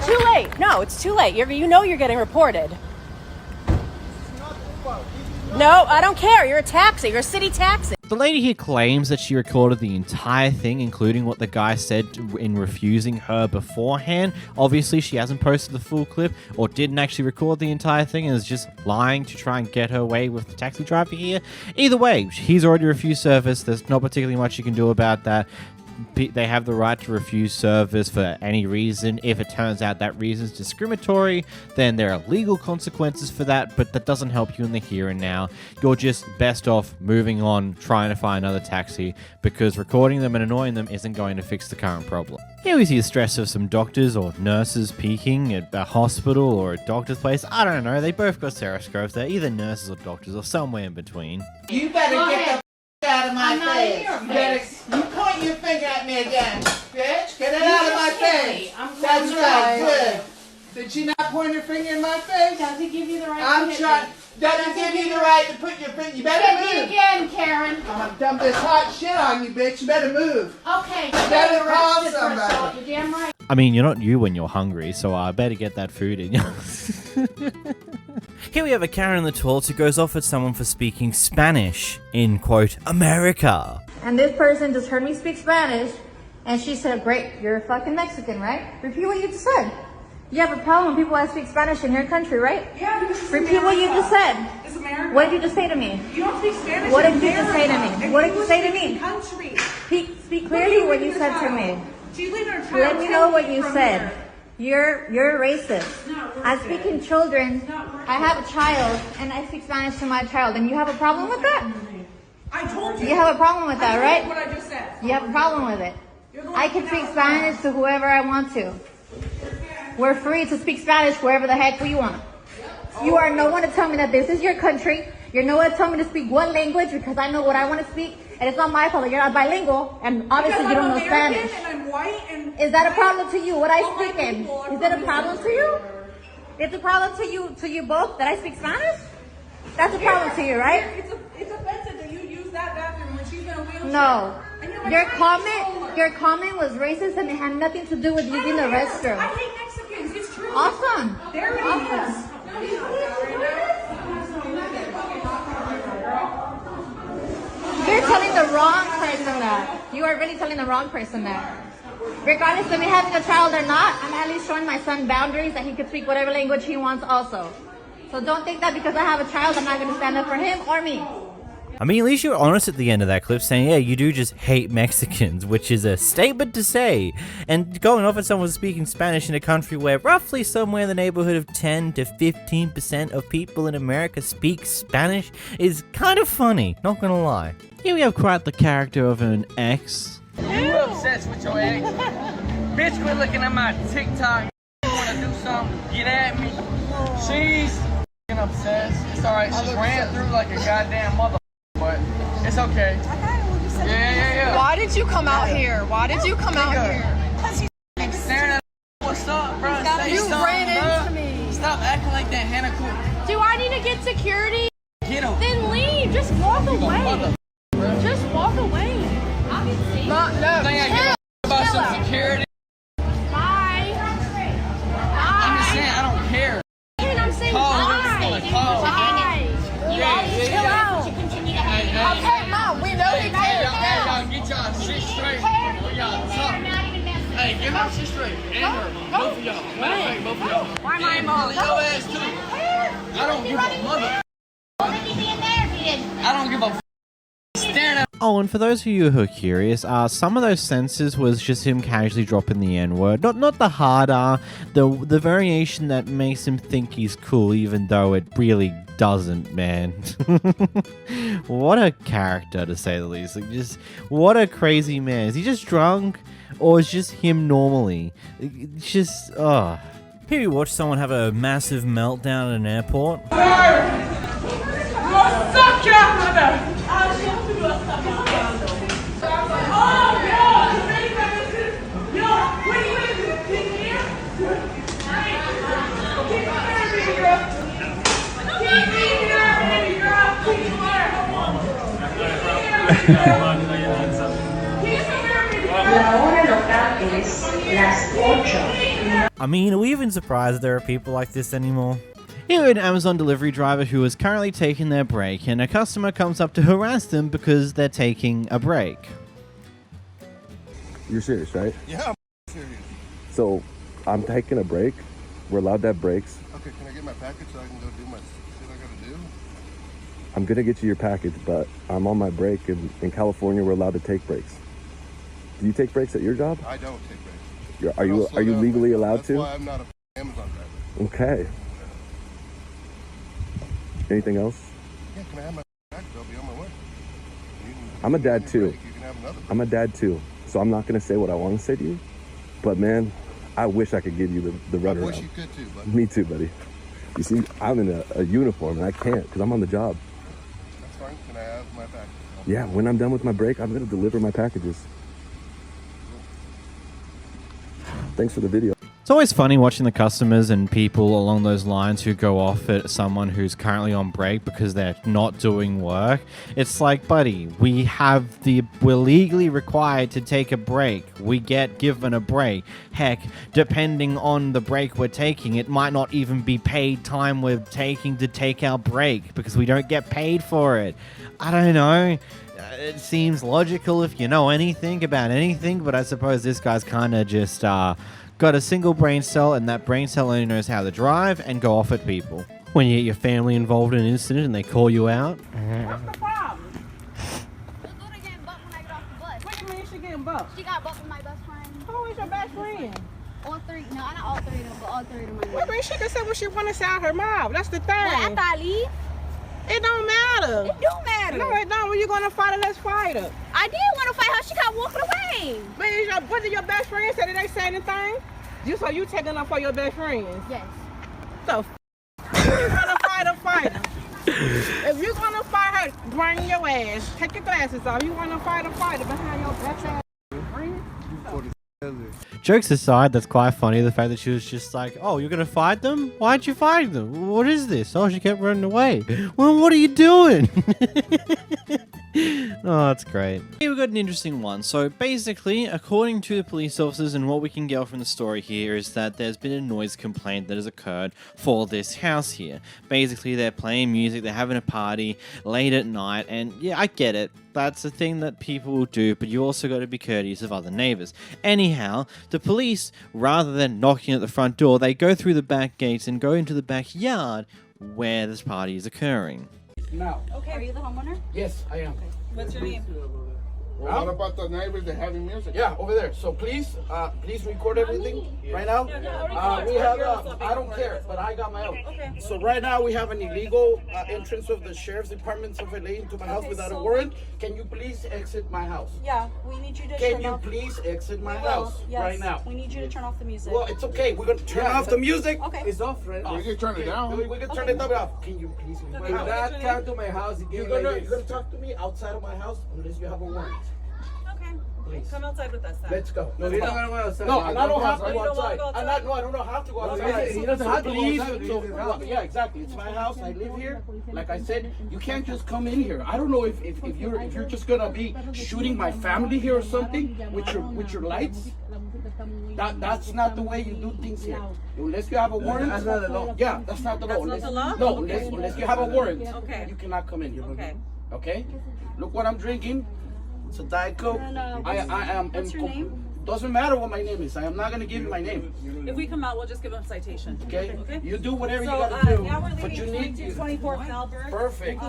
Too late. No, it's too late. You know you're getting reported. No, I don't care. You're a taxi. You're a city taxi. The lady here claims that she recorded the entire thing, including what the guy said in refusing her beforehand. Obviously, she hasn't posted the full clip or didn't actually record the entire thing and is just lying to try and get her way with the taxi driver here. Either way, he's already refused service. There's not particularly much you can do about that. They have the right to refuse service for any reason. If it turns out that reason is discriminatory, then there are legal consequences for that, but that doesn't help you in the here and now. You're just best off moving on, trying to find another taxi, because recording them and annoying them isn't going to fix the current problem. Here we see the stress of some doctors or nurses peeking at a hospital or a doctor's place. I don't know, they both got stereoscopes. They're either nurses or doctors or somewhere in between. You better get the out of my face. You point your finger at me again, bitch. Get it out of my face. That's right. Good. Did she not point her finger in my face? Does it give you the right I'm to hit trying. me? Doesn't give you the right to put your finger. You better Hit move. me again, Karen. I'm gonna dump this hot shit on you, bitch. You better move. Okay. You better call arrested for somebody. assault. You're damn right. I mean, you're not you when you're hungry, so I better get that food in you. Here we have a Karen the Tall who goes off at someone for speaking Spanish in, quote, America. And this person just heard me speak Spanish, and she said, great, you're a fucking Mexican, right? Repeat what you just said. You have a problem when people that speak Spanish in your country, right? Yeah, because it's Repeat what you just said. It's America. What did you just say to me? You don't speak Spanish. What in did you just say to America. me? What did And you say to me? Country. Speak clearly what you said to me. She's leaving her child. Let me know what you from said. her. You're racist. I'm speaking children. I have a child, and I speak Spanish to my child, and you have a problem with that? I told you. You have a problem with that, right? What I just said. You have a problem with it. I can speak Spanish to whoever I want to. We're free to speak Spanish wherever the heck we want. You are no one to tell me that this is your country. You're no one to tell me to speak one language because I know what I want to speak. And it's not my fault that you're not bilingual and obviously you don't know Spanish. And I'm white and is that a problem to you? What I speak in? Is it a problem to you? It's a problem to you both that I speak Spanish? That's a problem to you, right? It's offensive that you use that bathroom when she's in a wheelchair. No. Your your comment was racist and it had nothing to do with using the restroom. I hate Mexicans. It's true. Awesome. There it Awesome. is. You're telling the wrong person that. You are really telling the wrong person that. Regardless of me having a child or not, I'm at least showing my son boundaries that he can speak whatever language he wants also. So don't think that because I have a child, I'm not going to stand up for him or me. I mean, at least you were honest at the end of that clip saying, yeah, you do just hate Mexicans, which is a statement to say. And going off at someone speaking Spanish in a country where roughly somewhere in the neighborhood of 10 to 15% of people in America speak Spanish is kind of funny, not gonna lie. Here we have quite the character of an ex. You obsessed with your ex? Bitch, quit looking at my TikTok. You wanna do something? Get at me. She's obsessed. It's alright. She ran through like a goddamn mother. But it's okay. Yeah. Why did you come out here? Why did you come out here? Because he's staring at what's up, bro? You ran into me. Stop acting like that, Hannah. Do I need to get security? Get him. Then leave. Just walk away. Just walk away. I'll be safe. No. Think I give a about some security? Bye. I'm just saying, I don't care. I'm saying Call. bye. You always chill out. Okay, Mom, we know he Hey, y'all get y'all shit straight. Y'all talk. Hey, get her shit straight. And her. Both of y'all. Matter of fact, both of y'all. Why my mom? Your ass too. I don't give a mother. I don't give a staring at. Oh, and for those of you who are curious, some of those sentences was just him casually dropping the N-word. Not the hard R, the variation that makes him think he's cool, even though it really doesn't, man. What a character, to say the least. Like, just what a crazy man. Is he just drunk, or is just him normally? It's just, oh. Here you watch someone have a massive meltdown at an airport. Suck your mother. I mean, are we even surprised that there are people like this anymore? Here, an Amazon delivery driver who is currently taking their break, and a customer comes up to harass them because they're taking a break. You're serious, right? Yeah, I'm serious. So, I'm taking a break. We're allowed to have breaks. Okay, can I get my package so I can go do my shit I gotta do? I'm gonna get you your package, but I'm on my break, and in California, we're allowed to take breaks. Do you take breaks at your job? I don't take breaks. Are you legally allowed to? That's why I'm not a Amazon driver. Okay. Anything else? Yeah, can I have my package? I'll be on my way. I'm a dad too. You can have another. I'm a dad too, so I'm not gonna say what I want to say to you. But man, I wish I could give you the runaround. I wish you could too, buddy. Me too, buddy. You see, I'm in a uniform and I can't because I'm on the job. That's fine. Can I have my package? Yeah, when I'm done with my break, I'm gonna deliver my packages. Thanks for the video. It's always funny watching the customers and people along those lines who go off at someone who's currently on break because they're not doing work. It's like, buddy, we're legally required to take a break. We get given a break. Heck, depending on the break we're taking, it might not even be paid time we're taking to take our break because we don't get paid for it. I don't know. It seems logical if you know anything about anything, but I suppose this guy's kind of just got a single brain cell, and that brain cell only knows how to drive and go off at people. When you get your family involved in an incident and they call you out. What's the problem? What do you mean she getting bucked? She got bucked with my best friend. Who is your best friend? All three. No, not all three of them, but all three of them. What do you mean she can say what she want to say out her mouth? That's the thing. Well, after I leave, it don't matter. it do matter. No, it don't. When you gonna fight her, let's fight her. I did want to fight her. She kept walking away. But what did your best friend say? Did they say anything? So you taking up for your best friends? Yes. So if you're gonna fight her, fight her. If you're gonna fight her, bring your ass. Take your glasses off. You wanna fight her, fight her behind your back ass. Jokes aside, that's quite funny, the fact that she was just like, oh, you're gonna fight them? Why'd you fight them? What is this? Oh, she kept running away. Well, what are you doing? Oh, that's great. Here we've got an interesting one. So basically, according to the police officers and what we can get from the story here is that there's been a noise complaint that has occurred for this house here. Basically, they're playing music, they're having a party late at night, and yeah, I get it. That's a thing that people will do, but you also got to be courteous of other neighbors. Anyhow, the police, rather than knocking at the front door, they go through the back gates and go into the backyard where this party is occurring. Now. Okay. Are you the homeowner? Yes, I am. What's your name? Well, what about the neighbors that having music? Yeah, over there. So please record everything right now. We have, I don't care, but I got my own. Okay. So right now we have an illegal entrance of the sheriff's department of LA into my house without a warrant. Can you please exit my house? Yeah, we need you to Can you please exit my house right now? We need you to turn off the music. Well, it's okay. We're going to turn off the music. Okay. It's off, right? We can turn it down. We can turn it off. Can you please leave my Okay. house? Do not come to my house again. You're gonna talk to me outside of my house unless you have a warrant. Okay. Please. Come outside with us then. Let's go. No, you're not gonna go outside. No, and I don't have to go outside. go outside. I don't have to go outside. He doesn't have to go Please. outside. So, yeah, exactly. It's my house. I live here. Like I said, you can't just come in here. I don't know if you're just gonna be shooting my family here or something with your lights. That's not the way you do things here. Unless you have a warrant. That's not the law. Yeah, that's not the law. That's not the No, law? unless you have a warrant. Okay. You cannot come in here. Okay. Okay? Look what I'm drinking. It's a Diet Coke. And, I am. what's your name? Doesn't matter what my name is. I am not gonna give you my name. If we come out, we'll just give them a citation. Okay? You do whatever So, you gotta do. now we're But you leaving need 2224 Falbert. Perfect.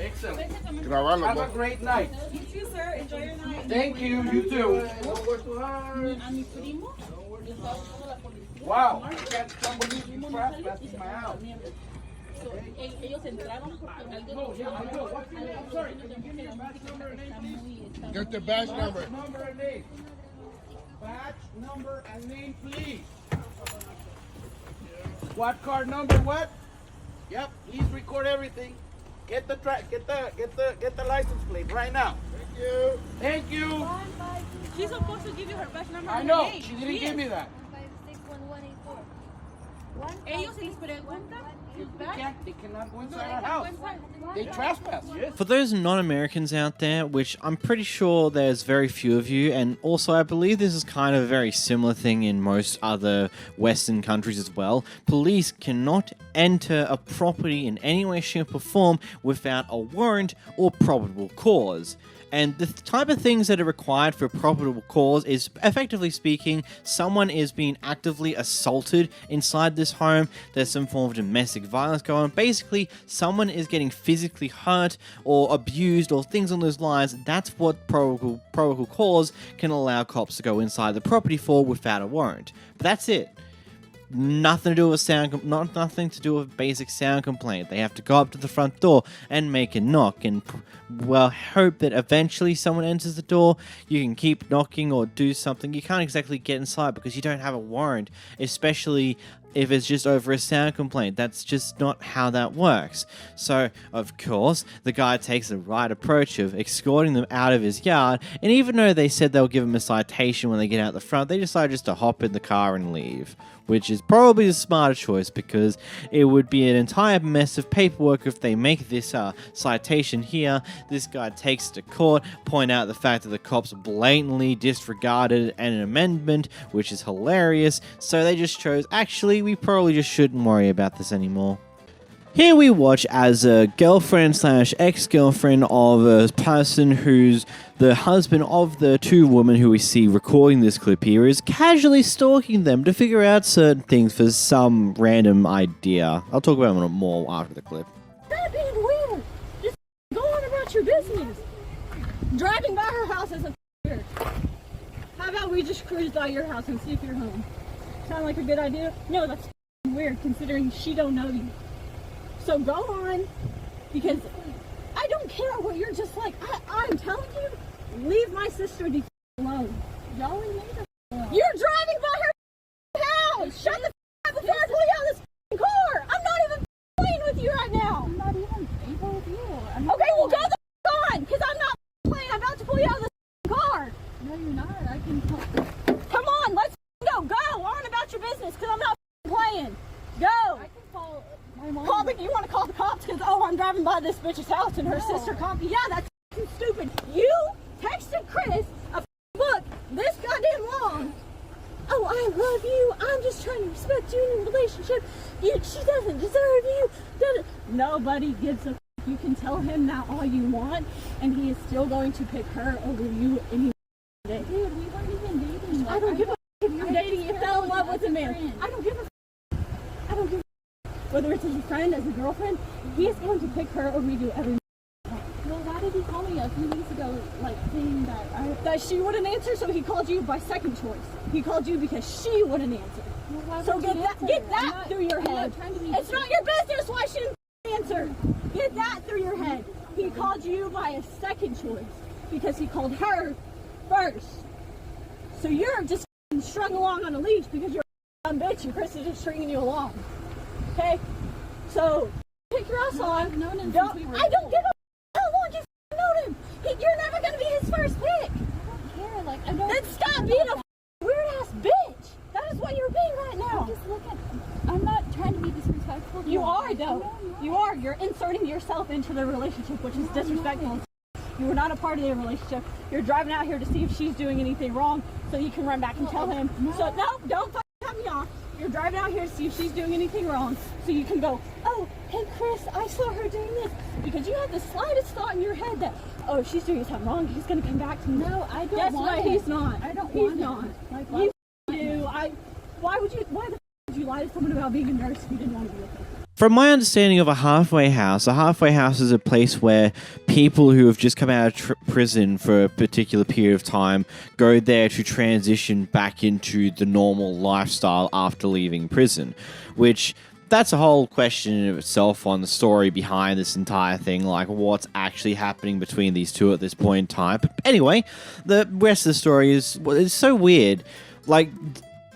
Excellent. Have a great night. You too, sir. Enjoy your night. Thank you. You too. Wow. I can't believe you trespassed in my house. Get the badge number. Number and name. Badge number and name, please. Squad card number what? Yep. Please record everything. Get the license plate right now. Thank you. Thank you. She's supposed to give you her badge number. I and know. her name. She didn't give me that. Ellos se les pregunta. They cannot go inside our house. They trespass. Yes. For those non-Americans out there, which I'm pretty sure there's very few of you, and also I believe this is kind of a very similar thing in most other Western countries as well, police cannot enter a property in any way, shape, or form without a warrant or probable cause. And the type of things that are required for a probable cause is, effectively speaking, someone is being actively assaulted inside this home, there's some form of domestic violence going on, basically someone is getting physically hurt or abused or things on those lines. That's what probable cause can allow cops to go inside the property for without a warrant. But that's it. Nothing to do with nothing to do with basic sound complaint. They have to go up to the front door and make a knock and, well, hope that eventually someone enters the door. You can keep knocking or do something. You can't exactly get inside because you don't have a warrant, especially if it's just over a sound complaint. That's just not how that works. So, of course, the guy takes the right approach of escorting them out of his yard, and even though they said they'll give him a citation when they get out the front, they decide just to hop in the car and leave, which is probably the smarter choice because it would be an entire mess of paperwork if they make this citation here. This guy takes to court, point out the fact that the cops blatantly disregarded an amendment, which is hilarious, so they just chose, actually, we probably just shouldn't worry about this anymore. Here we watch as a girlfriend / ex-girlfriend of a person who's the husband of the two women who we see recording this clip here is casually stalking them to figure out certain things for some random idea. I'll talk about it more after the clip. Stop being weird. Just go on about your business. Driving by her house isn't weird. How about we just cruise by your house and see if you're home? Sound like a good idea? No, that's weird considering she don't know you. So go on, because I don't care what you're just like. I'm telling you, leave my sister alone. Y'all leave me alone. You're driving by her house. Shut the up before I pull you out of this car. I'm not even playing with you right now. I'm not even playing with you. Okay, well go the on, because I'm not playing. I'm about to pull you out of this car. No, you're not. I can come on, let's go. Go on about your business, because I'm not playing. Go. I can call my mom. Call the quick, you want to call the cops because, oh, I'm driving by this bitch's house and her sister called me. Yeah, that's stupid. You texted Chris a book this goddamn long. Oh, I love you. I'm just trying to respect you in a relationship. She doesn't deserve you. Nobody gives a You can tell him that all you want, and he is still going to pick her over you any day. Dude, we weren't even dating. I don't give a if you're dating, you fell in love with a man. I don't give a I don't give a whether it's as a friend, as a girlfriend, he is going to pick her over you every time. Well, why did he call me a few weeks ago, like, saying that she wouldn't answer, so he called you by second choice. He called you because she wouldn't answer. Well, so get that through your head. It's not your business why she didn't answer. Get that through your head. He called you by a second choice because he called her first. So you're just strung along on a leash because you're a dumb bitch and Chris is just stringing you along. Okay? So pick your ass on. I don't give a how long you've known him. You're never gonna be his first pick. I don't care. Like, I don't. Then stop being a weird ass bitch. That is what you're being right now. I'm not trying to be disrespectful. You are though. You are. You're inserting yourself into the relationship, which is disrespectful. You were not a part of their relationship. You're driving out here to see if she's doing anything wrong, so you can run back and tell him. So no, don't cut me off. You're driving out here to see if she's doing anything wrong, so you can go, oh, hey Chris, I saw her doing this. Because you have the slightest thought in your head that, oh, if she's doing something wrong, he's gonna come back to me. No, I don't Guess want what? He's not. I don't want He's not. Like, you do. Why the f would you lie to someone about being a nurse if you didn't want to be with her? From my understanding of a halfway house is a place where people who have just come out of prison for a particular period of time go there to transition back into the normal lifestyle after leaving prison, which that's a whole question in itself on the story behind this entire thing, like what's actually happening between these two at this point in time. But anyway, the rest of the story is it's so weird. Like,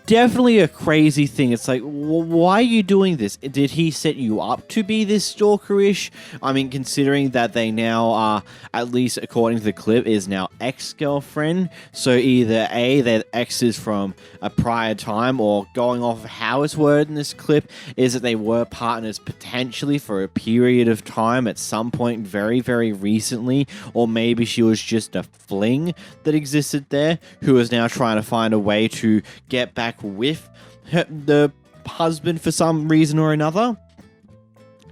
definitely a crazy thing. It's like, why are you doing this? Did he set you up to be this stalkerish? I mean, considering that they now are, at least according to the clip, is now ex-girlfriend. So either A, they're exes from a prior time, or going off of how it's worded in this clip, is that they were partners potentially for a period of time at some point very, very recently, or maybe she was just a fling that existed there who is now trying to find a way to get back with the husband for some reason or another,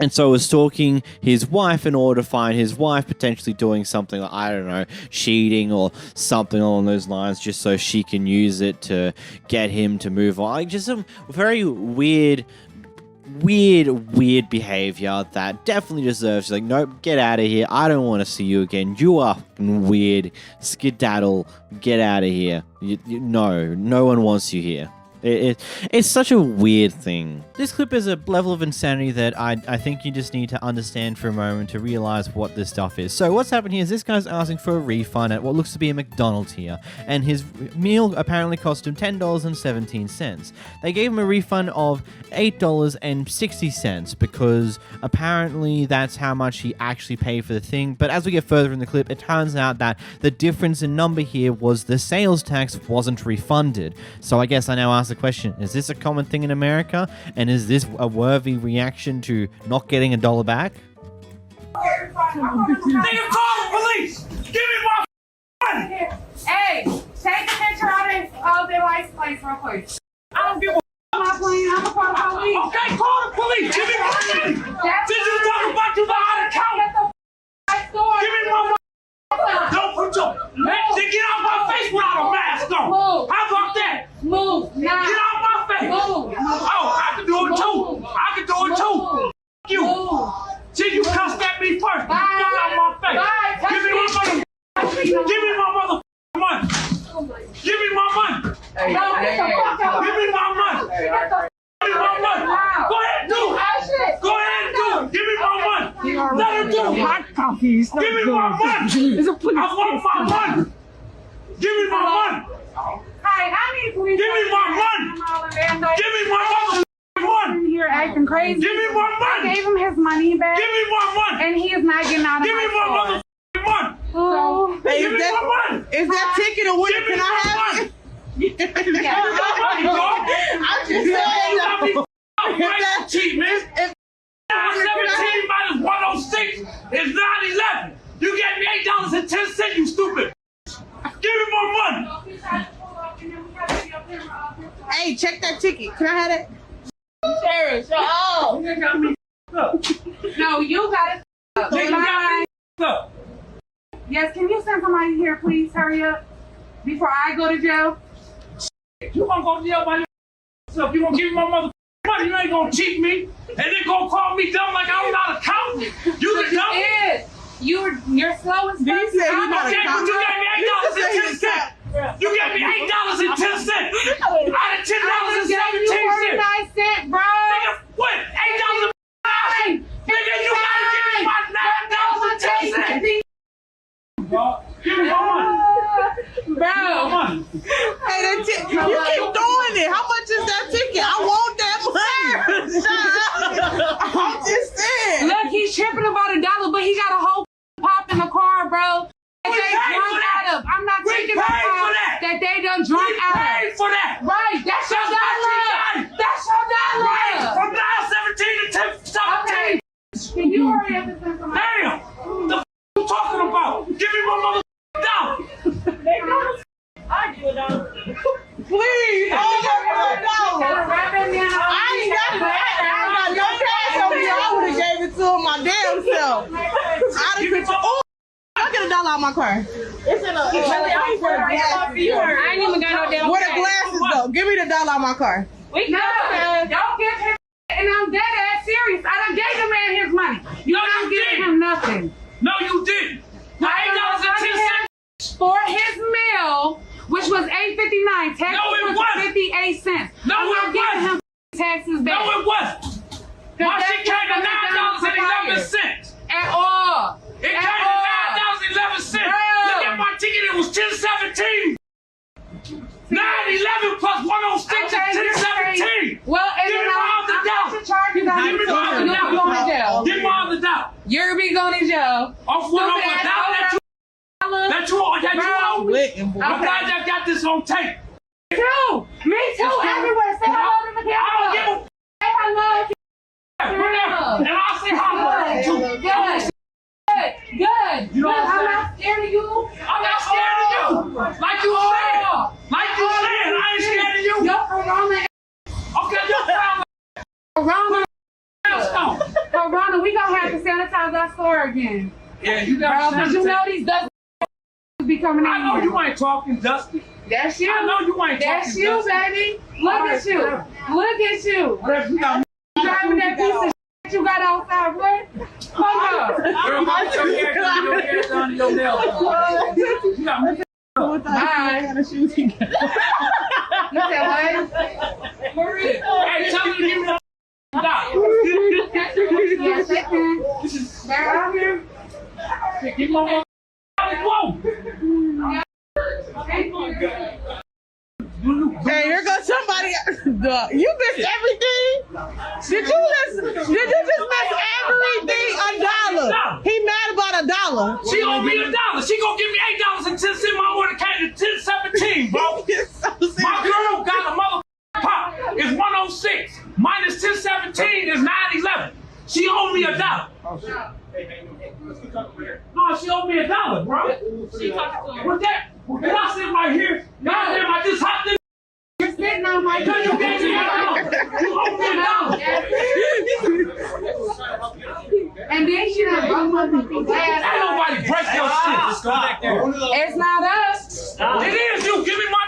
and so was stalking his wife in order to find his wife potentially doing something like, I don't know, cheating or something along those lines, just so she can use it to get him to move on. Like, just some very weird behavior that definitely deserves, like, nope, get out of here. I don't want to see you again. You are weird. Skedaddle. Get out of here. No one wants you here. It's such a weird thing. This clip is a level of insanity that I think you just need to understand for a moment to realize what this stuff is. So what's happened here is this guy's asking for a refund at what looks to be a McDonald's here, and his meal apparently cost him $10.17. They gave him a refund of $8.60 because apparently that's how much he actually paid for the thing. But as we get further in the clip, it turns out that the difference in number here was the sales tax wasn't refunded. So I guess I now ask the question, is this a common thing in America? And is this a worthy reaction to not getting $1 back? Nigga, call the police! Give me my money! Hey, take a picture of their license plate real quick. I don't give a I'm not playing. I'm gonna call the police. Okay, call the police. Give me my money. Did you talk about you know how to count? Give me my money. Don't put your they get out my face without a mask on. Move. How about that? Move. Now. Get out my face. Move. Oh, I can do it too. I can do it too. You. See, you cussed at me first. Bye. Get out my face. Bye. Give me my money. Give me my motherfucking money. Give me my money. Hey, give me my money. Give me my money. Go ahead and do it. Go ahead and do it. Give me my money. Let her do it. Hot coffee. Give me my money. I want my money. Give me my money. Hey, I need police. Give me my money. Give me my motherfucking money. You're acting crazy. Give me my money. I gave him his money back. Give me my money. And he is not getting out of Give me my motherfucking money. So, hey, give me my money. Is that ticket or what? Can I have it? I'm just saying. Cheat, man. It's 9/11. You gave me $8.10, you stupid. Give me more money. Hey, check that ticket. Can I have it? Sarah, shut up. You got me up. No, you got it. You got me up. Yes, can you send somebody here, please? Hurry up. Before I go to jail. You gonna go to jail by yourself. You gonna give me my mother money. You ain't gonna cheat me. And then gonna call me dumb like I'm not a count. You the dumb? You're slow as fuck. Okay, but you gave me $8.10. You gave me $8.10 out of $10.17. Bro. Nigga, what? $8.09. Nigga, you gotta give me my $9.10. Give me my money. Bro. Hey, you keep doing it. How much is that ticket? I want that money. Shut up. I'm just saying. Look, he's tripping about $1, but he got a whole pop in the car, bro. That they drunk out of. I'm not taking the car that they done drunk out of. We paid for that. Right, that's your dollar. That's your dollar. Right, from now 17 to 10. Okay. Can you hurry up and send somebody? Damn. The f you talking about? Give me my $1. I give $1. Please. Oh, $1. I ain't got no cash on me. I would have gave it to him my damn self. I'll get $1 out of my car. It's in a. I ain't even got no damn. Where the glasses go? Give me the $1 out of my car. No, don't give him. And I'm dead ass serious. I done gave the man his money. You don't give him nothing. No, you didn't. $8.10 for his meal, which was $8.59. Taxes was 58 cents. No, I'm not giving him taxes back. No, it wasn't. My shit came to $9.11. At all. It came to $9.11. Look at my ticket. It was $10.17. 9/11 plus 106 is $10.17. Well, and give me then my other $1. Give me my other $1. Give me my other $1. You're be going to jail. Off $1 that you owe me. I'm glad I got this on tape. Me too. Everywhere. Say hello to the camera. I don't give a say hello. And I'll say hello too. Good. You know what I'm not scared of you. I'm not scared of you. Like you said. Like you said, I ain't scared of you. Yo, Corona. Okay, you Corona, we gonna have to sanitize our store again. Yeah, you got to. Because you know these dust be coming in. I know you ain't talking dusty. That's you. I know you ain't That's talking you, dusty. baby. Look at you. Look at you. Driving that piece of shit you got outside, what? Hold up. Girl, why your hair done to your nails? You got me. Bye. You said what? Hey, tell me to give me the $1. Yes, they can. They're out here. Give me my whoa. Hey, here goes somebody. You missed everything. Did you just miss everything? $1. He mad about $1. She owe me $1. She gonna give me $8.10. My order came to $10.17, bro. My girl got a mother pop. It's 106 minus $10.17 is 9/11. She owe me $1. No, she owe me $1, bro. With that, can I sit right here? Goddamn, I just hopped in. You're sitting on my Because you gave me $1. You owe me $1. And then she done broke my fucking glass. Ain't nobody break your shit. Let's go back there. It's not us. It is you. Give me my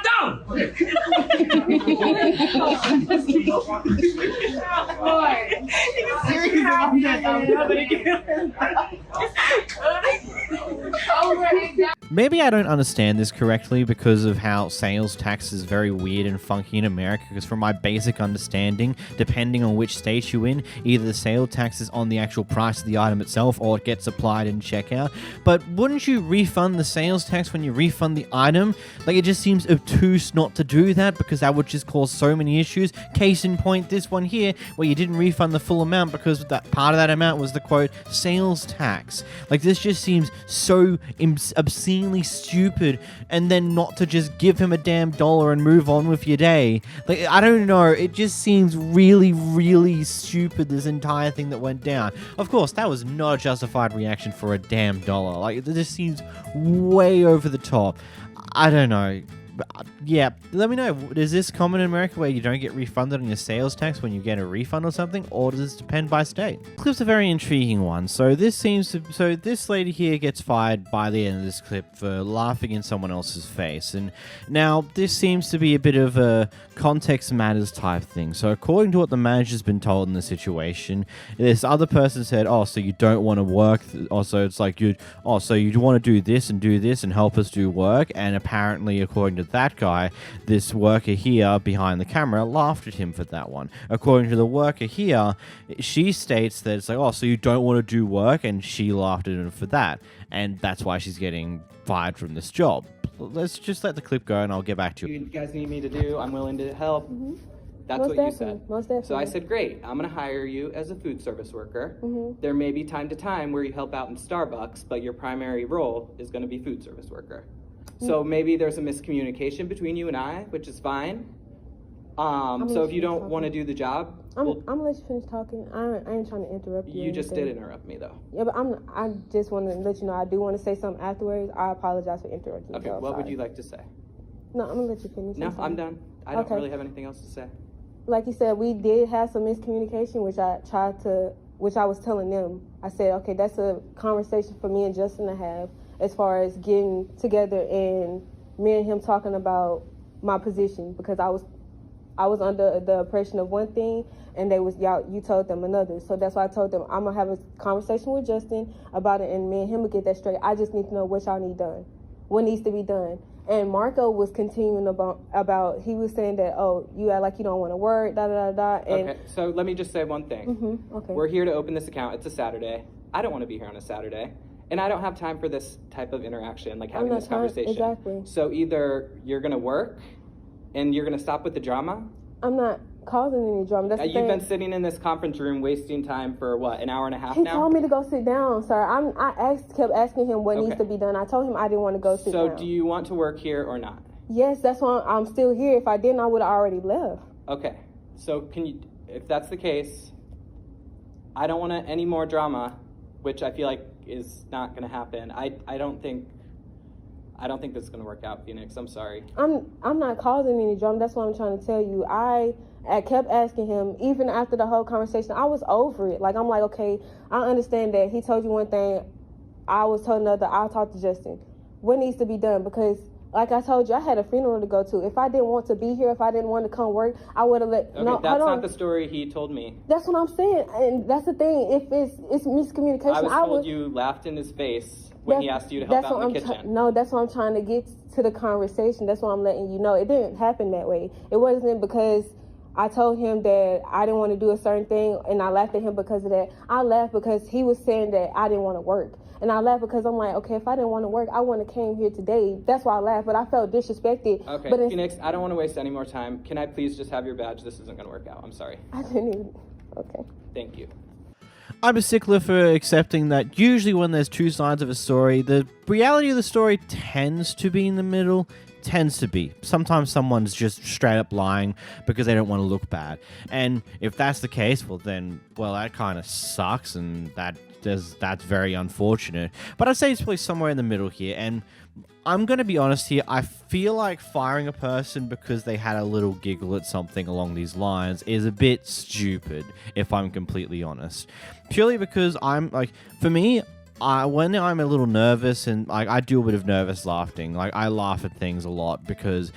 Maybe I don't understand this correctly because of how sales tax is very weird and funky in America, because from my basic understanding, depending on which state you're in, either the sales tax is on the actual price of the item itself or it gets applied in checkout. But wouldn't you refund the sales tax when you refund the item? Like, it just seems obtuse not to do that because that would just cause so many issues. Case in point, this one here, where you didn't refund the full amount because that part of that amount was the quote sales tax. Like, this just seems so obscenely insanely stupid and then not to just give him a damn dollar and move on with your day. Like, I don't know, it just seems really, really stupid, this entire thing that went down. Of course, that was not a justified reaction for a damn dollar. Like, this seems way over the top. I don't know. Yeah, let me know. Is this common in America where you don't get refunded on your sales tax when you get a refund or something, or does this depend by state? This clip's a very intriguing one. So this lady here gets fired by the end of this clip for laughing in someone else's face, and now this seems to be a bit of a context matters type thing. So according to what the manager's been told in the situation, this other person said, "Oh, so you don't want to work? Also, it's like so you want to do this and help us do work?" And apparently, according to that guy, this worker here behind the camera laughed at him for that one. According to the worker here, she states that it's like, "Oh, so you don't want to do work?" And she laughed at him for that. And that's why she's getting fired from this job. Let's just let the clip go and I'll get back to you. You guys need me to do, I'm willing to help. Mm-hmm. That's Most what definitely. you said. Most definitely. So I said, great, I'm going to hire you as a food service worker. Mm-hmm. There may be time to time where you help out in Starbucks, but your primary role is going to be food service worker. So maybe there's a miscommunication between you and I, which is fine. So if you don't want to do the job, I'm gonna let you finish talking. I ain't trying to interrupt you. You just did interrupt me though. Yeah, but I just want to let you know I do want to say something afterwards. I apologize for interrupting you. Okay, what would you like to say? No, I'm gonna let you finish. No, I'm done. I don't really have anything else to say. Like you said, we did have some miscommunication, which I was telling them. I said, okay, that's a conversation for me and Justin to have, as far as getting together and me and him talking about my position, because I was under the impression of one thing and you told them another. So that's why I told them I'm gonna have a conversation with Justin about it, and me and him will get that straight. I just need to know what y'all need done, what needs to be done. And Marco was continuing about he was saying that, oh, you act like you don't want to work, da da da da. And Okay, so let me just say one thing. Mm-hmm, okay. We're here to open this account. It's a Saturday. I don't want to be here on a Saturday. And I don't have time for this type of interaction, like having this conversation. Exactly. So either you're going to work and you're going to stop with the drama. I'm not causing any drama. That's the You've thing. been sitting in this conference room wasting time for what, an hour and a half He now? told me to go sit down, sir. Kept asking him what needs to be done. I told him I didn't want to go sit down. So do you want to work here or not? Yes, that's why I'm still here. If I didn't, I would have already left. Okay. So if that's the case, I don't want any more drama, which I feel like is not going to happen. I don't think this is going to work out, Phoenix. I'm sorry. I'm not causing any drama. That's what I'm trying to tell you. I kept asking him, even after the whole conversation, I was over it. Like, I'm like, okay, I understand that he told you one thing, I was told another. I'll talk to Justin. What needs to be done? Because, like I told you, I had a funeral to go to. If I didn't want to be here, if I didn't want to come work, I would have let. Okay, No, that's hold not on. the story he told me. That's what I'm saying, and that's the thing. If it's miscommunication, I was told you laughed in his face when he asked you to help out in the kitchen. No, that's what I'm trying to get to the conversation. That's what I'm letting you know. It didn't happen that way. It wasn't because I told him that I didn't want to do a certain thing, and I laughed at him because of that. I laughed because he was saying that I didn't want to work. And I laughed because I'm like, okay, if I didn't want to work, I wouldn't have came here today. That's why I laughed, but I felt disrespected. Okay, but Phoenix, I don't want to waste any more time. Can I please just have your badge? This isn't going to work out. I'm sorry. I didn't even. Okay. Thank you. I'm a stickler for accepting that usually when there's two sides of a story, the reality of the story tends to be in the middle. Tends to be. Sometimes someone's just straight up lying because they don't want to look bad. And if that's the case, well, that kind of sucks, and that's very unfortunate. But I'd say it's probably somewhere in the middle here, and I'm going to be honest here, I feel like firing a person because they had a little giggle at something along these lines is a bit stupid, if I'm completely honest. Purely because for me, when I'm a little nervous and I do a bit of nervous laughing, I laugh at things a lot because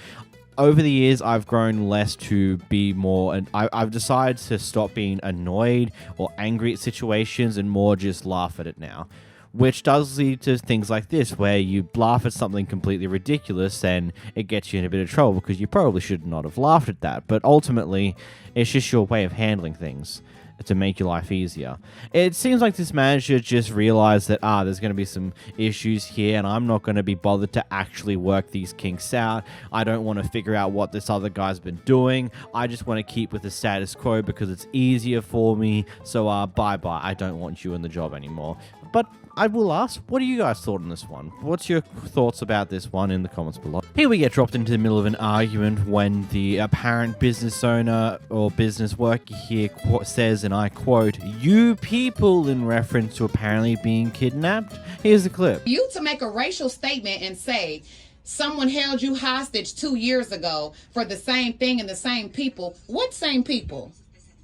over the years I've grown less to be more, and I've decided to stop being annoyed or angry at situations and more just laugh at it now. Which does lead to things like this, where you laugh at something completely ridiculous and it gets you in a bit of trouble because you probably should not have laughed at that. But ultimately, it's just your way of handling things. to make your life easier. It seems like this manager just realized that, there's going to be some issues here and I'm not going to be bothered to actually work these kinks out. I don't want to figure out what this other guy's been doing. I just want to keep with the status quo because it's easier for me. So, bye-bye. I don't want you in the job anymore. But I will ask, what do you guys thought on this one? What's your thoughts about this one in the comments below? Here we get dropped into the middle of an argument when the apparent business owner or business worker here says, and I quote, "You people," in reference to apparently being kidnapped. Here's the clip. You to make a racial statement and say someone held you hostage 2 years ago for the same thing and the same people. What same people?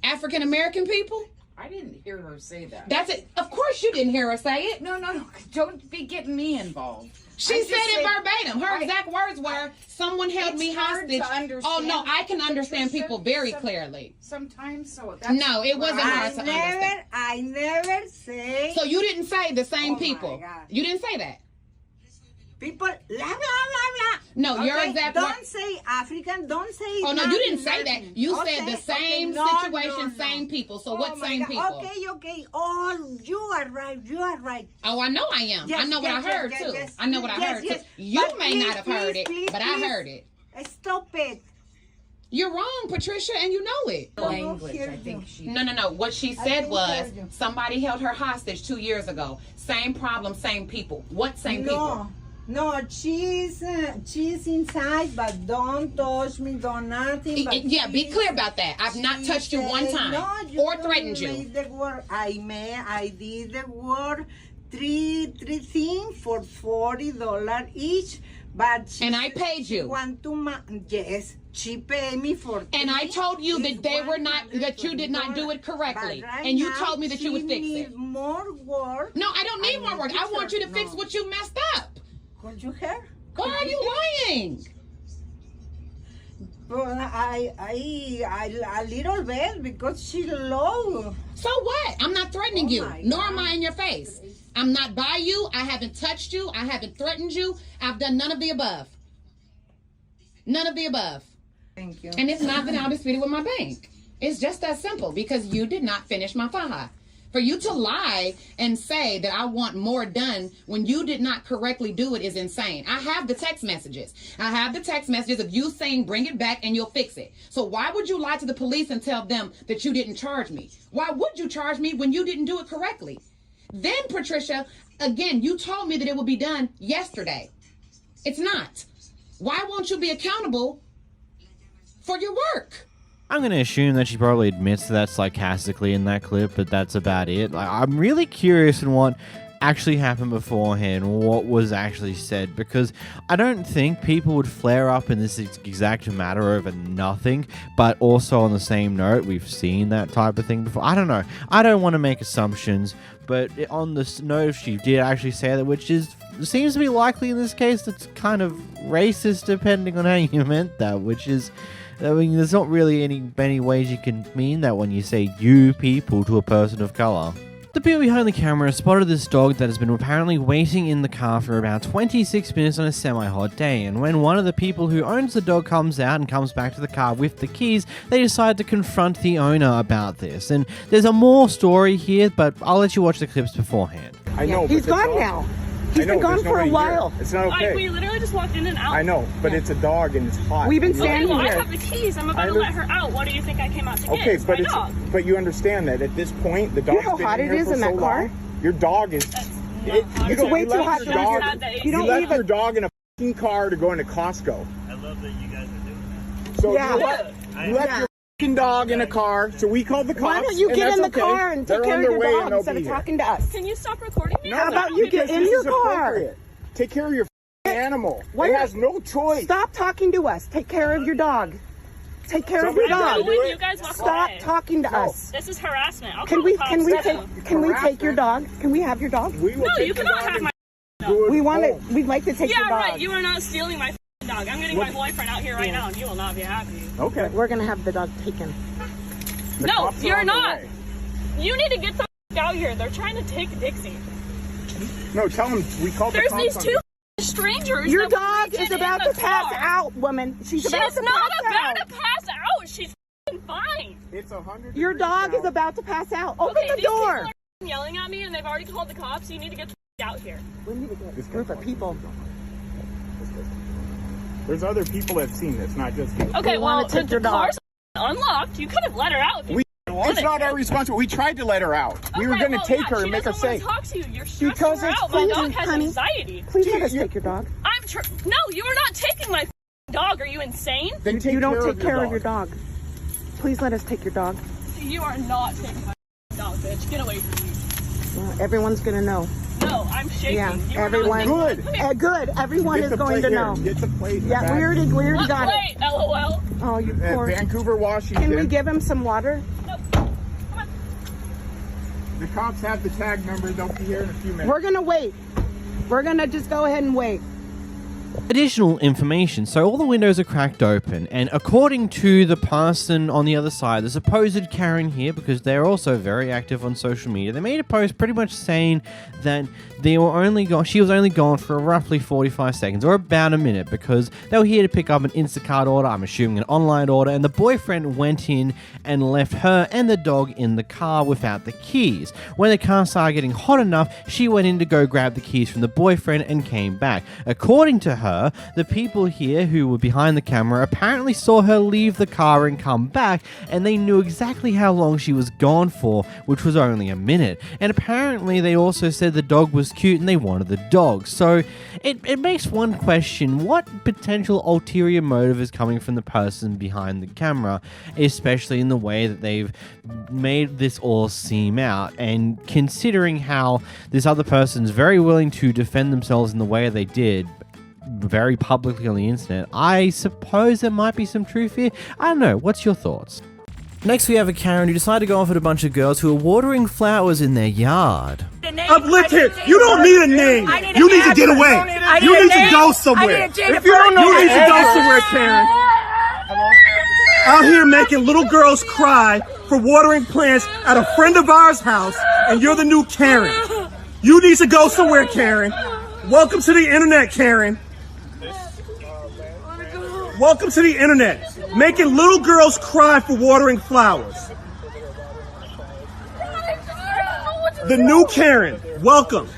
African American people? I didn't hear her say that. That's it. Of course you didn't hear her say it. No. Don't be getting me involved. She said it verbatim. Her exact words were, someone held me hostage. Oh, no, I can understand people very clearly. Sometimes so. No, it wasn't hard to understand. I never say. So you didn't say the same people. You didn't say that. People, blah, blah, blah, blah. No, your exact Don't say African, don't say. Oh, no, you didn't say that. You said the same situation, same people. So what same people? Okay. Oh, you are right. Oh, I know I am. I know what I heard, too. I know what I heard, too. You may not have heard it, but I heard it. Stop it. You're wrong, Patricia, and you know it. Language, I think she... No. What she said was somebody held her hostage 2 years ago. Same problem, same people. What same people? No, she's inside, but don't touch me, don't nothing. But yeah, be clear about that. I've not touched you one time or threatened you. The word I did the word three things for $40 each, but and I paid you. Yes, she paid me for. And I told you that they were not, that you did not do it correctly, and you told me that you would fix it. More work. No, I don't need more work. I want you to fix what you messed up. Could you hear? Why are you lying? Well, I a little bit because she low. So what? I'm not threatening you, nor am I in your face. I'm not by you. I haven't touched you. I haven't threatened you. I've done none of the above. None of the above. Thank you. And it's not that I'll dispute it with my bank. It's just that simple because you did not finish my faja. For you to lie and say that I want more done when you did not correctly do it is insane. I have the text messages. I have the text messages of you saying bring it back and you'll fix it. So why would you lie to the police and tell them that you didn't charge me? Why would you charge me when you didn't do it correctly? Then, Patricia, again, you told me that it would be done yesterday. It's not. Why won't you be accountable for your work? I'm going to assume that she probably admits to that sarcastically in that clip, but that's about it. I'm really curious in what actually happened beforehand, what was actually said, because I don't think people would flare up in this exact matter over nothing, but also on the same note, we've seen that type of thing before. I don't know. I don't want to make assumptions, but on this note, if she did actually say that, which seems to be likely in this case, that's kind of racist depending on how you meant that, which is... I mean, there's not really many ways you can mean that when you say you people to a person of color. The people behind the camera spotted this dog that has been apparently waiting in the car for about 26 minutes on a semi-hot day, and when one of the people who owns the dog comes out and comes back to the car with the keys, they decide to confront the owner about this. And there's a more story here, but I'll let you watch the clips beforehand. I know. He's gone now. He's been gone for a while. It's not okay. We literally just walked in and out. I know, but it's a dog and it's hot. We've been standing here. here. I have the keys. I'm about to let her out. What do you think I came out to get? Okay, It's but my dog. but you understand that at this point the dog's been in here for so long. Your dog is. It's way too hot. You left your dog in a f***ing car to go into Costco. I love that you guys are doing that. So you left your f***ing dog in a car, so we called the cops. Why don't you get in the car and take care of your dog instead of talking to us? Can you stop recording me? How about you get in your car? Take care of your animal. It has no choice. Stop talking to us. Take care of your dog. Take care of your dog. You guys walk Stop away. talking to us. This is harassment. I'll Can call we the cops. can we take your dog? Can we have your dog? No, you cannot have my dog. We'd like to take your dog. Yeah, right. You are not stealing my dog. I'm getting my boyfriend out here right now, and you will not be happy. Okay. We're gonna have the dog taken. No, you're not. You need to get the out here. They're trying to take Dixie. No, tell them we called the cops. There's these two strangers. Your dog is about to pass out, woman. She's about to not pass about out. to pass out. She's fine. It's 100. Your dog is about to pass out. Open the These door. people are yelling at me, and they've already called the cops. You need to get the out here. We need to get this group of people. There's other people that have seen this, not just you. Okay, well, take your the dog. car's unlocked. You could have let her out if you wanted. It's not our responsibility. We tried to let her out. We were going to take her and make her safe. She doesn't want to talk to you. You're stressing Because her it's out. My dog funny, has honey. anxiety. Please let us take your dog. No, you are not taking my dog. Are you insane? Then You don't take care of your dog. Please let us take your dog. You are not taking my dog, bitch. Get away from me. Well, everyone's gonna know. No, I'm shaking. Yeah, You are everyone. not taking- Good. Everyone Get is the going plate to here. know. Get the plate. Yeah, we already What got plate? it. LOL. Oh, you poor. Vancouver, Washington. Can we give him some water? The cops have the tag number. They'll be here in a few minutes. We're gonna wait. We're gonna just go ahead and wait. Additional information. So all the windows are cracked open, and according to the person on the other side, the supposed Karen here, because they're also very active on social media, they made a post pretty much saying that she was only gone for roughly 45 seconds, or about a minute, because they were here to pick up an Instacart order, I'm assuming an online order, and the boyfriend went in and left her and the dog in the car without the keys. When the car started getting hot enough, she went in to go grab the keys from the boyfriend and came back. According to her, the people here who were behind the camera apparently saw her leave the car and come back, and they knew exactly how long she was gone for, which was only a minute. And apparently they also said the dog was cute and they wanted the dog. So it makes one question, what potential ulterior motive is coming from the person behind the camera, especially in the way that they've made this all seem out, and considering how this other person's very willing to defend themselves in the way they did, very publicly on the internet. I suppose there might be some truth here. I don't know. What's your thoughts? Next, we have a Karen who decided to go off with a bunch of girls who are watering flowers in their yard. Uplifted. You don't need a name. You need to get away. You need to go somewhere. If you don't know, you need to go somewhere, Karen. Out here making little girls cry for watering plants at a friend of ours' house, and you're the new Karen. You need to go somewhere, Karen. Welcome to the internet, Karen. Welcome to the internet. Making little girls cry for watering flowers. The new Karen. Welcome.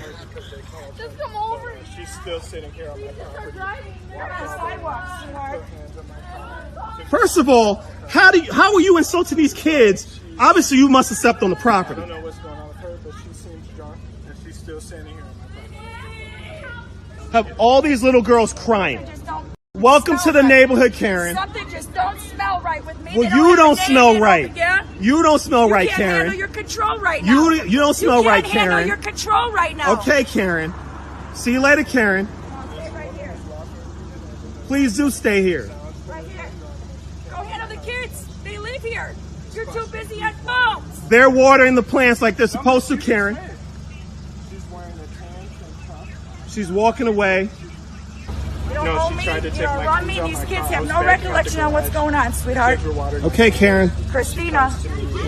Just come over. She's still sitting here on my property. First of all, how are you insulting these kids? Obviously, you must have stepped on the property. I don't know what's going on with her, but she seems drunk, and she's still standing here on my property. Have all these little girls crying. Welcome to the neighborhood, Karen. Something just don't smell right with me. Well, you don't smell right. You don't smell right, You can't Karen. handle your control right now. You don't smell right, You can't handle Karen. your control right now. Okay, Karen. See you later, Karen. Stay right here. Please do stay here. Right here. Go handle the kids. They live here. You're too busy on phones. They're watering the plants like they're supposed to, Karen. She's wearing a tan tank top. She's walking away. You don't No, owe she me. tried to You take don't my run keys me. off These my kids car. I have was no back at the recollection on what's garage. going on, sweetheart. Okay, Karen. Christina.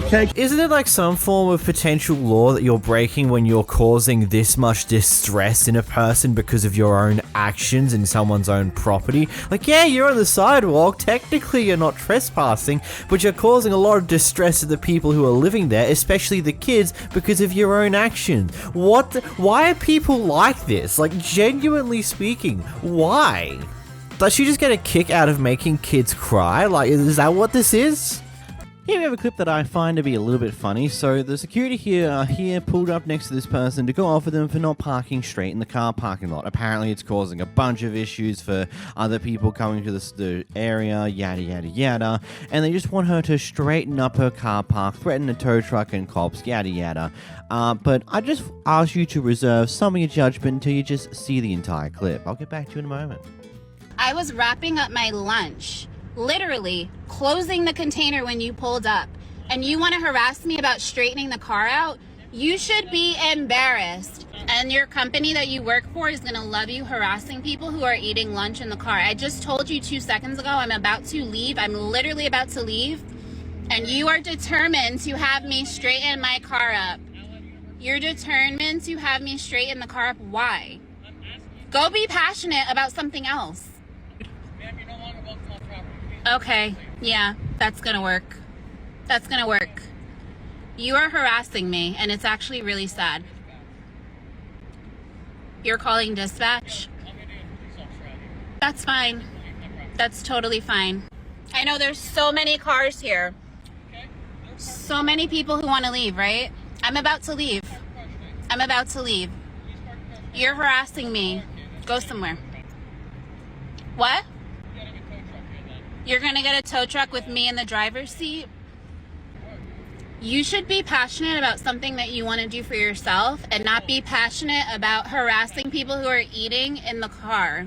Okay. Isn't there like some form of potential law that you're breaking when you're causing this much distress in a person because of your own actions in someone's own property? Like, yeah, you're on the sidewalk, technically you're not trespassing, but you're causing a lot of distress to the people who are living there, especially the kids, because of your own actions. Why are people like this? Like, genuinely speaking, why? Does she just get a kick out of making kids cry? Like, is that what this is? Here we have a clip that I find to be a little bit funny. So the security here pulled up next to this person to go off with them for not parking straight in the car parking lot. Apparently it's causing a bunch of issues for other people coming to the area, yada yada yada. And they just want her to straighten up her car park, threaten a tow truck and cops, yada yada. But I just ask you to reserve some of your judgment until you just see the entire clip. I'll get back to you in a moment. I was wrapping up my lunch, literally closing the container when you pulled up, and you want to harass me about straightening the car out? You should be embarrassed. And your company that you work for is going to love you harassing people who are eating lunch in the car. I just told you 2 seconds ago I'm about to leave. I'm literally about to leave, and you are determined to have me straighten my car up. You're determined to have me straighten the car up. Why? Go be passionate about something else. Okay, yeah, that's gonna work. That's gonna work. You are harassing me, and it's actually really sad. You're calling dispatch? That's fine. That's totally fine. I know there's so many cars here. So many people who want to leave, right? I'm about to leave. I'm about to leave. You're harassing me. Go somewhere. What? You're gonna get a tow truck with me in the driver's seat? You should be passionate about something that you want to do for yourself and not be passionate about harassing people who are eating in the car.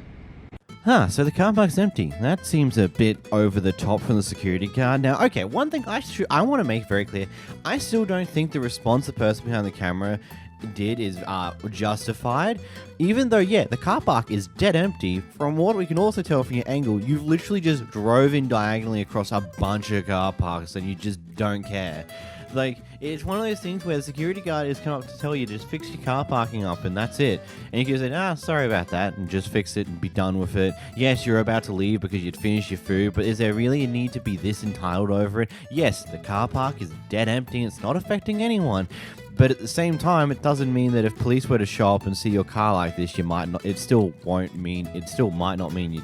Huh, so the car park's empty. That seems a bit over the top from the security guard. Now, okay, one thing I want to make very clear. I still don't think the response the person behind the camera did is justified. Even though, yeah, the car park is dead empty, from what we can also tell from your angle, you've literally just drove in diagonally across a bunch of car parks and you just don't care. Like, it's one of those things where the security guard is coming up to tell you, just fix your car parking up, and that's it. And you can say, sorry about that, and just fix it and be done with it. Yes, you're about to leave because you'd finished your food, but is there really a need to be this entitled over it? Yes, the car park is dead empty and it's not affecting anyone. But at the same time, it doesn't mean that if police were to show up and see your car like this, it might not mean you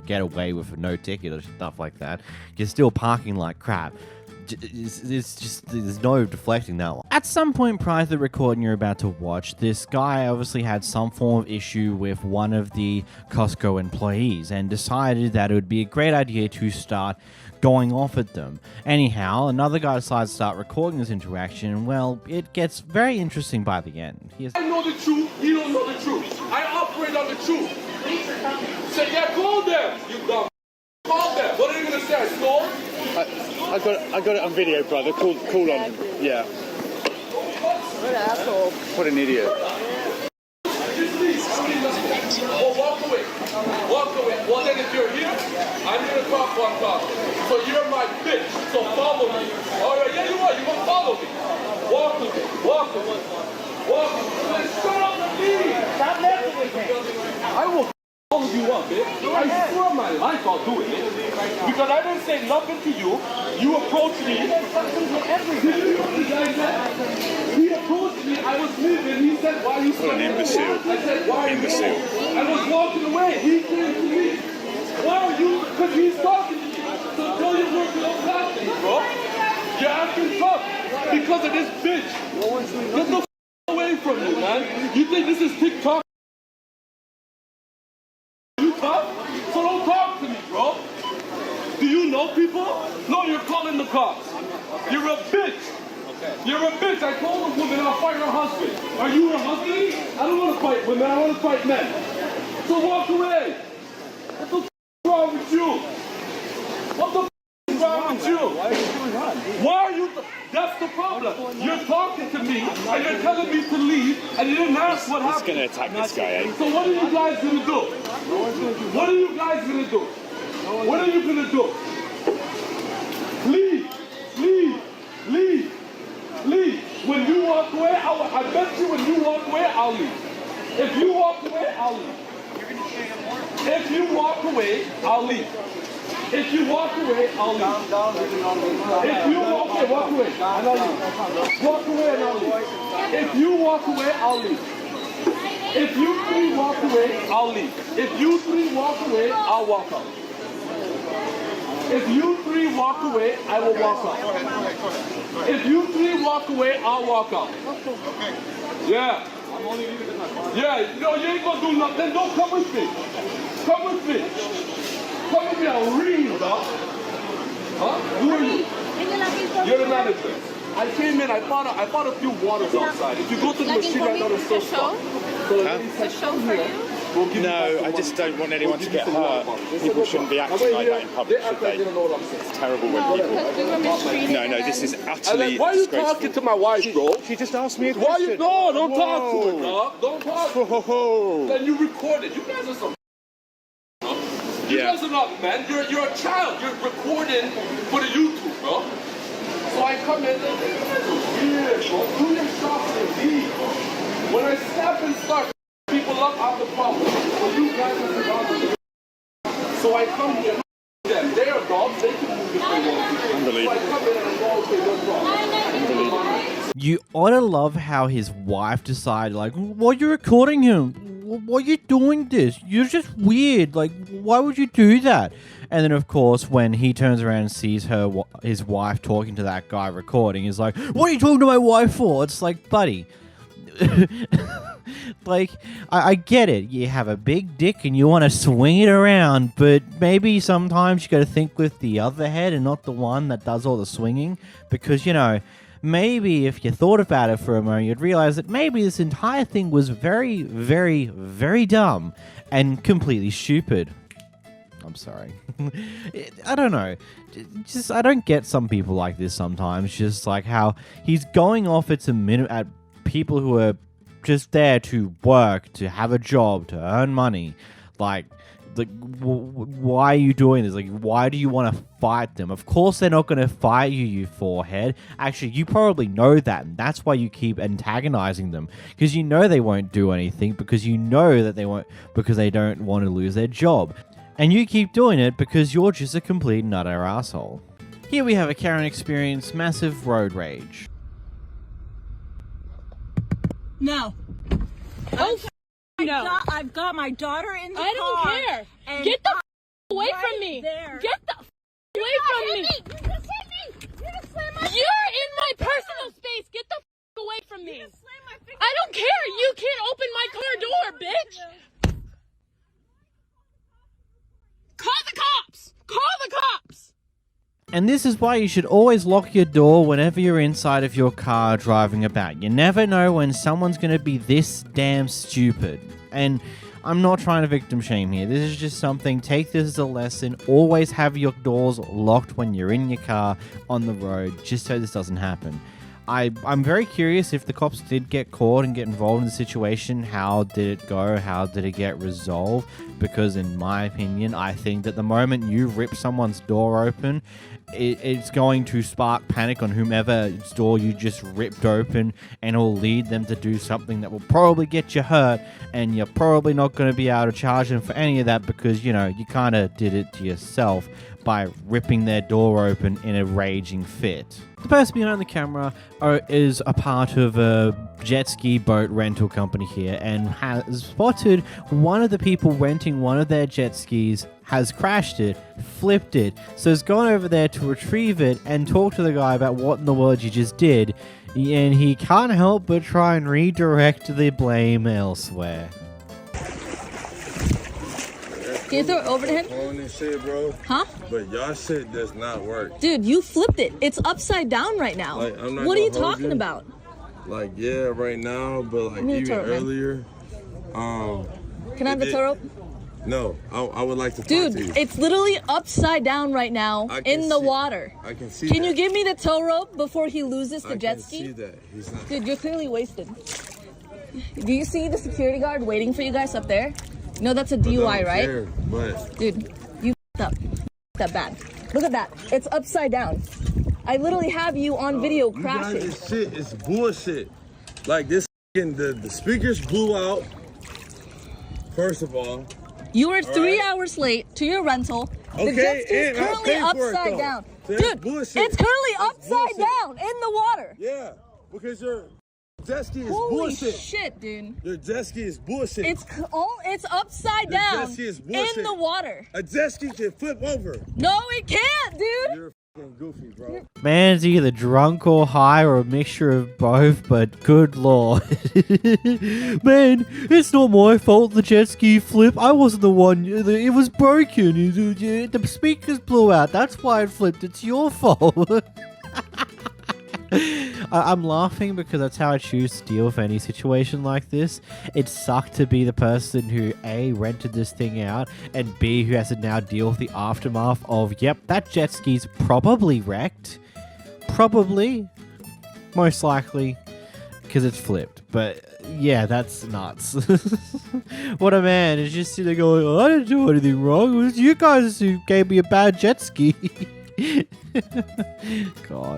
get away with no ticket or stuff like that. You're still parking like crap. It's just, there's no deflecting that one. At some point prior to the recording you're about to watch, this guy obviously had some form of issue with one of the Costco employees and decided that it would be a great idea to start going off at them. Anyhow, another guy decides to start recording this interaction, and well, it gets very interesting by the end. I know the truth, you don't know the truth. I operate on the truth. Say, yeah, call them, you dumb. Call them. What are they gonna say? I stole? I got it on video, brother. Call on. Yeah. What an asshole. What an idiot. Oh, walk away. Walk away. Well, then if you're here, I'm gonna talk one talk. So you're my bitch. So follow me. All right, yeah, you are. You gonna follow me. Walk away. Walk away. Walk away. Shut up and leave. Stop messing with me. I will all you up, bitch. I swear on my life I'll do it, bitch. Because I didn't say nothing to you. You approached me. He approached me. I was leaving. He said, why are you What an imbecile. I said, why are you going? I was walking away. He came to me. Why are you? Because he's talking to me. So tell your work don't talk to me, bro. You're acting tough because of this bitch. Get the away from you, man. You think this is TikTok? So don't talk to me, bro. Do you know people? No, you're calling the cops. You're a bitch. You're a bitch. I told a woman I'll fight her husband. Are you her husband? I don't want to fight women. I want to fight men. So walk away. What the f is wrong with you? What the f is wrong with you? Why are you doing that? Why are you? That's the problem. You're talking to me and you're telling me to leave and you didn't ask what happened. He's going to attack this guy, eh? So what are you guys going to do? What are you guys going to do? What are you going to do? Leave. Leave. Leave. Leave. When you walk away, I bet you when you walk away, I'll leave. If you walk away, I'll leave. If you walk away, I'll leave. If you walk away, I'll leave. If you walk away, walk away, and I'll leave. Walk away and I'll leave. If you walk away, I'll leave. If you three walk away, I'll leave. If you three walk away, I'll walk out. If you three walk away, I will walk out. If you three walk away, I'll walk out. Yeah. Yeah, no, you ain't gonna do nothing. Then don't come with me. Come with me. Come with me, I'll ring you, dog. Huh? Who are you? You're the manager. I came in, I bought a few waters outside. If you go to the machine right now, there's still stuff. To show for you? No, I just don't want anyone to get hurt. People shouldn't be acting like that in public, should they? It's terrible when people... No, this is utterly why are you talking to my wife, bro? She just asked me a question. No, don't talk to her, dog. Don't talk to her. Then you record it. You guys are some... You guys are not men. You're a child. You're recording for the YouTube, bro. So I come in, weird, bro. Do your shots and leave, bro. When I snap and start people up, I'm the problem. So you guys are the problem. So I come here, them. They are dogs. They can move if they want to. Unbelievable. So I come in and I go, You ought to love how his wife decided, like, why are you recording him? Why are you doing this? You're just weird. Like, why would you do that? And then, of course, when he turns around and sees his wife talking to that guy recording, he's like, what are you talking to my wife for? It's like, buddy. Like, I get it. You have a big dick and you want to swing it around, but maybe sometimes you got to think with the other head and not the one that does all the swinging. Because, you know, maybe if you thought about it for a moment, you'd realize that maybe this entire thing was very, very, very dumb and completely stupid. I'm sorry. I don't know. I don't get some people like this sometimes. Just like how he's going off at people who are just there to work, to have a job, to earn money. Like why are you doing this? Like, why do you want to fight them? Of course they're not going to fight you, you forehead. Actually, you probably know that, and that's why you keep antagonizing them. Because you know they won't do anything, because you know that they won't, because they don't want to lose their job. And you keep doing it because you're just a complete nutter asshole. Here we have a Karen experience massive road rage. No. Oh, no. I've got my daughter in the car. I don't care. And Get the away from me. There. Get the away from me. You just hit me. You just slammed my You're in my personal space. Get the away from me. I don't care. You can't open my car door, bitch. Call the cops. Call the cops. And this is why you should always lock your door whenever you're inside of your car driving about. You never know when someone's going to be this damn stupid. And I'm not trying to victim shame here. This is just something, take this as a lesson. Always have your doors locked when you're in your car on the road, just so this doesn't happen. I'm very curious if the cops did get caught and get involved in the situation. How did it go? How did it get resolved? Because in my opinion, I think that the moment you rip someone's door open, it's going to spark panic on whomever's door you just ripped open, and it will lead them to do something that will probably get you hurt, and you're probably not going to be able to charge them for any of that because, you know, you kind of did it to yourself by ripping their door open in a raging fit. The person behind the camera is a part of a jet ski boat rental company here and has spotted one of the people renting one of their jet skis has crashed it, flipped it, so has gone over there to retrieve it and talk to the guy about what in the world you just did, and he can't help but try and redirect the blame elsewhere. Can you throw it over to him? On this shit, bro. Huh? But y'all shit does not work. Dude, you flipped it. It's upside down right now. Like, I'm not what are you gonna hold talking about? Like, yeah, right now, but like even earlier. Can I have the tow rope? No, I would like to talk Dude, to you. it's literally upside down right now in the water. I can see Can that. you give me the tow rope before he loses the jet ski? I can see that. He's not. Dude, you're clearly wasted. Do you see the security guard waiting for you guys up there? No, that's a DUI, right? Care, but dude, you up. That bad. Look at that. It's upside down. I literally have you on video crashing. This shit is bullshit. Like this, the speakers blew out. First of all, you were 3 hours late to your rental. The jet ski is currently upside down. So dude, bullshit. it's currently That's upside bullshit. down in the water. Yeah, because your jet ski is Holy bullshit. Shit, dude. Your jet ski is bullshit. It's upside Your down jet ski is bullshit. in the water. A jet ski can flip over. No, it can't, dude. You're fucking goofy, bro. Man's either drunk or high or a mixture of both, but good lord. Man, it's not my fault the jet ski flipped. I wasn't the one. It was broken. The speakers blew out. That's why it flipped. It's your fault. I'm laughing because that's how I choose to deal with any situation like this. It sucked to be the person who A, rented this thing out, and B, who has to now deal with the aftermath of, yep, that jet ski's probably wrecked. Probably. Most likely. Because it's flipped. But yeah, that's nuts. What a man. It's just sitting there going, oh, I didn't do anything wrong. It was you guys who gave me a bad jet ski. God.